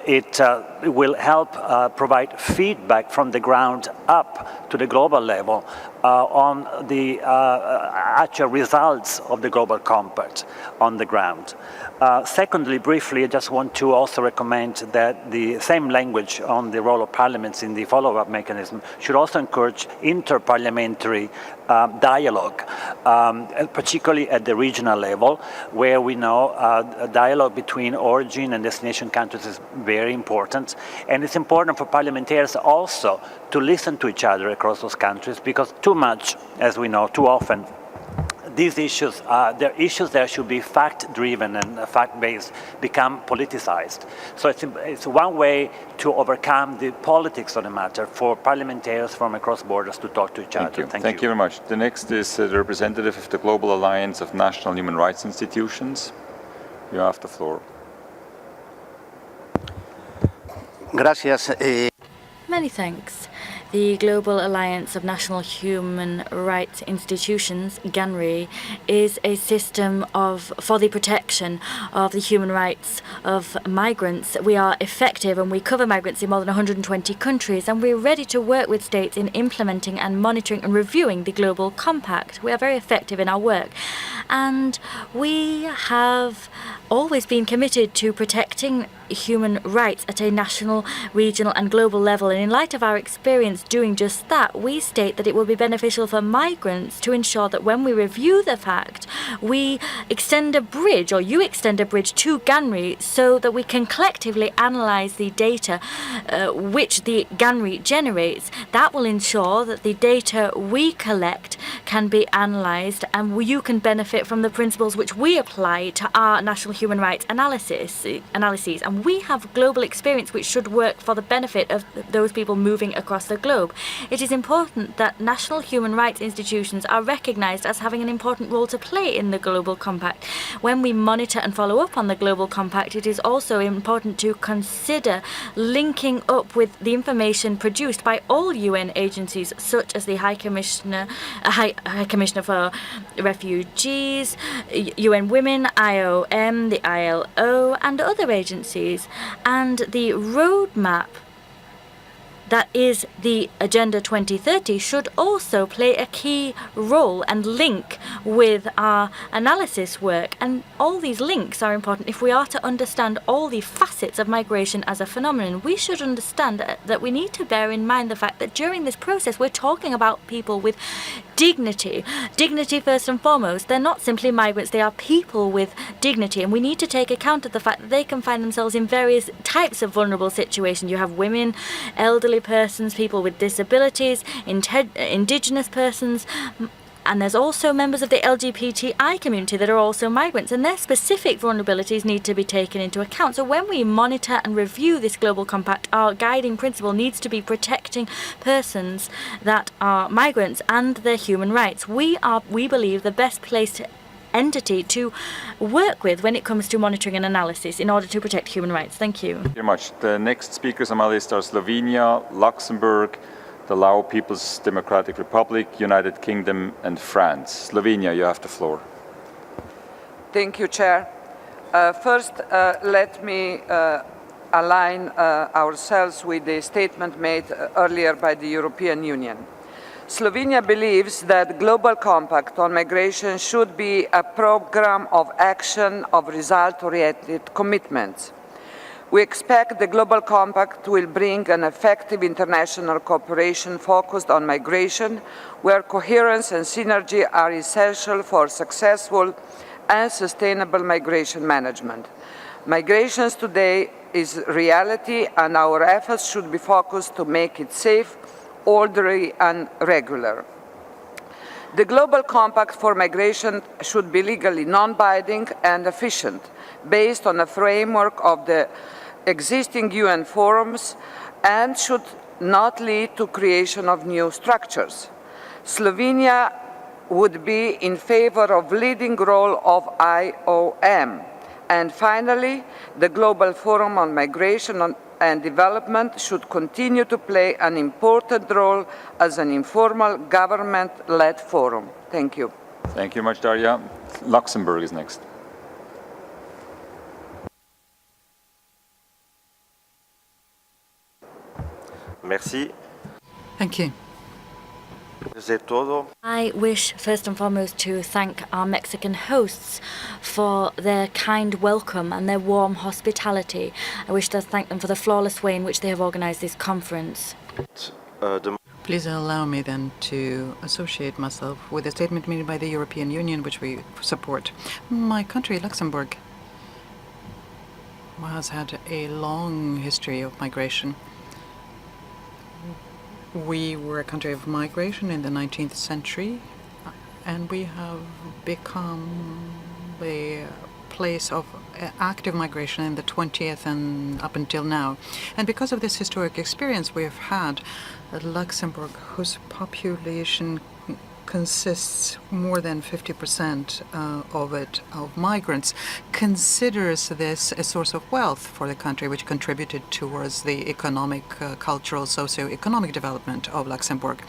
it will help provide feedback from the ground up to the global level on the actual results of the Global Compact on the ground. Secondly, briefly, I just want to also recommend that the same language on the role of parliaments in the follow-up mechanism should also encourage inter-parliamentary dialogue, particularly at the regional level, where we know a dialogue between origin and destination countries is very important. And it's important for parliamentarians also to listen to each other across those countries, because too much, as we know, too often, these issues, they're issues that should be fact-driven and fact-based, become politicized. So it's one way to overcome the politics of the matter for parliamentarians from across borders to talk to each other. Thank you very much. The next is the representative of the Global Alliance of National Human Rights Institutions. You have the floor. Gracias. Many thanks. The Global Alliance of National Human Rights Institutions, GANRI, is a system for the protection of the human rights of migrants. We are effective and we cover migrants in more than 120 countries, and we're ready to work with states in implementing and monitoring and reviewing the Global Compact. We are very effective in our work, and we have always been committed to protecting human rights at a national, regional and global level. And in light of our experience doing just that, we state that it will be beneficial for migrants to ensure that when we review the fact, we extend a bridge, or you extend a bridge to GANRI, so that we can collectively analyse the data which the GANRI generates. That will ensure that the data we collect can be analysed, and you can benefit from the principles which we apply to our national human rights analyses. And we have global experience which should work for the benefit of those people moving across the globe. It is important that national human rights institutions are recognised as having an important role to play in the Global Compact. When we monitor and follow up on the Global Compact, it is also important to consider linking up with the information produced by all UN agencies, such as the High Commissioner for Refugees, UN Women, IOM, the ILO, and other agencies. And the roadmap that is the Agenda 2030 should also play a key role and link with our analysis work. And all these links are important if we are to understand all the facets of migration as a phenomenon. We should understand that we need to bear in mind the fact that during this process we're talking about people with dignity. Dignity first and foremost. They're not simply migrants, they are people with dignity, and we need to take account of the fact that they can find themselves in various types of vulnerable situations. You have women, elderly persons, people with disabilities, indigenous persons, and there's also members of the LGBTI community that are also migrants, and their specific vulnerabilities need to be taken into account. So when we monitor and review this Global Compact, our guiding principle needs to be protecting persons that are migrants and their human rights. We believe, the best placed entity to work with when it comes to monitoring and analysis in order to protect human rights. Thank you. Thank you very much. The next speakers on my list are Slovenia, Luxembourg, the Lao People's Democratic Republic, United Kingdom and France. Slovenia, you have the floor. Thank you, Chair. First, let me align ourselves with the statement made earlier by the European Union. Slovenia believes that the Global Compact on migration should be a program of action of result-oriented commitments. We expect the Global Compact will bring an effective international cooperation focused on migration, where coherence and synergy are essential for successful and sustainable migration management. Migrations today is reality, and our efforts should be focused to make it safe, orderly, and regular. The Global Compact for Migration should be legally non-binding and efficient, based on a framework of the existing UN forums, and should not lead to creation of new structures. Slovenia would be in favor of leading role of IOM. And finally, the Global Forum on Migration and Development should continue to play an important role as an informal government-led forum. Thank you. Thank you much, Daria. Luxembourg is next. Merci. Thank you. I wish first and foremost to thank our Mexican hosts for their kind welcome and their warm hospitality. I wish to thank them for the flawless way in which they have organized this conference. Please allow me then to associate myself with a statement made by the European Union, which we support. My country, Luxembourg, has had a long history of migration. We were a country of migration in the 19th century, and we have become a place of active migration in the 20th and up until now. And because of this historic experience we've had, Luxembourg, whose population consists more than 50% of migrants, considers this a source of wealth for the country, which contributed towards the economic, cultural, socio-economic development of Luxembourg.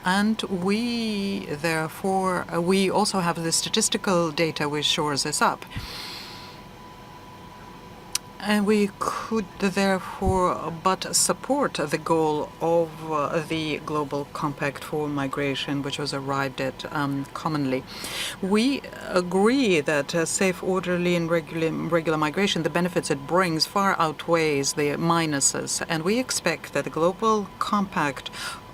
And we, therefore, we also have the statistical data which shores this up. And we could therefore but support the goal of the Global Compact for Migration, which was arrived at commonly. We agree that safe, orderly, and regular migration, the benefits it brings far outweighs the minuses, and we expect that the Global Compact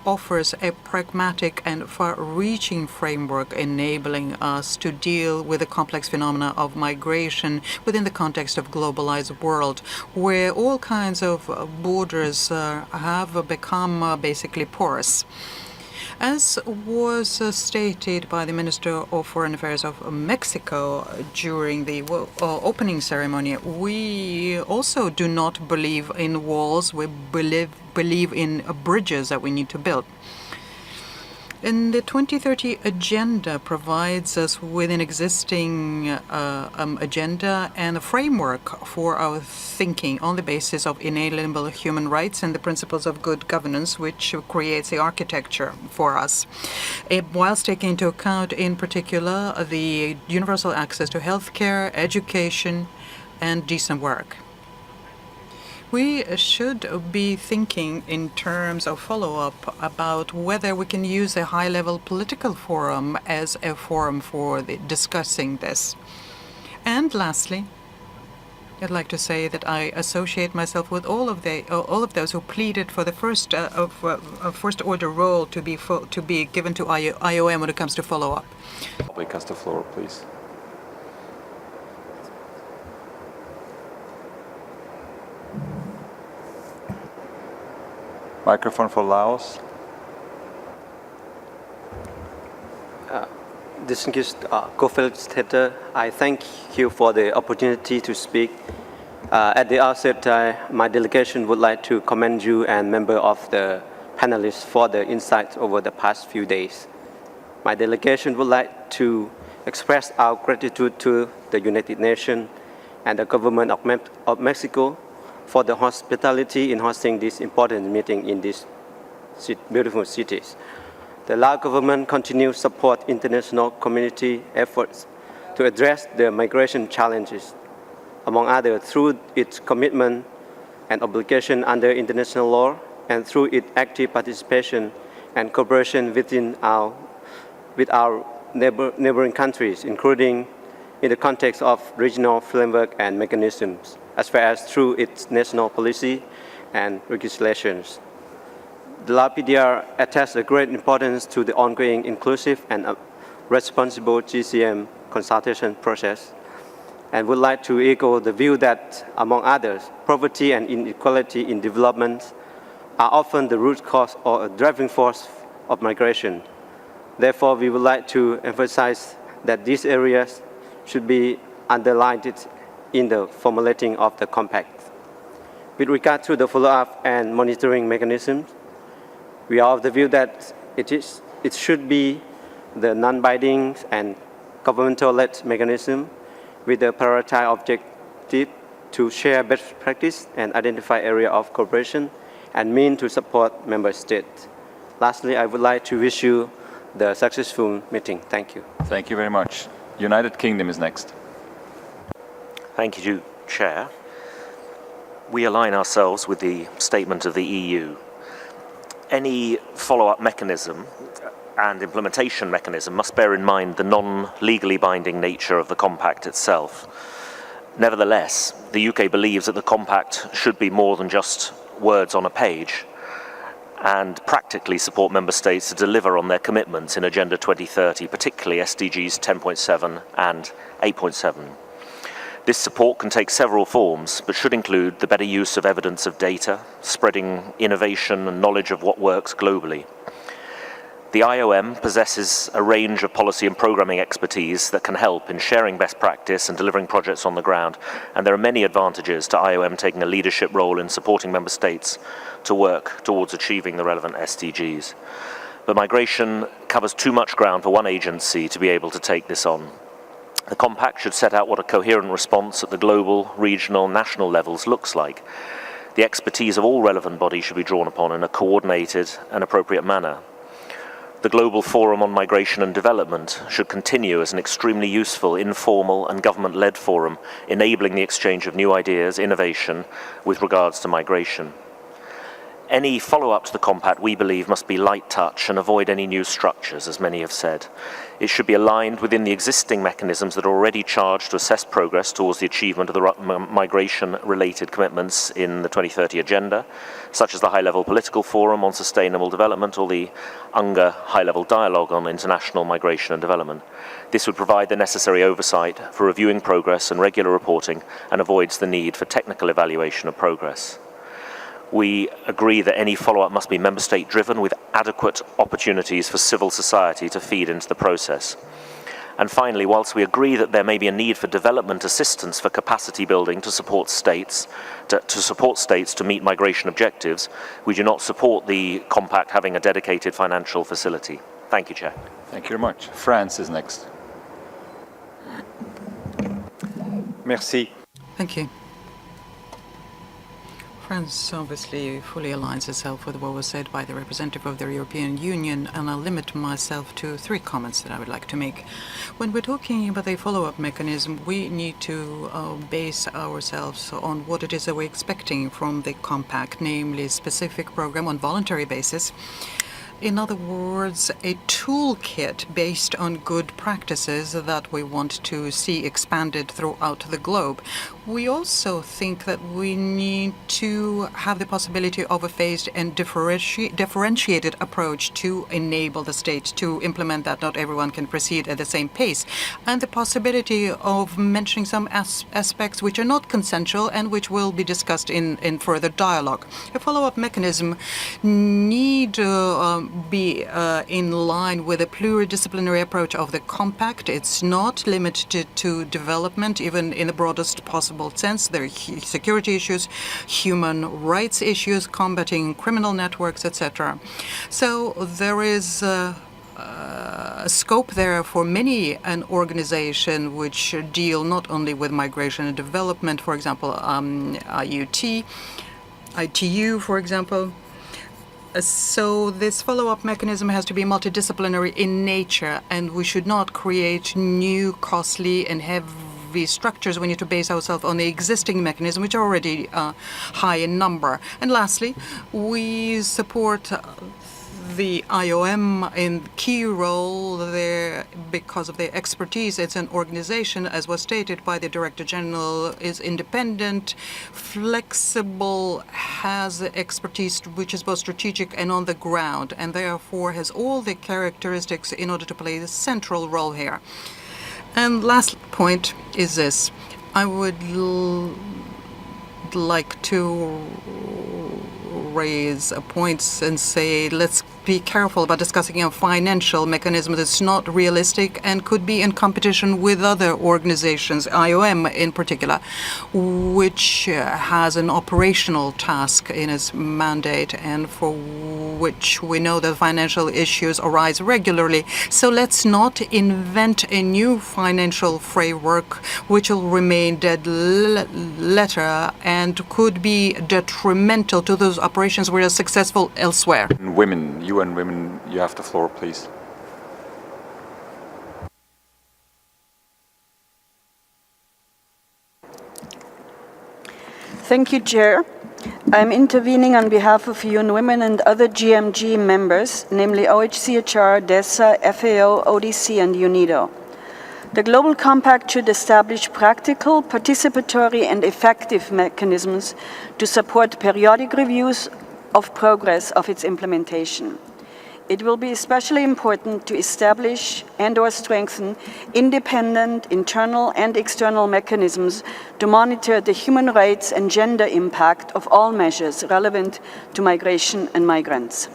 offers a pragmatic and far-reaching framework enabling us to deal with the complex phenomena of migration within the context of globalized world, where all kinds of borders have become basically porous. As was stated by the Minister of Foreign Affairs of Mexico during the opening ceremony, we also do not believe in walls. We believe in bridges that we need to build. And the 2030 Agenda provides us with an existing agenda and a framework for our thinking on the basis of inalienable human rights and the principles of good governance, which creates the architecture for us, whilst taking into account, in particular, the universal access to healthcare, education, and decent work. We should be thinking in terms of follow-up about whether we can use a high-level political forum as a forum for discussing this. And lastly, I'd like to say that I associate myself with all of those who pleaded for the first-order role to be given to IOM when it comes to follow-up. Public has the floor, please. Microphone for Laos. Distinguished co-facilitator, I thank you for the opportunity to speak. At the outset, my delegation would like to commend you and members of the panelists for the insights over the past few days. My delegation would like to express our gratitude to the United Nations and the government of Mexico for the hospitality in hosting this important meeting in these beautiful cities. The Lao government continues to support international community efforts to address the migration challenges, among others through its commitment and obligation under international law and through its active participation and cooperation with our neighboring countries, including in the context of regional framework and mechanisms, as well as through its national policy and legislations. The Lao PDR attaches a great importance to the ongoing inclusive and responsible GCM consultation process. and would like to echo the view that, among others, poverty and inequality in development are often the root cause or a driving force of migration. Therefore, we would like to emphasize that these areas should be underlined in the formulating of the compact. With regard to the follow-up and monitoring mechanisms, we are of the view that it should be the non-binding and governmental-led mechanism with the prioritized objective to share best practice and identify area of cooperation and mean to support member states. Lastly, I would like to wish you the successful meeting. Thank you. Thank you very much. United Kingdom is next. Thank you, Chair. We align ourselves with the statement of the EU. Any follow-up mechanism and implementation mechanism must bear in mind the non-legally binding nature of the compact itself. Nevertheless, the UK believes that the compact should be more than just words on a page and practically support member states to deliver on their commitments in Agenda 2030, particularly SDGs 10.7 and 8.7. This support can take several forms, but should include the better use of evidence of data, spreading innovation and knowledge of what works globally. The IOM possesses a range of policy and programming expertise that can help in sharing best practice and delivering projects on the ground, and there are many advantages to IOM taking a leadership role in supporting member states to work towards achieving the relevant SDGs. But migration covers too much ground for one agency to be able to take this on. The compact should set out what a coherent response at the global, regional, national levels looks like. The expertise of all relevant bodies should be drawn upon in a coordinated and appropriate manner. The Global Forum on Migration and Development should continue as an extremely useful, informal and government-led forum, enabling the exchange of new ideas, innovation, with regards to migration. Any follow-up to the compact, we believe, must be light touch and avoid any new structures, as many have said. It should be aligned within the existing mechanisms that are already charged to assess progress towards the achievement of the migration-related commitments in the 2030 Agenda, such as the High-Level Political Forum on Sustainable Development or the UNGA High-Level Dialogue on International Migration and Development. This would provide the necessary oversight for reviewing progress and regular reporting and avoids the need for technical evaluation of progress. We agree that any follow-up must be member state driven with adequate opportunities for civil society to feed into the process. And finally, whilst we agree that there may be a need for development assistance for capacity building to support states to meet migration objectives, we do not support the compact having a dedicated financial facility. Thank you, Chair. Thank you very much. France is next. Merci. Thank you. France obviously fully aligns itself with what was said by the representative of the European Union, and I'll limit myself to 3 comments that I would like to make. When we're talking about a follow-up mechanism, we need to base ourselves on what it is that we're expecting from the compact, namely a specific program on voluntary basis. In other words, a toolkit based on good practices that we want to see expanded throughout the globe. We also think that we need to have the possibility of a phased and differentiated approach to enable the state to implement that. Not everyone can proceed at the same pace. And the possibility of mentioning some aspects which are not consensual and which will be discussed in further dialogue. A follow-up mechanism need be in line with a pluridisciplinary approach of the compact. It's not limited to development, even in the broadest possible sense. There are security issues, human rights issues, combating criminal networks, etc. So there is a scope there for many an organization which deal not only with migration and development, for example, ITU, for example. So this follow-up mechanism has to be multidisciplinary in nature, and we should not create new, costly and heavy structures. We need to base ourselves on the existing mechanism, which are already high in number. And lastly, we support the IOM in key role there because of their expertise. It's an organization, as was stated by the Director General, is independent, flexible, has expertise which is both strategic and on the ground, and therefore has all the characteristics in order to play the central role here. And last point is this. I would like to raise points and say let's be careful about discussing a financial mechanism that's not realistic and could be in competition with other organizations, IOM in particular, which has an operational task in its mandate and for which we know that financial issues arise regularly. So let's not invent a new financial framework which will remain dead letter and could be detrimental to those operations which are successful elsewhere. Women, UN Women, you have the floor, please. Thank you, Chair. I'm intervening on behalf of UN Women and other GMG members, namely OHCHR, DESA, FAO, ODC, and UNIDO. The Global Compact should establish practical, participatory, and effective mechanisms to support periodic reviews of progress of its implementation. It will be especially important to establish and/or strengthen independent internal and external mechanisms to monitor the human rights and gender impact of all measures relevant to migration and migrants.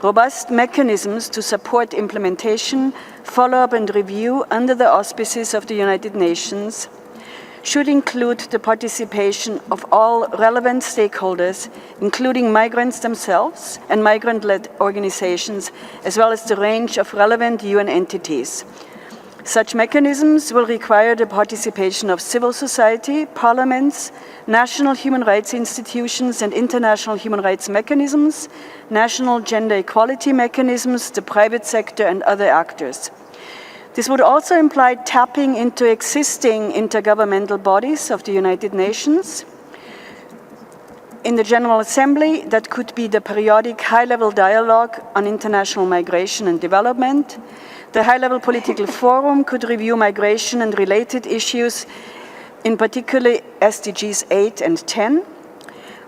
Robust mechanisms to support implementation, follow-up and review under the auspices of the United Nations should include the participation of all relevant stakeholders, including migrants themselves and migrant-led organizations, as well as the range of relevant UN entities. Such mechanisms will require the participation of civil society, parliaments, national human rights institutions and international human rights mechanisms, national gender equality mechanisms, the private sector and other actors. This would also imply tapping into existing intergovernmental bodies of the United Nations. In the General Assembly, that could be the periodic high-level dialogue on international migration and development. The high-level political forum could review migration and related issues, in particular SDGs 8 and 10.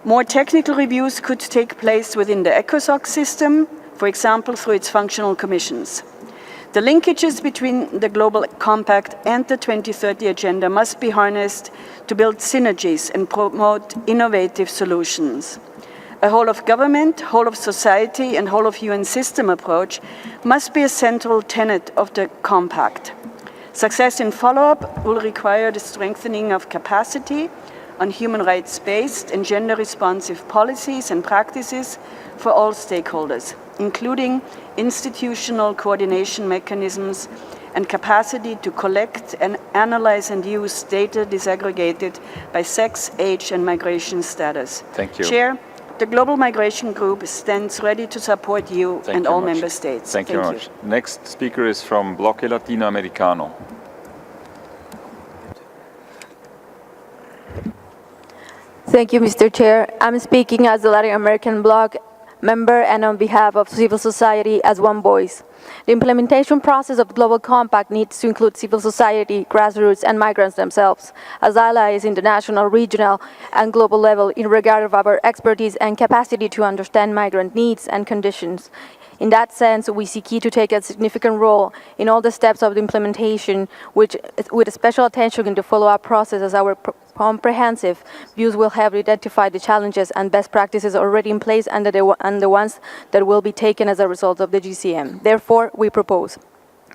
More technical reviews could take place within the ECOSOC system, for example, through its functional commissions. The linkages between the Global Compact and the 2030 Agenda must be harnessed to build synergies and promote innovative solutions. A whole-of-government, whole-of-society, and whole-of-UN system approach must be a central tenet of the Compact. Success in follow-up will require the strengthening of capacity on human rights-based and gender-responsive policies and practices for all stakeholders, including institutional coordination mechanisms and capacity to collect and analyze and use data disaggregated by sex, age, and migration status. Thank you. Chair, the Global Migration Group stands ready to support you and all member states. Thank you very much. Next speaker is from Bloque Latinoamericano. Thank you, Mr. Chair. I'm speaking as the Latin American Bloc member and on behalf of civil society as one voice. The implementation process of the Global Compact needs to include civil society, grassroots, and migrants themselves as allies in the national, regional, and global level in regard of our expertise and capacity to understand migrant needs and conditions. In that sense, we see key to take a significant role in all the steps of the implementation, which, with special attention in the follow-up process, as our comprehensive views will have identified the challenges and best practices already in place and the ones that will be taken as a result of the GCM. Therefore, we propose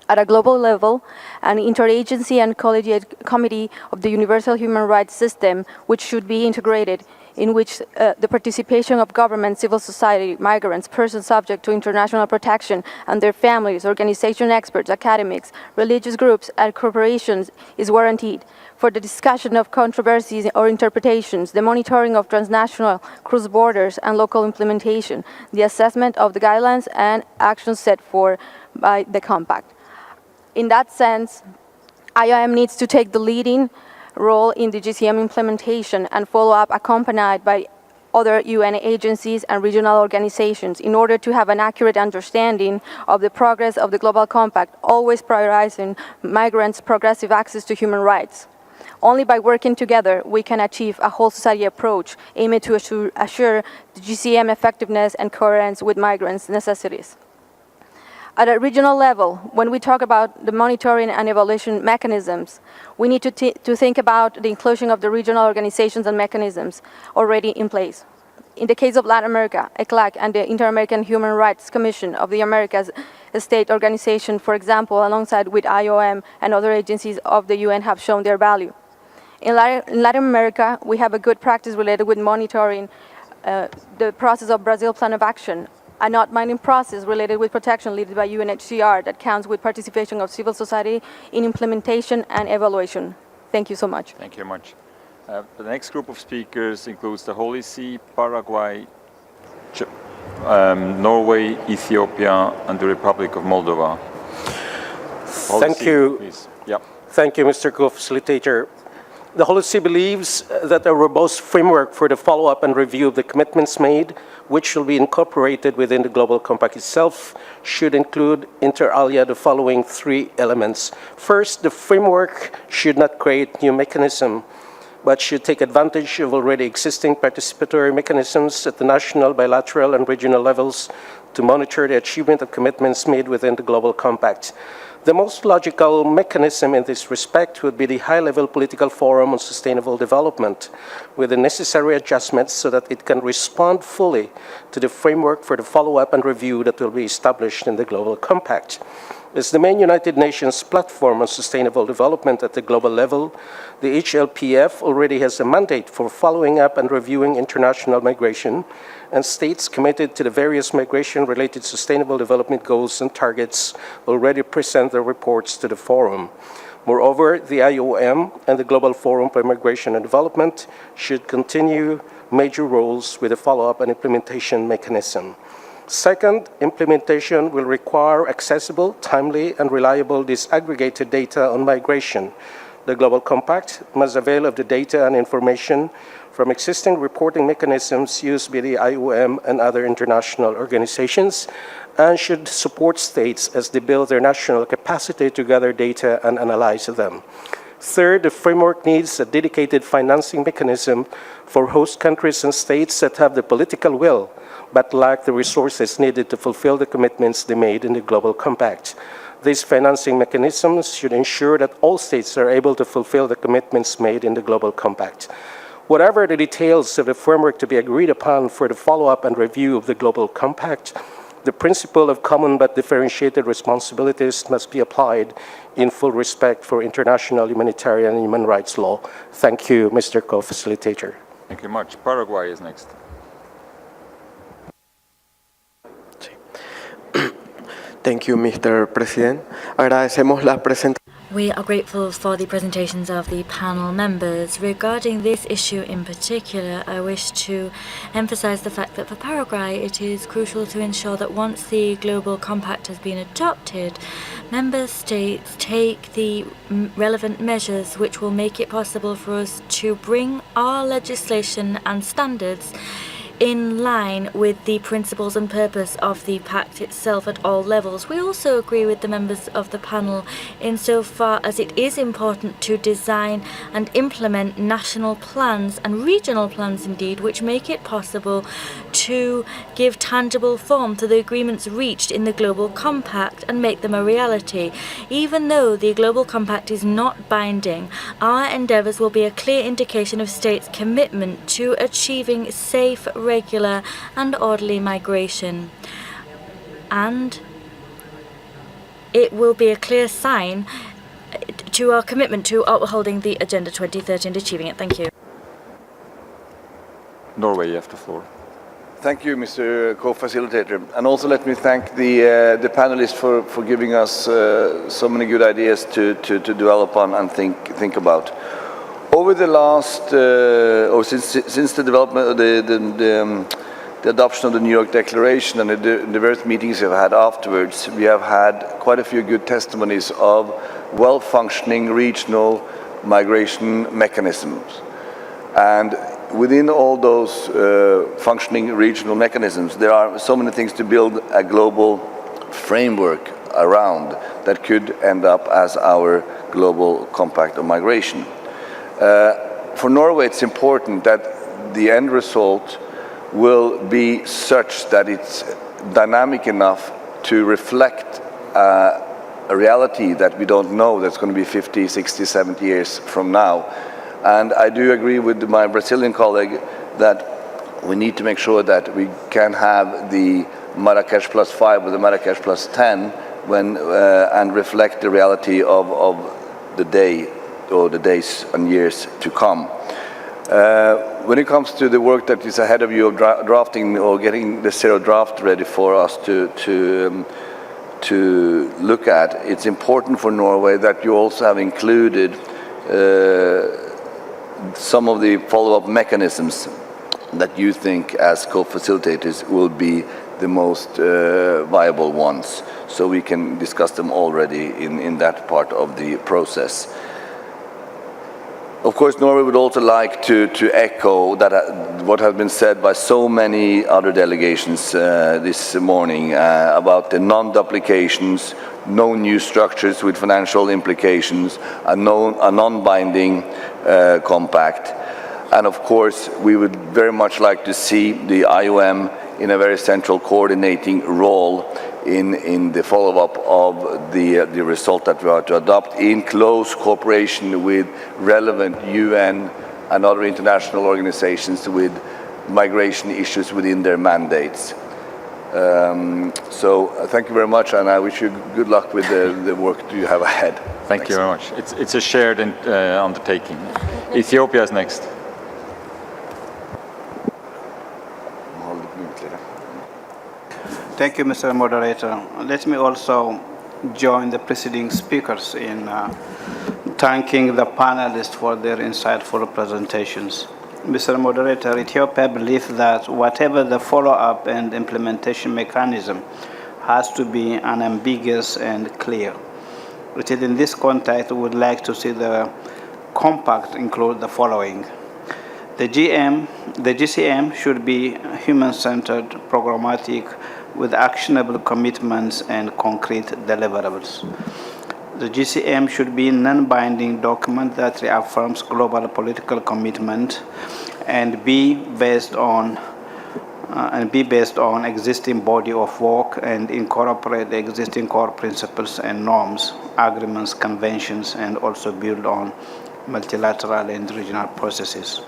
at a global level, an interagency and collegiate committee of the universal human rights system, which should be integrated, in which the participation of government, civil society, migrants, persons subject to international protection, and their families, organization experts, academics, religious groups, and corporations is warranted for the discussion of controversies or interpretations, the monitoring of transnational, cross borders, and local implementation, the assessment of the guidelines and actions set forth by the Compact. In that sense, IOM needs to take the leading role in the GCM implementation and follow-up accompanied by other UN agencies and regional organizations in order to have an accurate understanding of the progress of the Global Compact, always prioritizing migrants' progressive access to human rights. Only by working together, we can achieve a whole society approach aimed to assure the GCM effectiveness and coherence with migrants' necessities. At a regional level, when we talk about the monitoring and evaluation mechanisms, we need to think about the inclusion of the regional organizations and mechanisms already in place. In the case of Latin America, ECLAC and the Inter-American Human Rights Commission of the Americas, a state organization, for example, alongside with IOM and other agencies of the UN, have shown their value. In Latin America, we have a good practice related with monitoring the process of Brazil Plan of Action, a not-binding process related with protection led by UNHCR that counts with participation of civil society in implementation and evaluation. Thank you so much. Thank you very much. The next group of speakers includes the Holy See, Paraguay, Norway, Ethiopia, and the Republic of Moldova. Thank you. Please. Yep. Thank you, Mr. Co-Facilitator. The Holy See believes that a robust framework for the follow-up and review of the commitments made, which shall be incorporated within the Global Compact itself, should include, inter alia, the following three elements. First, the framework should not create new mechanisms, but should take advantage of already existing participatory mechanisms at the national, bilateral, and regional levels to monitor the achievement of commitments made within the Global Compact. The most logical mechanism in this respect would be the High-Level Political Forum on Sustainable Development, with the necessary adjustments so that it can respond fully to the framework for the follow-up and review that will be established in the Global Compact. As the main United Nations platform on sustainable development at the global level, the HLPF already has a mandate for following up and reviewing international migration, and states committed to the various migration-related sustainable development goals and targets already present their reports to the forum. Moreover, the IOM and the Global Forum for Migration and Development should continue major roles with a follow-up and implementation mechanism. Second, implementation will require accessible, timely, and reliable disaggregated data on migration. The Global Compact must avail of the data and information from existing reporting mechanisms used by the IOM and other international organizations, and should support states as they build their national capacity to gather data and analyze them. Third, the framework needs a dedicated financing mechanism for host countries and states that have the political will but lack the resources needed to fulfill the commitments they made in the Global Compact. These financing mechanisms should ensure that all states are able to fulfill the commitments made in the Global Compact. Whatever the details of the framework to be agreed upon for the follow-up and review of the Global Compact, the principle of common but differentiated responsibilities must be applied in full respect for international humanitarian and human rights law. Thank you, Mr. Co-Facilitator. Thank you much. Paraguay is next. Thank you, Mr. President. Agradecemos la presentación. We are grateful for the presentations of the panel members. Regarding this issue in particular, I wish to emphasize the fact that for Paraguay it is crucial to ensure that once the Global Compact has been adopted, member states take the relevant measures which will make it possible for us to bring our legislation and standards in line with the principles and purpose of the pact itself at all levels. We also agree with the members of the panel insofar as it is important to design and implement national plans and regional plans indeed, which make it possible to give tangible form to the agreements reached in the Global Compact and make them a reality. Even though the Global Compact is not binding, our endeavours will be a clear indication of states' commitment to achieving safe, regular and orderly migration, and it will be a clear sign to our commitment to upholding the Agenda 2030 and achieving it. Thank you. Norway, you have the floor. Thank you, Mr. Co-Facilitator, and also let me thank the panelists for giving us so many good ideas to develop on and think about. Over the last, since the development, the adoption of the New York Declaration and the various meetings we've had afterwards, we have had quite a few good testimonies of well-functioning regional migration mechanisms. And within all those functioning regional mechanisms, there are so many things to build a global framework around that could end up as our Global Compact on Migration. For Norway, it's important that the end result will be such that it's dynamic enough to reflect a reality that we don't know that's going to be 50, 60, 70 years from now. And I do agree with my Brazilian colleague that we need to make sure that we can have the Marrakesh +5 or the Marrakesh +10 and reflect the reality of the day or the days and years to come. When it comes to the work that is ahead of you of drafting or getting the zero draft ready for us to look at, it's important for Norway that you also have included some of the follow-up mechanisms that you think as co-facilitators will be the most viable ones, so we can discuss them already in that part of the process. Of course, Norway would also like to echo that what has been said by so many other delegations this morning about the non-duplications, no new structures with financial implications, a non-binding compact. And of course, we would very much like to see the IOM in a very central coordinating role in the follow-up of the result that we are to adopt in close cooperation with relevant UN and other international organizations with migration issues within their mandates. So thank you very much, and I wish you good luck with the work you have ahead. Thank you very much. It's a shared undertaking. Ethiopia is next. Thank you, Mr. Moderator. Let me also join the preceding speakers in thanking the panelists for their insightful presentations. Mr. Moderator, Ethiopia believes that whatever the follow-up and implementation mechanism has to be unambiguous and clear. It is in this context we would like to see the compact include the following. The GCM should be human-centered, programmatic, with actionable commitments and concrete deliverables. The GCM should be a non-binding document that reaffirms global political commitment and be based on existing body of work and incorporate the existing core principles and norms, agreements, conventions, and also build on multilateral and regional processes.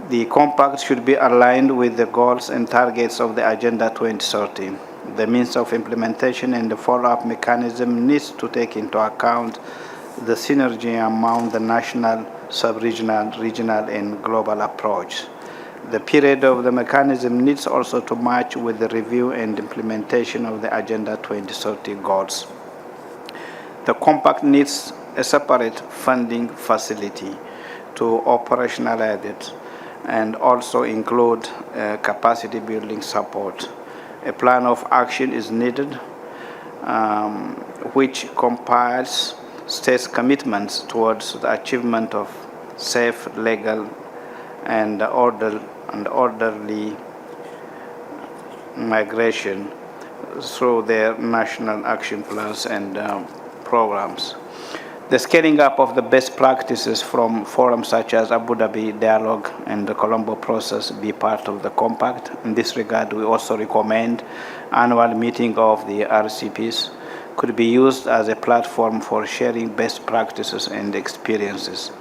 The compact should be aligned with the goals and targets of the Agenda 2030. The means of implementation and the follow-up mechanism needs to take into account the synergy among the national, sub-regional, regional, and global approach. The period of the mechanism needs also to match with the review and implementation of the Agenda 2030 goals. The compact needs a separate funding facility to operationalize it, and also include capacity building support. A plan of action is needed which compiles states' commitments towards the achievement of safe, legal, and orderly migration through their national action plans and programs. The scaling up of the best practices from forums such as Abu Dhabi Dialogue and the Colombo process be part of the compact. In this regard, we also recommend annual meeting of the RCPs could be used as a platform for sharing best practices and experiences.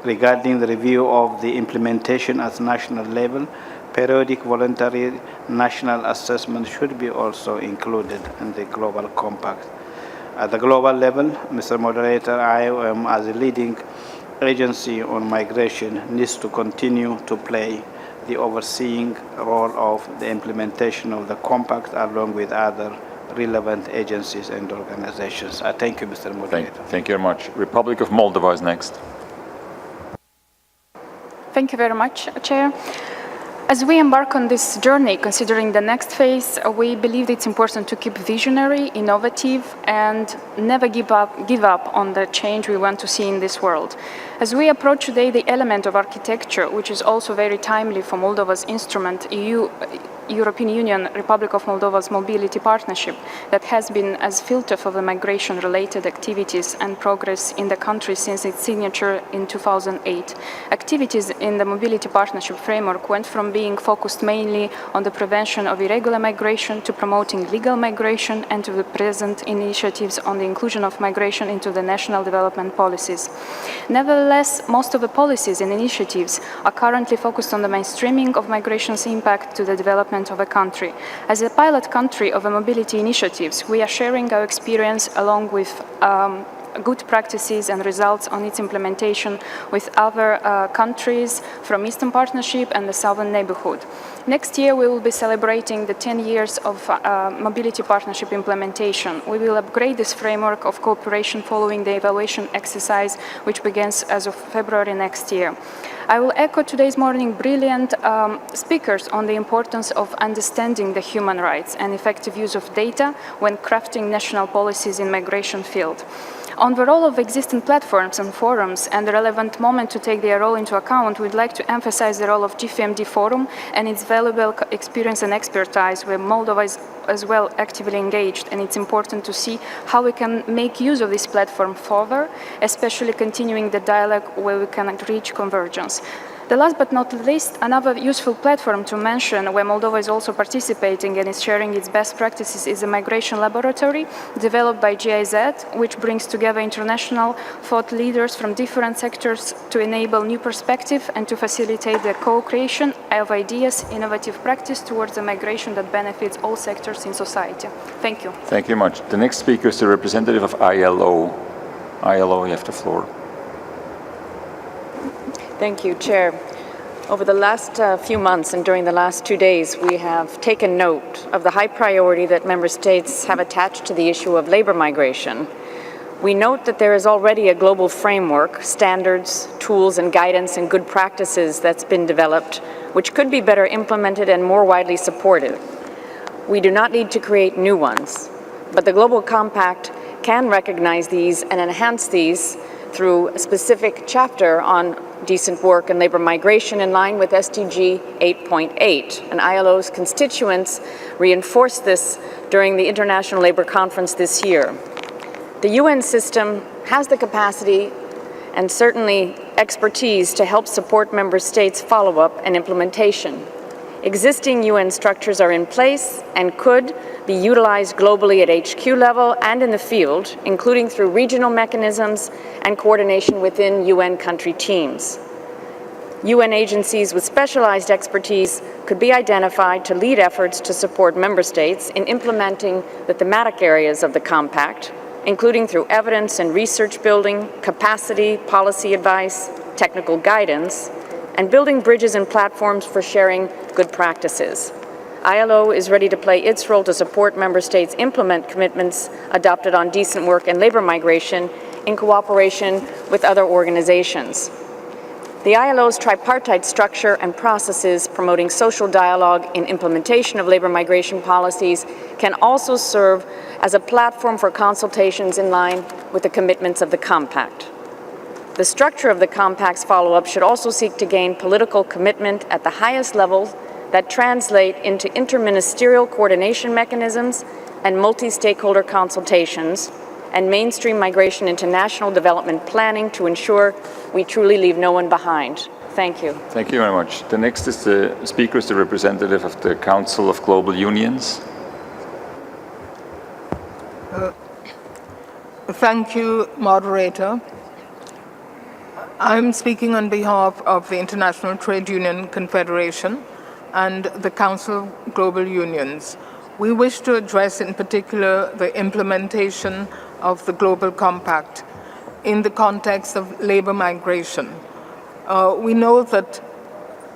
Regarding the review of the implementation at national level, periodic voluntary national assessment should be also included in the global compact. At the global level, Mr. Moderator, IOM as a leading agency on migration needs to continue to play the overseeing role of the implementation of the compact along with other relevant agencies and organizations. I thank you, Mr. Moderator. Thank you very much. Republic of Moldova is next. Thank you very much, Chair. As we embark on this journey, considering the next phase, we believe it's important to keep visionary, innovative, and never give up on the change we want to see in this world. As we approach today the element of architecture, which is also very timely for Moldova's instrument, EU European Union Republic of Moldova's mobility partnership that has been as filter for the migration-related activities and progress in the country since its signature in 2008. Activities in the mobility partnership framework went from being focused mainly on the prevention of irregular migration to promoting legal migration and to the present initiatives on the inclusion of migration into the national development policies. Nevertheless, most of the policies and initiatives are currently focused on the mainstreaming of migration's impact to the development of a country. As a pilot country of the mobility initiatives, we are sharing our experience along with good practices and results on its implementation with other countries from Eastern Partnership and the Southern Neighborhood. Next year, we will be celebrating the 10 years of mobility partnership implementation. We will upgrade this framework of cooperation following the evaluation exercise, which begins as of February next year. I will echo today's morning brilliant speakers on the importance of understanding the human rights and effective use of data when crafting national policies in migration field. On the role of existing platforms and forums and the relevant moment to take their role into account, we'd like to emphasize the role of GFMD Forum and its valuable experience and expertise, where Moldova is as well actively engaged, and it's important to see how we can make use of this platform further, especially continuing the dialogue where we can reach convergence. The last but not least, another useful platform to mention where Moldova is also participating and is sharing its best practices is a migration laboratory developed by GIZ, which brings together international thought leaders from different sectors to enable new perspective and to facilitate the co-creation of ideas, innovative practice towards a migration that benefits all sectors in society. Thank you. Thank you much. The next speaker is the representative of ILO. ILO, you have the floor. Thank you, Chair. Over the last few months and during the last 2 days, we have taken note of the high priority that member states have attached to the issue of labor migration. We note that there is already a global framework, standards, tools, and guidance and good practices that's been developed, which could be better implemented and more widely supported. We do not need to create new ones, but the Global Compact can recognize these and enhance these through a specific chapter on decent work and labor migration in line with SDG 8.8. And ILO's constituents reinforced this during the International Labour Conference this year. The UN system has the capacity and certainly expertise to help support member states' follow-up and implementation. Existing UN structures are in place and could be utilized globally at HQ level and in the field, including through regional mechanisms and coordination within UN country teams. UN agencies with specialized expertise could be identified to lead efforts to support member states in implementing the thematic areas of the Compact, including through evidence and research building, capacity, policy advice, technical guidance, and building bridges and platforms for sharing good practices. ILO is ready to play its role to support member states implement commitments adopted on decent work and labor migration in cooperation with other organizations. The ILO's tripartite structure and processes promoting social dialogue in implementation of labor migration policies can also serve as a platform for consultations in line with the commitments of the Compact. The structure of the Compact's follow-up should also seek to gain political commitment at the highest levels that translate into interministerial coordination mechanisms and multi-stakeholder consultations, and mainstream migration into national development planning to ensure we truly leave no one behind. Thank you. Thank you very much. The next is the speaker is the representative of the Council of Global Unions. Thank you, moderator. I'm speaking on behalf of the International Trade Union Confederation and the Council of Global Unions. We wish to address in particular the implementation of the Global Compact in the context of labor migration. We know that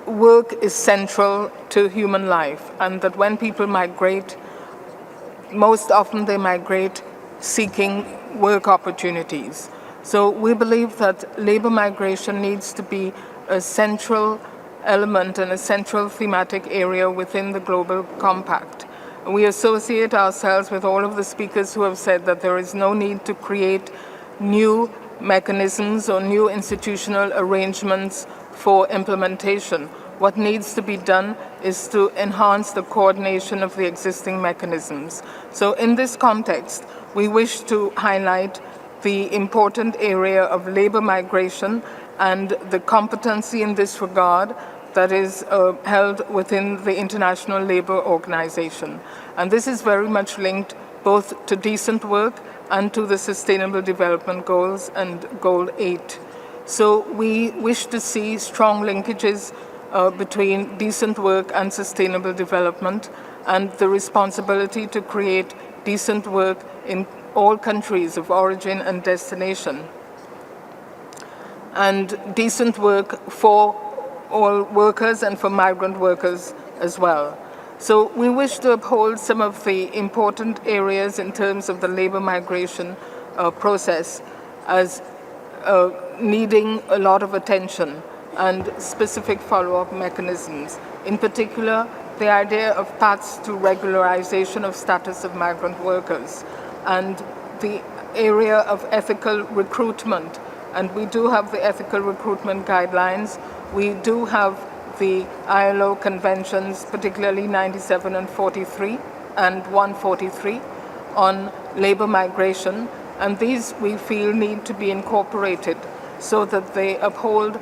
work is central to human life, and that when people migrate, most often they migrate seeking work opportunities. So we believe that labor migration needs to be a central element and a central thematic area within the Global Compact. We associate ourselves with all of the speakers who have said that there is no need to create new mechanisms or new institutional arrangements for implementation. what needs to be done is to enhance the coordination of the existing mechanisms. So in this context, we wish to highlight the important area of labor migration and the competency in this regard that is held within the International Labour Organization. And this is very much linked both to decent work and to the Sustainable Development Goals and Goal 8. So we wish to see strong linkages between decent work and sustainable development, and the responsibility to create decent work in all countries of origin and destination, and decent work for all workers and for migrant workers as well. So we wish to uphold some of the important areas in terms of the labor migration process as needing a lot of attention and specific follow-up mechanisms. In particular, the idea of paths to regularization of status of migrant workers and the area of ethical recruitment. And we do have the ethical recruitment guidelines. We do have the ILO conventions, particularly 97 and 43 and 143 on labor migration. And these, we feel, need to be incorporated so that they uphold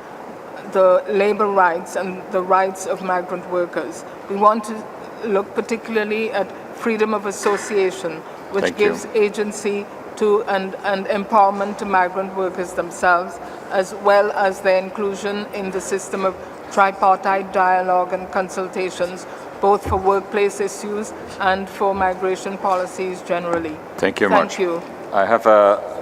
the labor rights and the rights of migrant workers. We want to look particularly at freedom of association, which gives agency to and empowerment to migrant workers themselves, as well as their inclusion in the system of tripartite dialogue and consultations, both for workplace issues and for migration policies generally. Thank you much. Thank you. I have a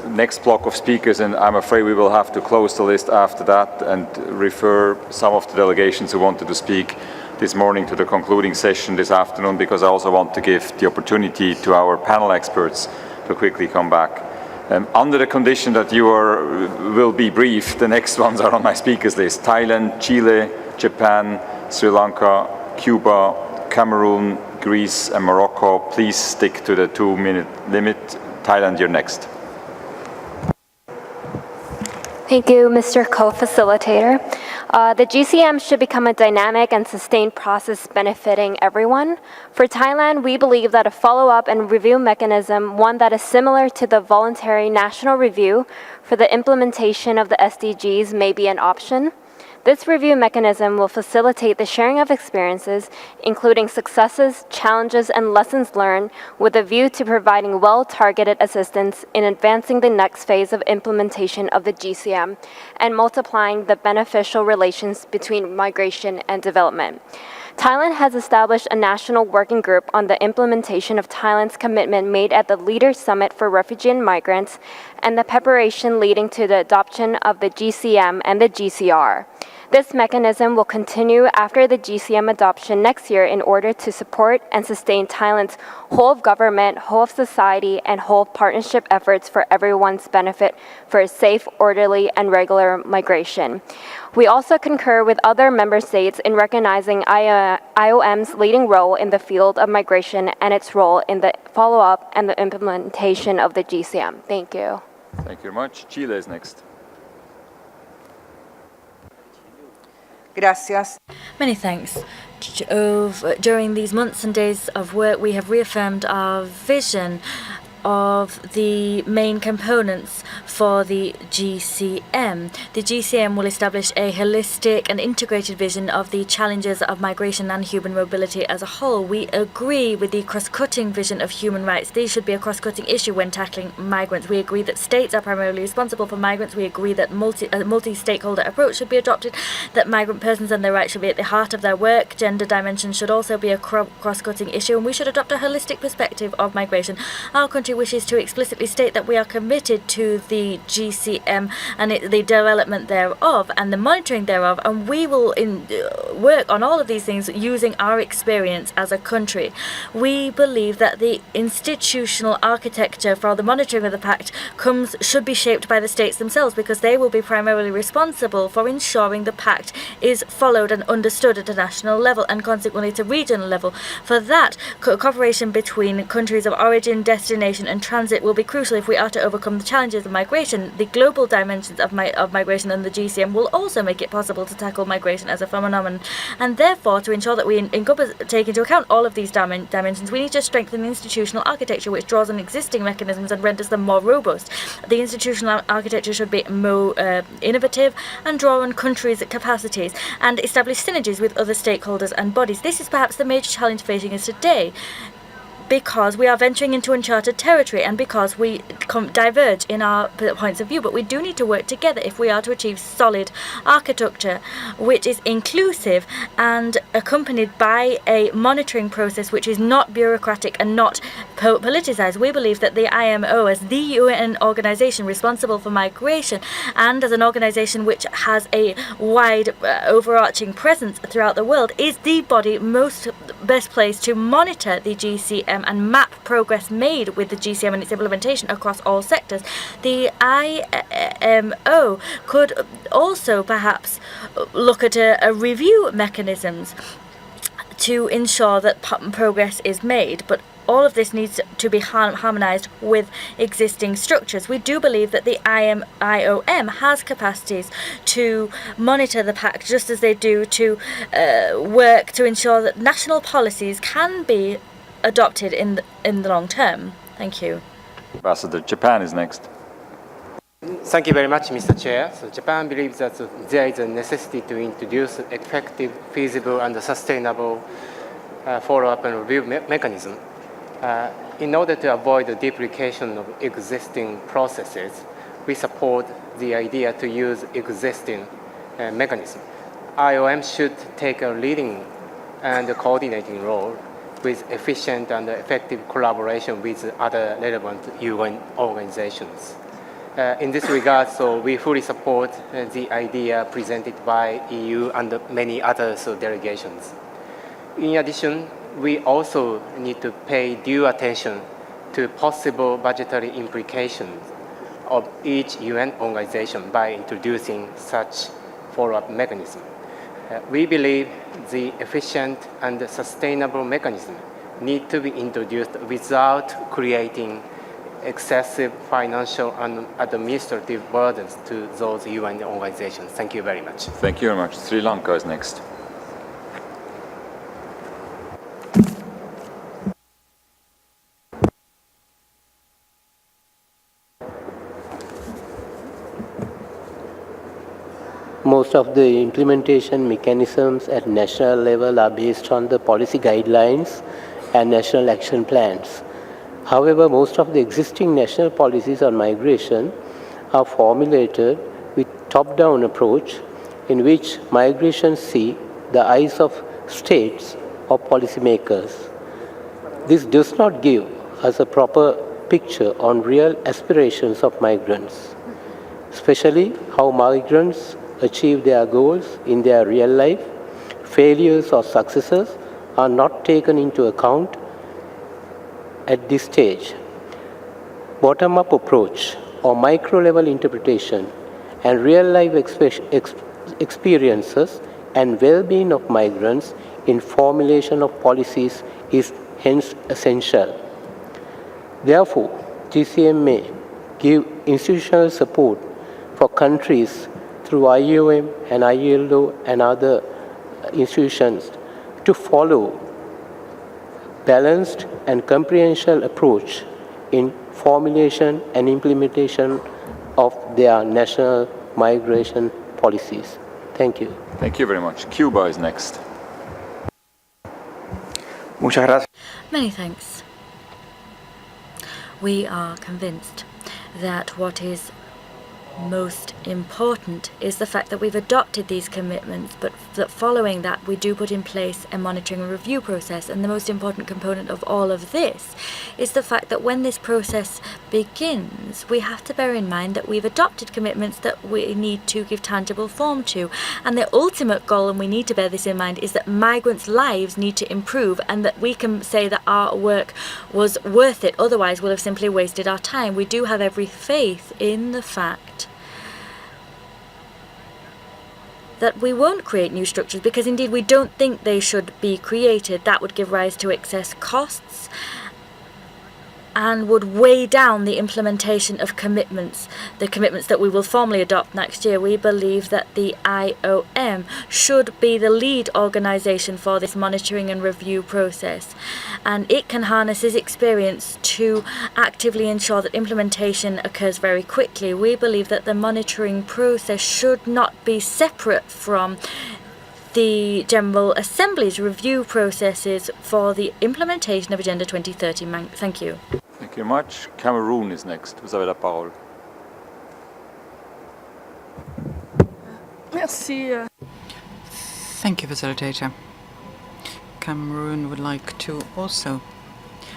next block of speakers, and I'm afraid we will have to close the list after that and refer some of the delegations who wanted to speak this morning to the concluding session this afternoon, because I also want to give the opportunity to our panel experts to quickly come back. Under the condition that you will be brief, the next ones are on my speakers list: Thailand, Chile, Japan, Sri Lanka, Cuba, Cameroon, Greece, and Morocco. Please stick to the 2-minute limit. Thailand, you're next. Thank you, Mr. Co-Facilitator. The GCM should become a dynamic and sustained process benefiting everyone. For Thailand, we believe that a follow-up and review mechanism, one that is similar to the voluntary national review for the implementation of the SDGs, may be an option. This review mechanism will facilitate the sharing of experiences, including successes, challenges, and lessons learned, with a view to providing well-targeted assistance in advancing the next phase of implementation of the GCM and multiplying the beneficial relations between migration and development. Thailand has established a national working group on the implementation of Thailand's commitment made at the Leaders Summit for Refugee and Migrants and the preparation leading to the adoption of the GCM and the GCR. This mechanism will continue after the GCM adoption next year in order to support and sustain Thailand's whole of government, whole of society, and whole partnership efforts for everyone's benefit for a safe, orderly, and regular migration. We also concur with other member states in recognizing IOM's leading role in the field of migration and its role in the follow-up and the implementation of the GCM. Thank you. Thank you very much. Chile is next. Gracias. Many thanks. During these months and days of work, we have reaffirmed our vision of the main components for the GCM. The GCM will establish a holistic and integrated vision of the challenges of migration and human mobility as a whole. We agree with the cross-cutting vision of human rights. These should be a cross-cutting issue when tackling migrants. We agree that states are primarily responsible for migrants. We agree that a multi-stakeholder approach should be adopted, that migrant persons and their rights should be at the heart of their work. Gender dimension should also be a cross-cutting issue, and we should adopt a holistic perspective of migration. Our country wishes to explicitly state that we are committed to the GCM and the development thereof and the monitoring thereof, and we will work on all of these things using our experience as a country. We believe that the institutional architecture for the monitoring of the pact should be shaped by the states themselves, because they will be primarily responsible for ensuring the pact is followed and understood at a national level and consequently at a regional level. For that, cooperation between countries of origin, destination, migration and transit will be crucial if we are to overcome the challenges of migration. The global dimensions of migration and the GCM will also make it possible to tackle migration as a phenomenon. And therefore, to ensure that we take into account all of these dimensions, we need to strengthen the institutional architecture which draws on existing mechanisms and renders them more robust. The institutional architecture should be more innovative and draw on countries' capacities and establish synergies with other stakeholders and bodies. This is perhaps the major challenge facing us today, because we are venturing into uncharted territory and because we diverge in our points of view. But we do need to work together if we are to achieve solid architecture which is inclusive and accompanied by a monitoring process which is not bureaucratic and not politicized. We believe that the IMO, as the UN organization responsible for migration and as an organization which has a wide overarching presence throughout the world, is the body best placed to monitor the GCM and map progress made with the GCM and its implementation across all sectors. The IMO could also perhaps look at a review mechanisms to ensure that progress is made, but all of this needs to be harmonized with existing structures. We do believe that the IOM has capacities to monitor the pact, just as they do to work to ensure that national policies can be adopted in the long term. Thank you. Ambassador, Japan is next. Thank you very much, Mr. Chair. So Japan believes that there is a necessity to introduce effective, feasible, and sustainable follow-up and review mechanism. In order to avoid the duplication of existing processes, we support the idea to use existing mechanism. IOM should take a leading and coordinating role with efficient and effective collaboration with other relevant UN organizations. In this regard, so we fully support the idea presented by EU and many other delegations. In addition, we also need to pay due attention to possible budgetary implications of each UN organization by introducing such follow-up mechanism. We believe the efficient and sustainable mechanism need to be introduced without creating excessive financial and administrative burdens to those UN organizations. Thank you very much. Thank you very much. Sri Lanka is next. Most of the implementation mechanisms at national level are based on the policy guidelines and national action plans. However, most of the existing national policies on migration are formulated with top-down approach in which migration see the eyes of states or policymakers. This does not give us a proper picture on real aspirations of migrants, especially how migrants achieve their goals in their real life. Failures or successes are not taken into account at this stage. Bottom-up approach or micro-level interpretation and real-life experiences and well-being of migrants in formulation of policies is hence essential. Therefore, GCM may give institutional support for countries through IOM and ILO and other institutions to follow balanced and comprehensive approach in formulation and implementation of their national migration policies. Thank you. Thank you very much. Cuba is next. Muchas gracias. Many thanks. We are convinced that what is most important is the fact that we've adopted these commitments, but that following that we do put in place a monitoring and review process. And the most important component of all of this is the fact that when this process begins, we have to bear in mind that we've adopted commitments that we need to give tangible form to. And the ultimate goal, and we need to bear this in mind, is that migrants' lives need to improve and that we can say that our work was worth it. Otherwise, we'll have simply wasted our time. We do have every faith in the fact that we won't create new structures, because indeed we don't think they should be created. That would give rise to excess costs and would weigh down the implementation of commitments, the commitments that we will formally adopt next year. We believe that the IOM should be the lead organisation for this monitoring and review process, and it can harness its experience to actively ensure that implementation occurs very quickly. We believe that the monitoring process should not be separate from the General Assembly's review processes for the implementation of Agenda 2030. Thank you. Thank you much. Cameroon is next. Vous avez la parole. Merci. Thank you, Facilitator. Cameroon would like to also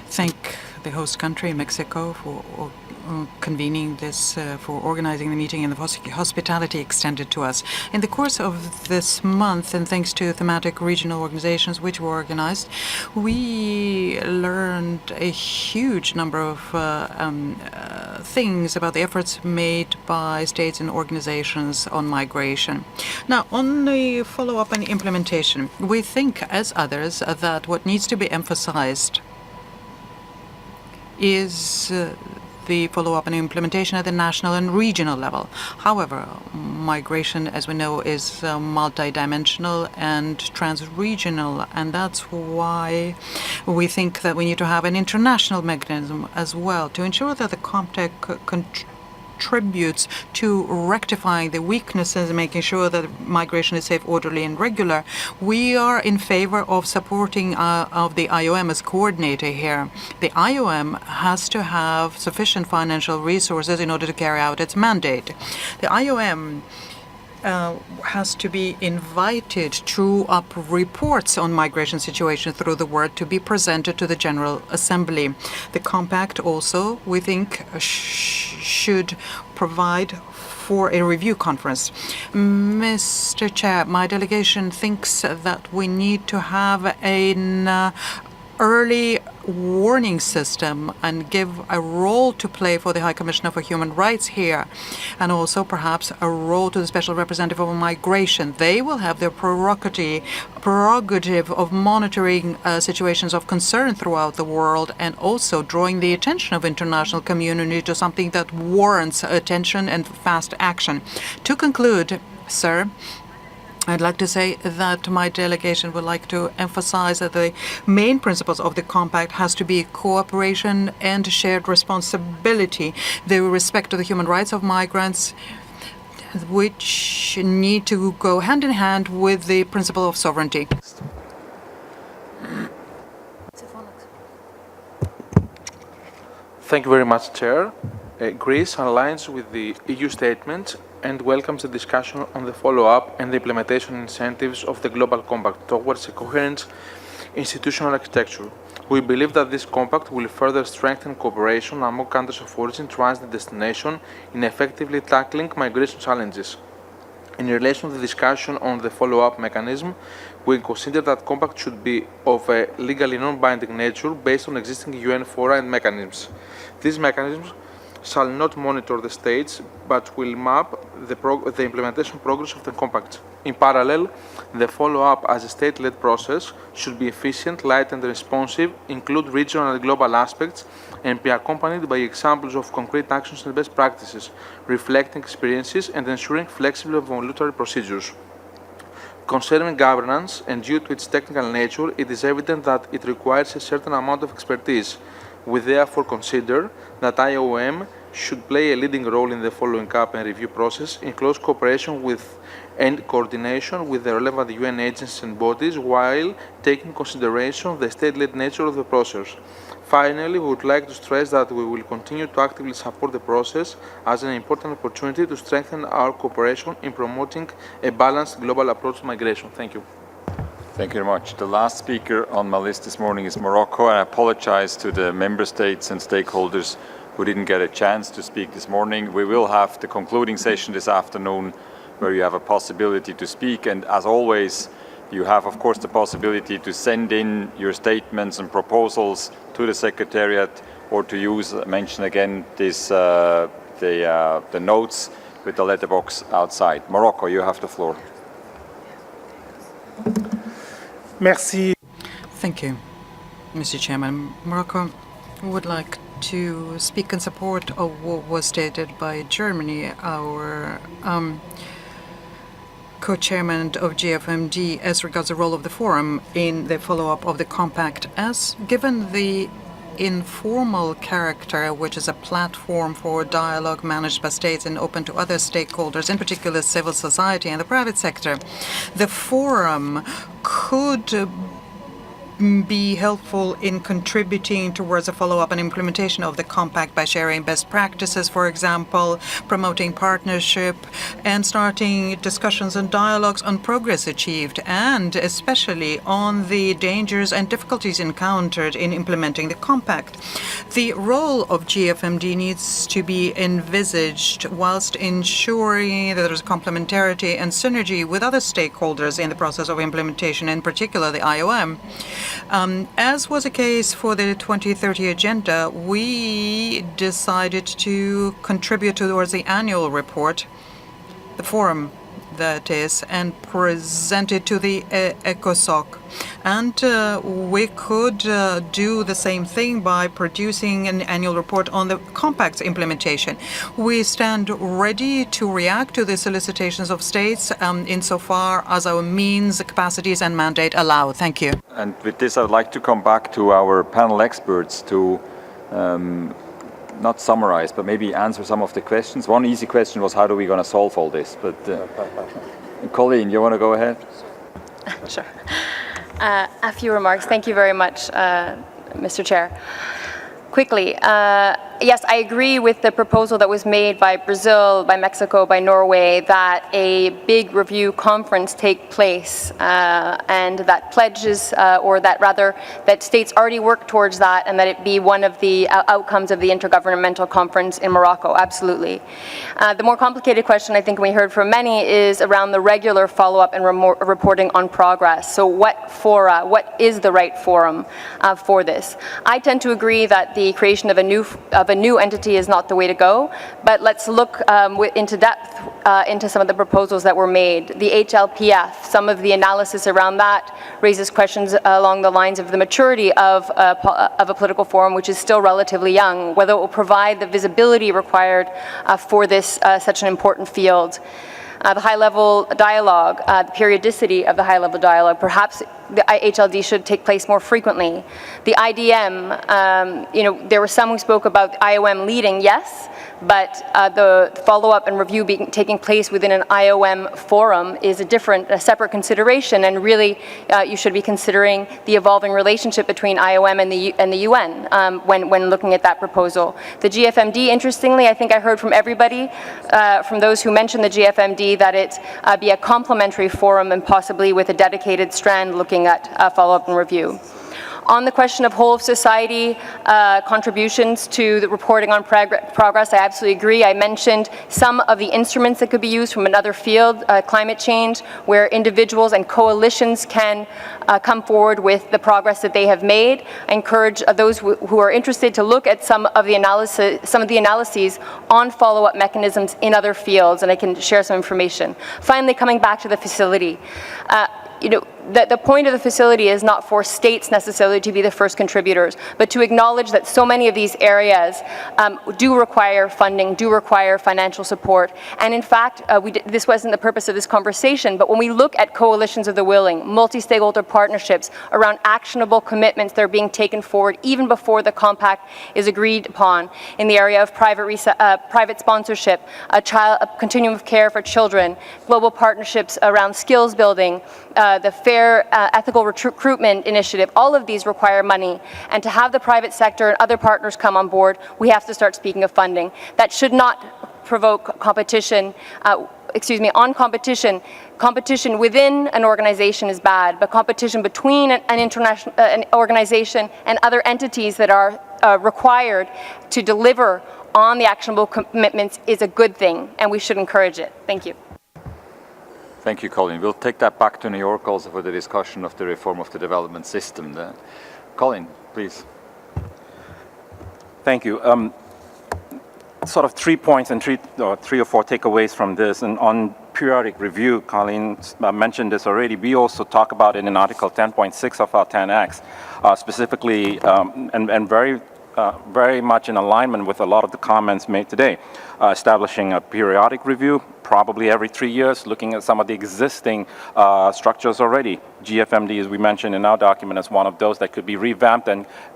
thank the host country, Mexico, for convening this, for organizing the meeting and the hospitality extended to us. In the course of this month, and thanks to thematic regional organizations which were organized, we learned a huge number of things about the efforts made by states and organizations on migration. Now, on the follow-up and implementation, we think, as others, that what needs to be emphasized is the follow-up and implementation at the national and regional level. However, migration, as we know, is multidimensional and trans-regional, and that's why we think that we need to have an international mechanism as well to ensure that the compact contributes to rectifying the weaknesses and making sure that migration is safe, orderly, and regular. We are in favor of supporting of the IOM as coordinator here. The IOM has to have sufficient financial resources in order to carry out its mandate. The IOM has to be invited to up reports on migration situation through the word to be presented to the General Assembly. The compact also, we think, should provide for a review conference. Mr. Chair, my delegation thinks that we need to have an early warning system and give a role to play for the High Commissioner for Human Rights here, and also perhaps a role to the Special Representative on Migration. They will have their prerogative of monitoring situations of concern throughout the world and also drawing the attention of international community to something that warrants attention and fast action. To conclude, sir, I'd like to say that my delegation would like to emphasize that the main principles of the compact has to be cooperation and shared responsibility, the respect of the human rights of migrants, which need to go hand in hand with the principle of sovereignty. Thank you very much, Chair. Greece aligns with the EU statement and welcomes the discussion on the follow-up and the implementation incentives of the Global Compact towards a coherent institutional architecture. We believe that this compact will further strengthen cooperation among countries of origin, transit, and destination in effectively tackling migration challenges. In relation to the discussion on the follow-up mechanism, we consider that compact should be of a legally non-binding nature based on existing UN fora and mechanisms. These mechanisms shall not monitor the states, but will map the implementation progress of the compact. In parallel, the follow-up as a state-led process should be efficient, light and responsive, include regional and global aspects, and be accompanied by examples of concrete actions and best practices, reflecting experiences and ensuring flexible and voluntary procedures. Concerning governance, and due to its technical nature, it is evident that it requires a certain amount of expertise. We therefore consider that IOM should play a leading role in the following up and review process in close cooperation with and coordination with the relevant UN agencies and bodies while taking consideration the state-led nature of the process. Finally, we would like to stress that we will continue to actively support the process as an important opportunity to strengthen our cooperation in promoting a balanced global approach to migration. Thank you. Thank you very much. The last speaker on my list this morning is Morocco, and I apologize to the member states and stakeholders who didn't get a chance to speak this morning. We will have the concluding session this afternoon where you have a possibility to speak, and as always, you have, of course, the possibility to send in your statements and proposals to the Secretariat or to mention again this, the notes with the letterbox outside. Morocco, you have the floor. Merci. Thank you, Mr. Chairman. Morocco would like to speak in support of what was stated by Germany, our co-chairman of GFMD, as regards the role of the forum in the follow-up of the compact. As given the informal character, which is a platform for dialogue managed by states and open to other stakeholders, in particular civil society and the private sector, the forum could be helpful in contributing towards a follow-up and implementation of the compact by sharing best practices, for example, promoting partnership and starting discussions and dialogues on progress achieved, and especially on the dangers and difficulties encountered in implementing the compact. The role of GFMD needs to be envisaged whilst ensuring that there is complementarity and synergy with other stakeholders in the process of implementation, in particular the IOM. As was the case for the 2030 agenda, we decided to contribute towards the annual report, the forum that is, and present it to the ECOSOC. And we could do the same thing by producing an annual report on the compact's implementation. We stand ready to react to the solicitations of states insofar as our means, capacities, and mandate allow. Thank you. And with this, I would like to come back to our panel experts to not summarize, but maybe answer some of the questions. One easy question was, how are we going to solve all this? But Colleen, you want to go ahead? Sure. A few remarks. Thank you very much, Mr. Chair. Quickly, yes, I agree with the proposal that was made by Brazil, by Mexico, by Norway, that a big review conference take place and that pledges, or that rather, that states already work towards that and that it be one of the outcomes of the Intergovernmental Conference in Morocco, absolutely. The more complicated question, I think we heard from many, is around the regular follow-up and reporting on progress. So what fora, what is the right forum for this? I tend to agree that the creation of a new entity is not the way to go, but let's look into depth into some of the proposals that were made. The HLPF, some of the analysis around that raises questions along the lines of the maturity of a political forum, which is still relatively young, whether it will provide the visibility required for this such an important field. The high-level dialogue, the periodicity of the high-level dialogue, perhaps the HLD should take place more frequently. The IDM, there were some who spoke about IOM leading, yes, but the follow-up and review taking place within an IOM forum is a separate consideration, and really you should be considering the evolving relationship between IOM and the UN when looking at that proposal. The GFMD, interestingly, I think I heard from everybody, from those who mentioned the GFMD, that it be a complementary forum and possibly with a dedicated strand looking at follow-up and review. On the question of whole of society contributions to the reporting on progress, I absolutely agree. I mentioned some of the instruments that could be used from another field, climate change, where individuals and coalitions can come forward with the progress that they have made. I encourage those who are interested to look at some of the analyses on follow-up mechanisms in other fields, and I can share some information. Finally, coming back to the facility. The point of the facility is not for states necessarily to be the first contributors, but to acknowledge that so many of these areas do require funding, do require financial support. And in fact, this wasn't the purpose of this conversation, but when we look at coalitions of the willing, multi-stakeholder partnerships around actionable commitments that are being taken forward even before the compact is agreed upon in the area of private sponsorship, a continuum of care for children, global partnerships around skills building, the fair ethical recruitment initiative, all of these require money. And to have the private sector and other partners come on board, we have to start speaking of funding. That should not provoke competition, on competition. Competition within an organization is bad, but competition between an organization and other entities that are required to deliver on the actionable commitments is a good thing, and we should encourage it. Thank you. Thank you, Colin. We'll take that back to New York also for the discussion of the reform of the development system. Colin, please. Thank you. Sort of 3 points and three or four takeaways from this. And on periodic review, Colleen mentioned this already. We also talk about it in Article 10.6 of our 10 Acts, specifically and very very much in alignment with a lot of the comments made today. Establishing a periodic review, probably every 3 years, looking at some of the existing structures already. GFMD, as we mentioned in our document, is one of those that could be revamped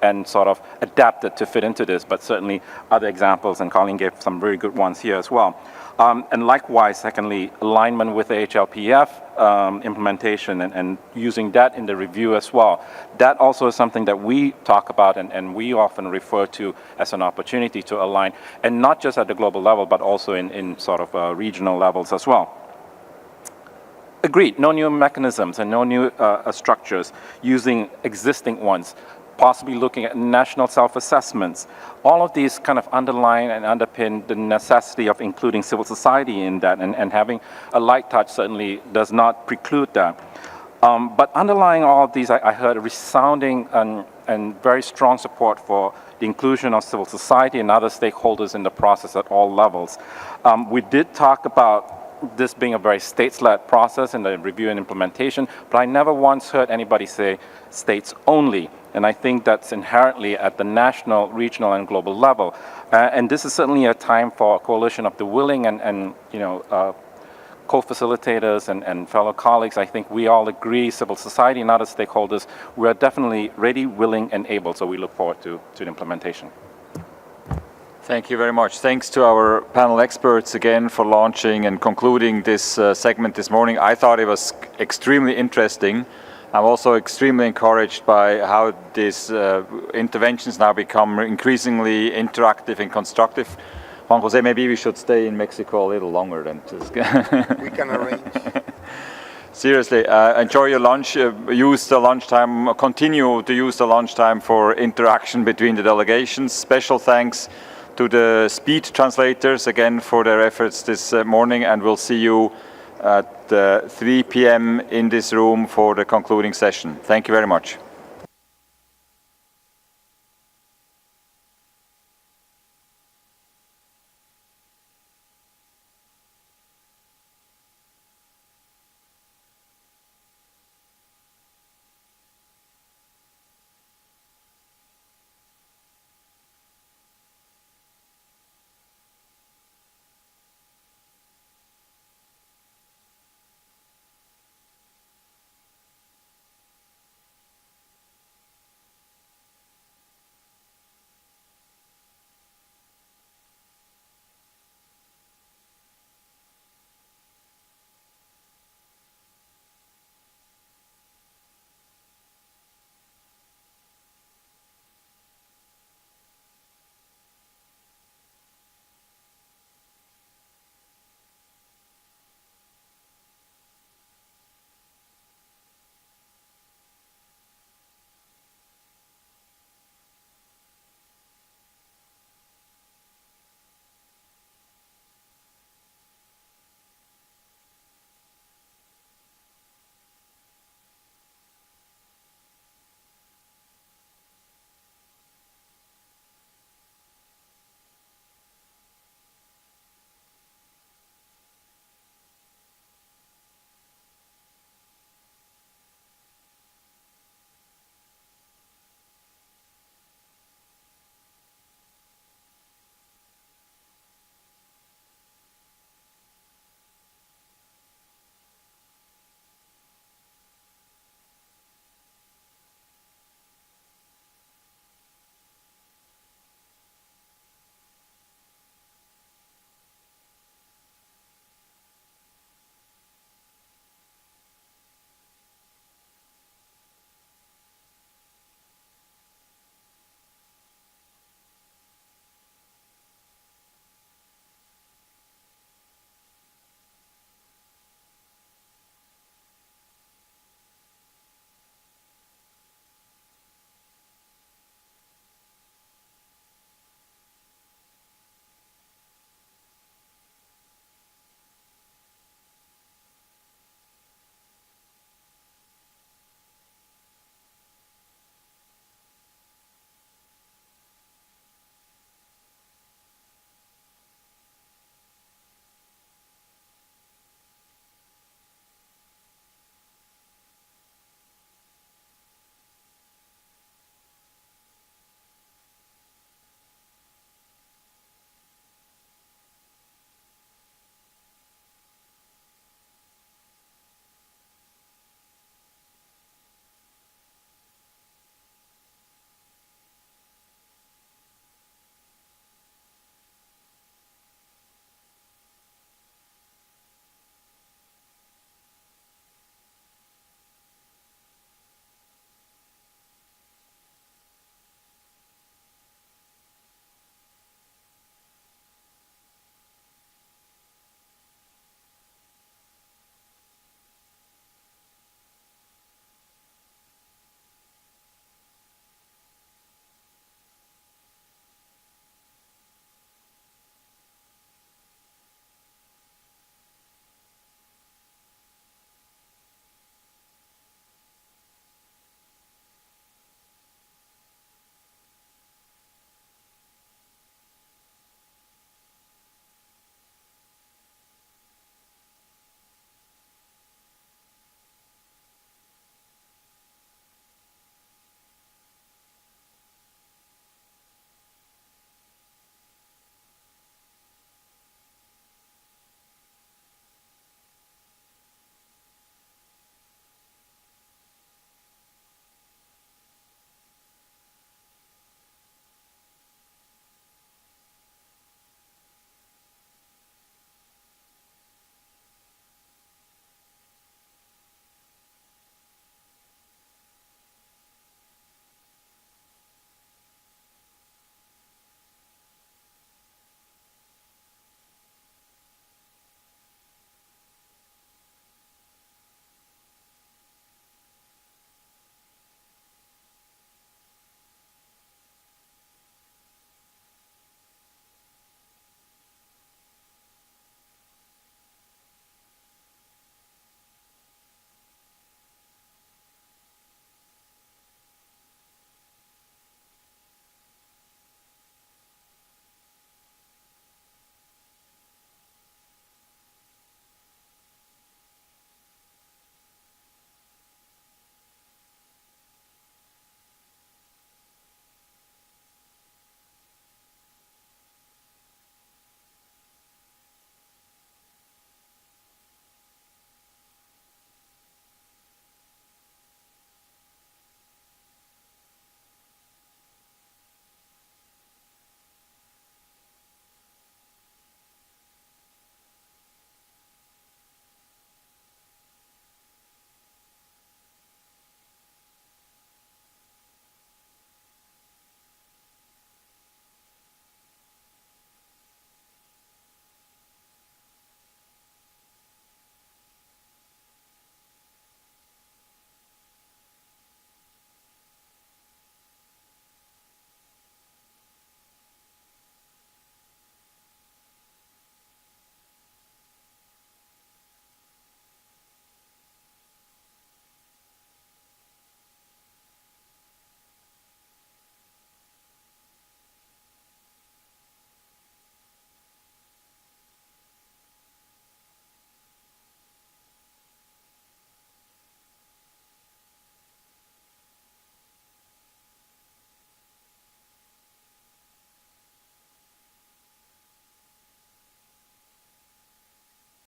and sort of adapted to fit into this, but certainly other examples, and Colleen gave some very good ones here as well. And likewise, secondly, alignment with the HLPF implementation and using that in the review as well. That also is something that we talk about and we often refer to as an opportunity to align, and not just at the global level, but also in sort of regional levels as well. Agreed, no new mechanisms and no new structures, using existing ones, possibly looking at national self-assessments. All of these kind of underline and underpin the necessity of including civil society in that, and having a light touch certainly does not preclude that. But underlying all of these, I heard a resounding and very strong support for the inclusion of civil society and other stakeholders in the process at all levels. We did talk about this being a very states-led process in the review and implementation, but I never once heard anybody say states only. And I think that's inherently at the national, regional, and global level. And this is certainly a time for a coalition of the willing and co-facilitators and fellow colleagues. I think we all agree, civil society and other stakeholders, we are definitely ready, willing, and able. So we look forward to the implementation. Thank you very much. Thanks to our panel experts again for launching and concluding this segment this morning. I thought it was extremely interesting. I'm also extremely encouraged by how these interventions now become increasingly interactive and constructive. Juan Jose, maybe we should stay in Mexico a little longer than just... We can arrange. Seriously, enjoy your lunch, use the lunchtime, continue to use the lunchtime for interaction between the delegations. Special thanks to the speed translators again for their efforts this morning, and we'll see you at 3 p.m. in this room for the concluding session. Thank you very much.